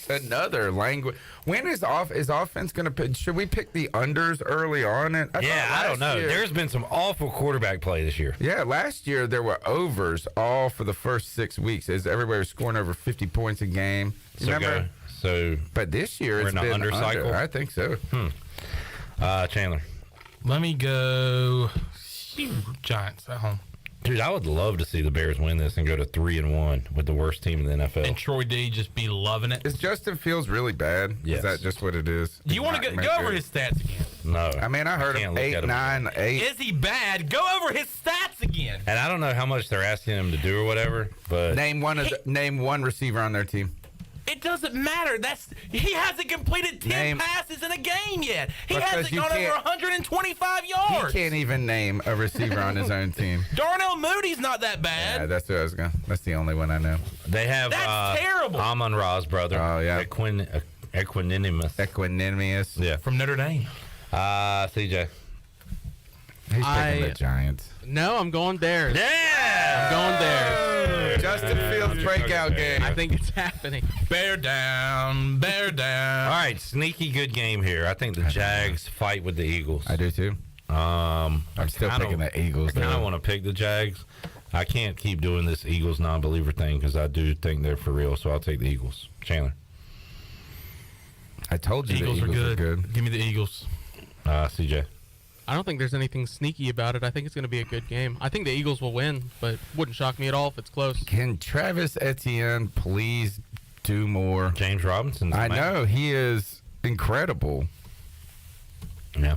Another language. When is offense going to pick? Should we pick the unders early on? I don't know. There's been some awful quarterback play this year. Yeah, last year there were overs all for the first 6 weeks as everybody was scoring over 50 points a game. Remember? But this year we're it's in been an under cycle. I think so. Chandler. Let me go Giants at home. Dude, I would love to see the Bears win this and go to 3-1 with the worst team in the NFL. And Troy D just be loving it. Is Justin Fields really bad? Yes. Is that just what it is? Do you want to go over his stats again? No. I mean, I heard him 8, 9, 8. Is he bad? Go over his stats again. And I don't know how much they're asking him to do or whatever, but name one receiver on their team. It doesn't matter. He hasn't completed 10 passes in a game yet. He hasn't gone over 125 yards. He can't even name a receiver on his own team. Darnell Moody's not that bad. Yeah, that's what I was going. That's the only one I know. They have that's terrible. Amon-Ra's brother. Oh yeah, Equanimous. Yeah, from Notre Dame. CJ. He's picking the Giants. No, I'm going Bears. Yeah, I'm going Bears. Justin Fields breakout game. I think it's happening. Bear down, bear down. All right, sneaky good game here. I think the Jags fight with the Eagles. I do too. I'm still picking the Eagles. I kind of want to pick the Jags. I can't keep doing this Eagles non-believer thing because I do think they're for real. So I'll take the Eagles. Chandler. I told you Eagles the Eagles are good. Give me the Eagles. CJ. I don't think there's anything sneaky about it. I think it's going to be a good game. I think the Eagles will win, but wouldn't shock me at all if it's close. Can Travis Etienne please do more? James Robinson's I know. He is incredible. Yeah.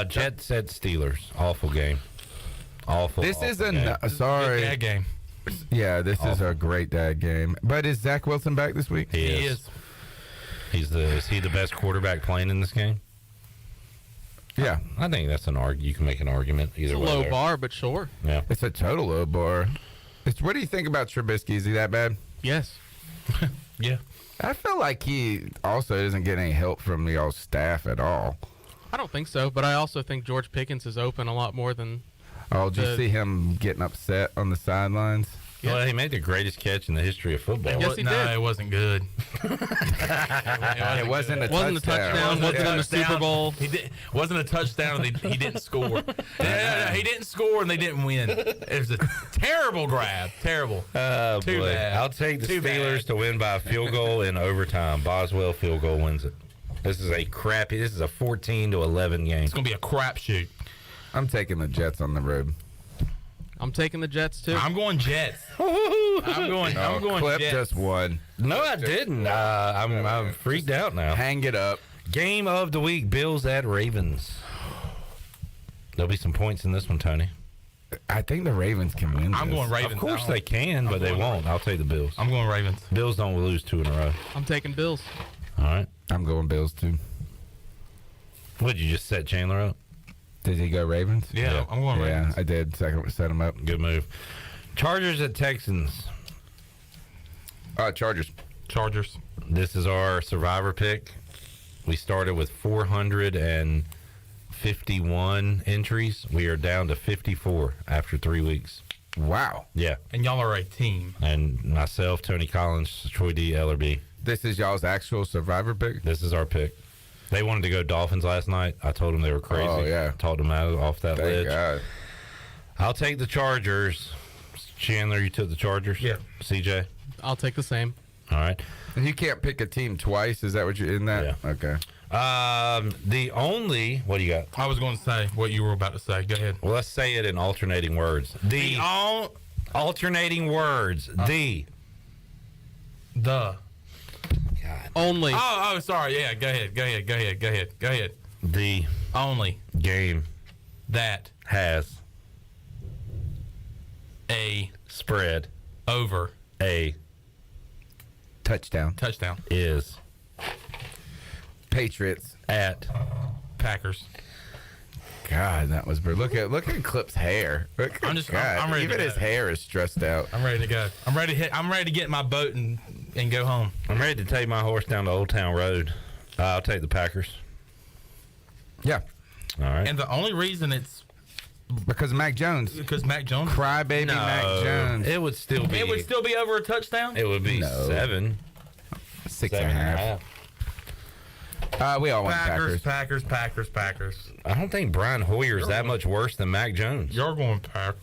Jets at Steelers. Awful game. Awful. This is game. Sorry. Dad game. Yeah, this is a great dad game. But is Zach Wilson back this week? He is. Is he the best quarterback playing in this game? Yeah. I think that's you can make an argument either It's a way. low bar, but sure. Yeah. It's a total low bar. What do you think about Trubisky? Is he that bad? Yes. Yeah. I feel like he also doesn't get any help from the all staff at all. I don't think so, but I also think George Pickens is open a lot more than. Oh, did you see him getting upset on the sidelines? Yeah. Well, he made the greatest catch in the history of football. Yes, he did. No, it wasn't good. It wasn't a touchdown. Wasn't in the Super Bowl. Wasn't a touchdown, and he didn't score. He didn't score, and they didn't win. It was a terrible grab. Terrible. Oh, Too boy. bad. I'll take the Too Steelers bad. to win by a field goal in overtime. Boswell field goal wins it. This is a 14-11 game. It's going to be a crapshoot. I'm taking the Jets on the road. I'm taking the Jets too. I'm going Jets. I'm going Clip Jets. just won. No, I didn't. I'm freaked out now. Hang it up. Game of the week, Bills at Ravens. There'll be some points in this one, Tony. I think the Ravens can win I'm this. going Ravens. Of course they can, but they won't. I'll take the Bills. I'm going Ravens. Bills don't lose 2 in a row. I'm taking Bills. All right. I'm going Bills, too. What, did you just set Chandler up? Did he go Ravens? Yeah, I'm going Ravens. Yeah, I did. Set him up. Good move. Chargers at Texans. Chargers. This is our survivor pick. We started with 451 entries. We are down to 54 after 3 weeks. Wow. Yeah. And y'all are a team. And myself, Tony Collins, Troy D. Ellerby. This is y'all's actual survivor pick? This is our pick. They wanted to go Dolphins last night. I told them they were crazy. Oh, yeah. Talked them out off that Thank ledge. God. I'll take the Chargers. Chandler, you took the Chargers? Yeah. CJ? I'll take the same. All right. And you can't pick a team twice. Is that what you're in that? Yeah. Okay. The only, what do you got? I was going to say what you were about to say. Go ahead. Well, let's say it in alternating words. Alternating words. The. God. Only. Oh, sorry. Yeah, go ahead. The only game that has a spread over a touchdown is Patriots at Packers. God, that was brutal. Look at Clip's hair. I'm ready. Even his hair is stressed out. I'm ready to go. I'm ready to get in my boat and go home. I'm ready to take my horse down to Old Town Road. I'll take the Packers. Yeah. All right. And the only reason it's because Mac Jones. Crybaby No, Mac Jones. It would still be over a touchdown. It would be 7. 6.5. We all want Packers. Packers. I don't think Brian Hoyer is that much worse than Mac Jones. You're going Packers.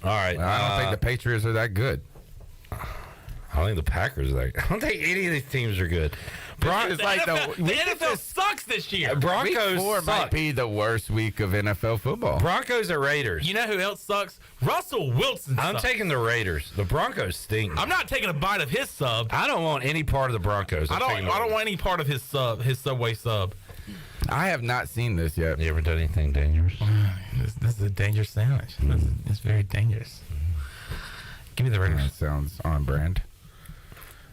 All right. I don't think the Patriots are that good. I think the Packers are. I don't think any of these teams are good. The NFL sucks this year. Broncos Week 4 might be the worst week of NFL football. Broncos at Raiders. You know who else sucks? Russell Wilson sucks. I'm taking the Raiders. The Broncos stink. I'm not taking a bite of his sub. I don't want any part of the Broncos. I don't want any part of his Subway sub. I have not seen this yet. You ever done anything dangerous? This is a dangerous sandwich. It's very dangerous. Give me the Raiders. That sounds on brand.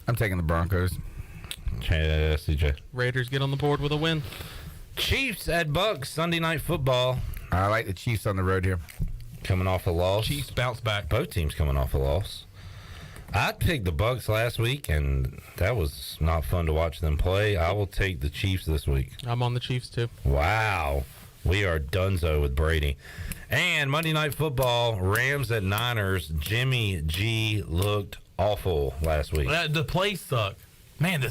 I'm taking the Broncos. CJ. Raiders get on the board with a win. Chiefs at Bucks, Sunday Night Football. I like the Chiefs on the road here. Coming off a loss. Chiefs bounce back. Both teams coming off a loss. I picked the Bucks last week, and that was not fun to watch them play. I will take the Chiefs this week. I'm on the Chiefs, too. Wow. We are donezo with Brady. And Monday Night Football, Rams at Niners. Jimmy G looked awful last week. The plays suck. Man,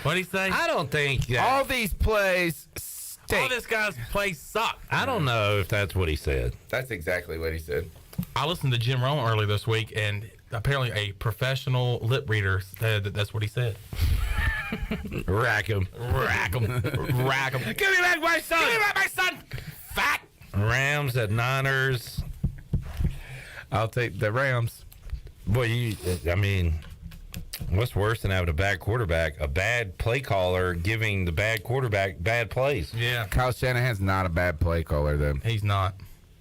what did he say? I don't think that. All these plays stink. All this guy's plays suck. I don't know if that's what he said. That's exactly what he said. I listened to Jim Rome earlier this week, and apparently a professional lip reader said that that's what he said. Rack him. Rack him. Rack him. Give me back my son. Give me back my son. Fat. Rams at Niners. I'll take the Rams. Boy, what's worse than having a bad quarterback? A bad play caller giving the bad quarterback bad plays. Yeah. Kyle Shanahan's not a bad play caller, then. He's not.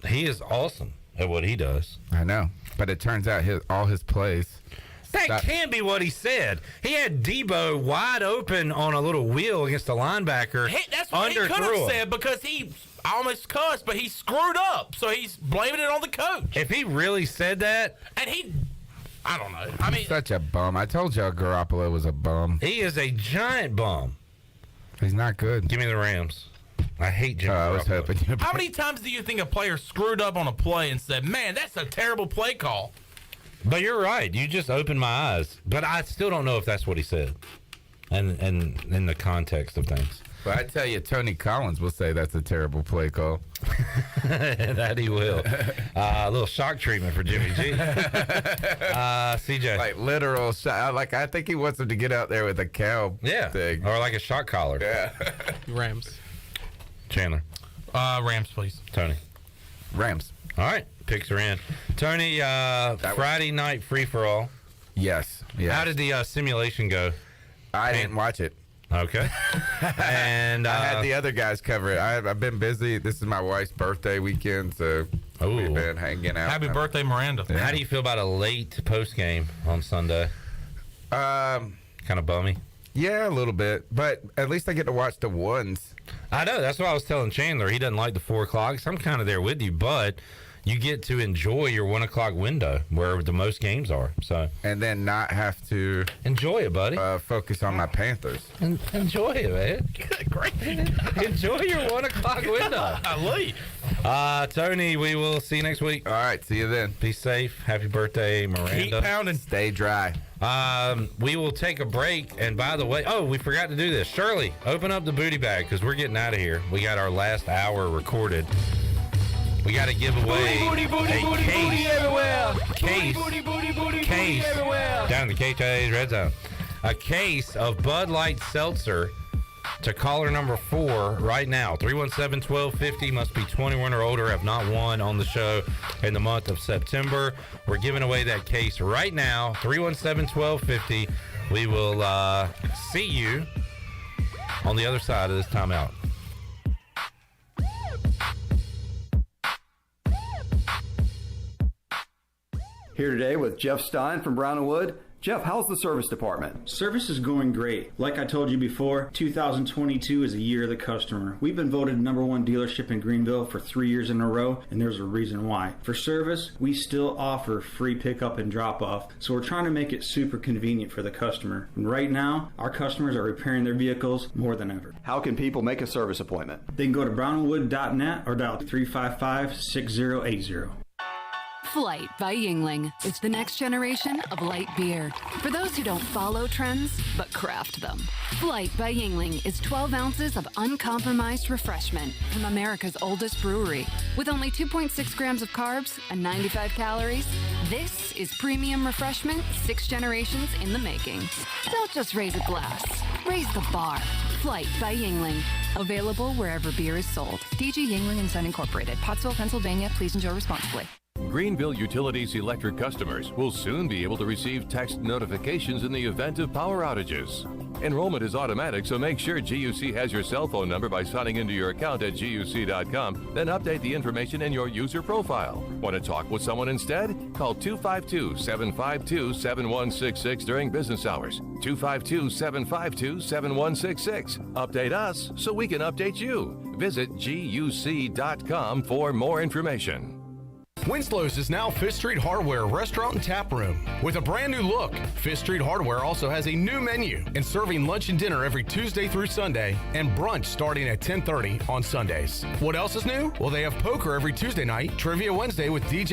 He is awesome at what he does. I know. But it turns out all his plays. That can't be what he said. He had Debo wide open on a little wheel against the linebacker. That's what he could have said because I almost cussed, but he screwed up. So he's blaming it on the coach. If he really said that. And I don't know. He's such a bum. I told y'all Garoppolo was a bum. He is a giant bum. He's not good. Give me the Rams. I hate Jimmy Garoppolo. I was hoping you. How many times do you think a player screwed up on a play and said, man, that's a terrible play call? But you're right. You just opened my eyes. But I still don't know if that's what he said. And in the context of things. But I tell you, Tony Collins will say that's a terrible play call. That he will. A little shock treatment for Jimmy G. CJ. Like literal shock. Like I think he wants him to get out there with a cow thing. Or like a shock collar. Yeah. Rams. Chandler. Rams, please. Tony. Rams. All right. Picks are in. Tony, Friday night free-for-all. Yes. How did the simulation go? I didn't watch it. Okay. And I had the other guys cover it. I've been busy. This is my wife's birthday weekend, so we've been hanging out. Happy birthday, Miranda. Yeah. How do you feel about a late post-game on Sunday? Kind of bummy? Yeah, a little bit. But at least I get to watch the ones. I know. That's what I was telling Chandler. He doesn't like the 4 o'clock. So I'm kind of there with you, but you get to enjoy your 1 o'clock window where the most games are. So and then not have to enjoy it, buddy. Focus on my Panthers. Enjoy it, man. Great. Enjoy your 1 o'clock window. Tony, we will see you next week. All right, see you then. Be safe. Happy birthday, Miranda. Keep pounding. Stay dry. We will take a break. And by the way, we forgot to do this. Shirley, open up the booty bag because we're getting out of here. We got our last hour recorded. We got to give away a case down in the KHA's Red Zone. A case of Bud Light Seltzer to caller number 4 right now. 317-1250, must be 21 or older, have not won on the show in the month of September. We're giving away that case right now. 317-1250. We will see you on the other side of this timeout. Here today with Jeff Stein from Brown & Wood. Jeff, how's the service department? Service is going great. Like I told you before, 2022 is a year of the customer. We've been voted #1 dealership in Greenville for 3 years in a row, and there's a reason why. For service, we still offer free pickup and drop-off, so we're trying to make it super convenient for the customer. And right now, our customers are repairing their vehicles more than ever. How can people make a service appointment? They can go to brownandwood.net or dial 355-6080. Flight by Yuengling. It's the next generation of light beer. For those who don't follow trends, but craft them. Flight by Yuengling is 12 ounces of uncompromised refreshment from America's oldest brewery. With only 2.6 grams of carbs and 95 calories, this is premium refreshment 6 generations in the making. Don't just raise a glass. Raise the bar. Flight by Yuengling. Available wherever beer is sold. DG Yuengling & Son Incorporated. Pottsville, Pennsylvania. Please enjoy responsibly. Greenville Utilities electric customers will soon be able to receive text notifications in the event of power outages. Enrollment is automatic, so make sure GUC has your cell phone number by signing into your account at GUC.com, then update the information in your user profile. Want to talk with someone instead? Call 252-752-7166 during business hours. 252-752-7166. Update us so we can update you. Visit GUC.com for more information. Winslow's is now Fifth Street Hardware Restaurant and Tap Room. With a brand new look, Fifth Street Hardware also has a new menu and serving lunch and dinner every Tuesday through Sunday and brunch starting at 10:30 on Sundays. What else is new? Well, they have poker every Tuesday night, trivia Wednesday with DJ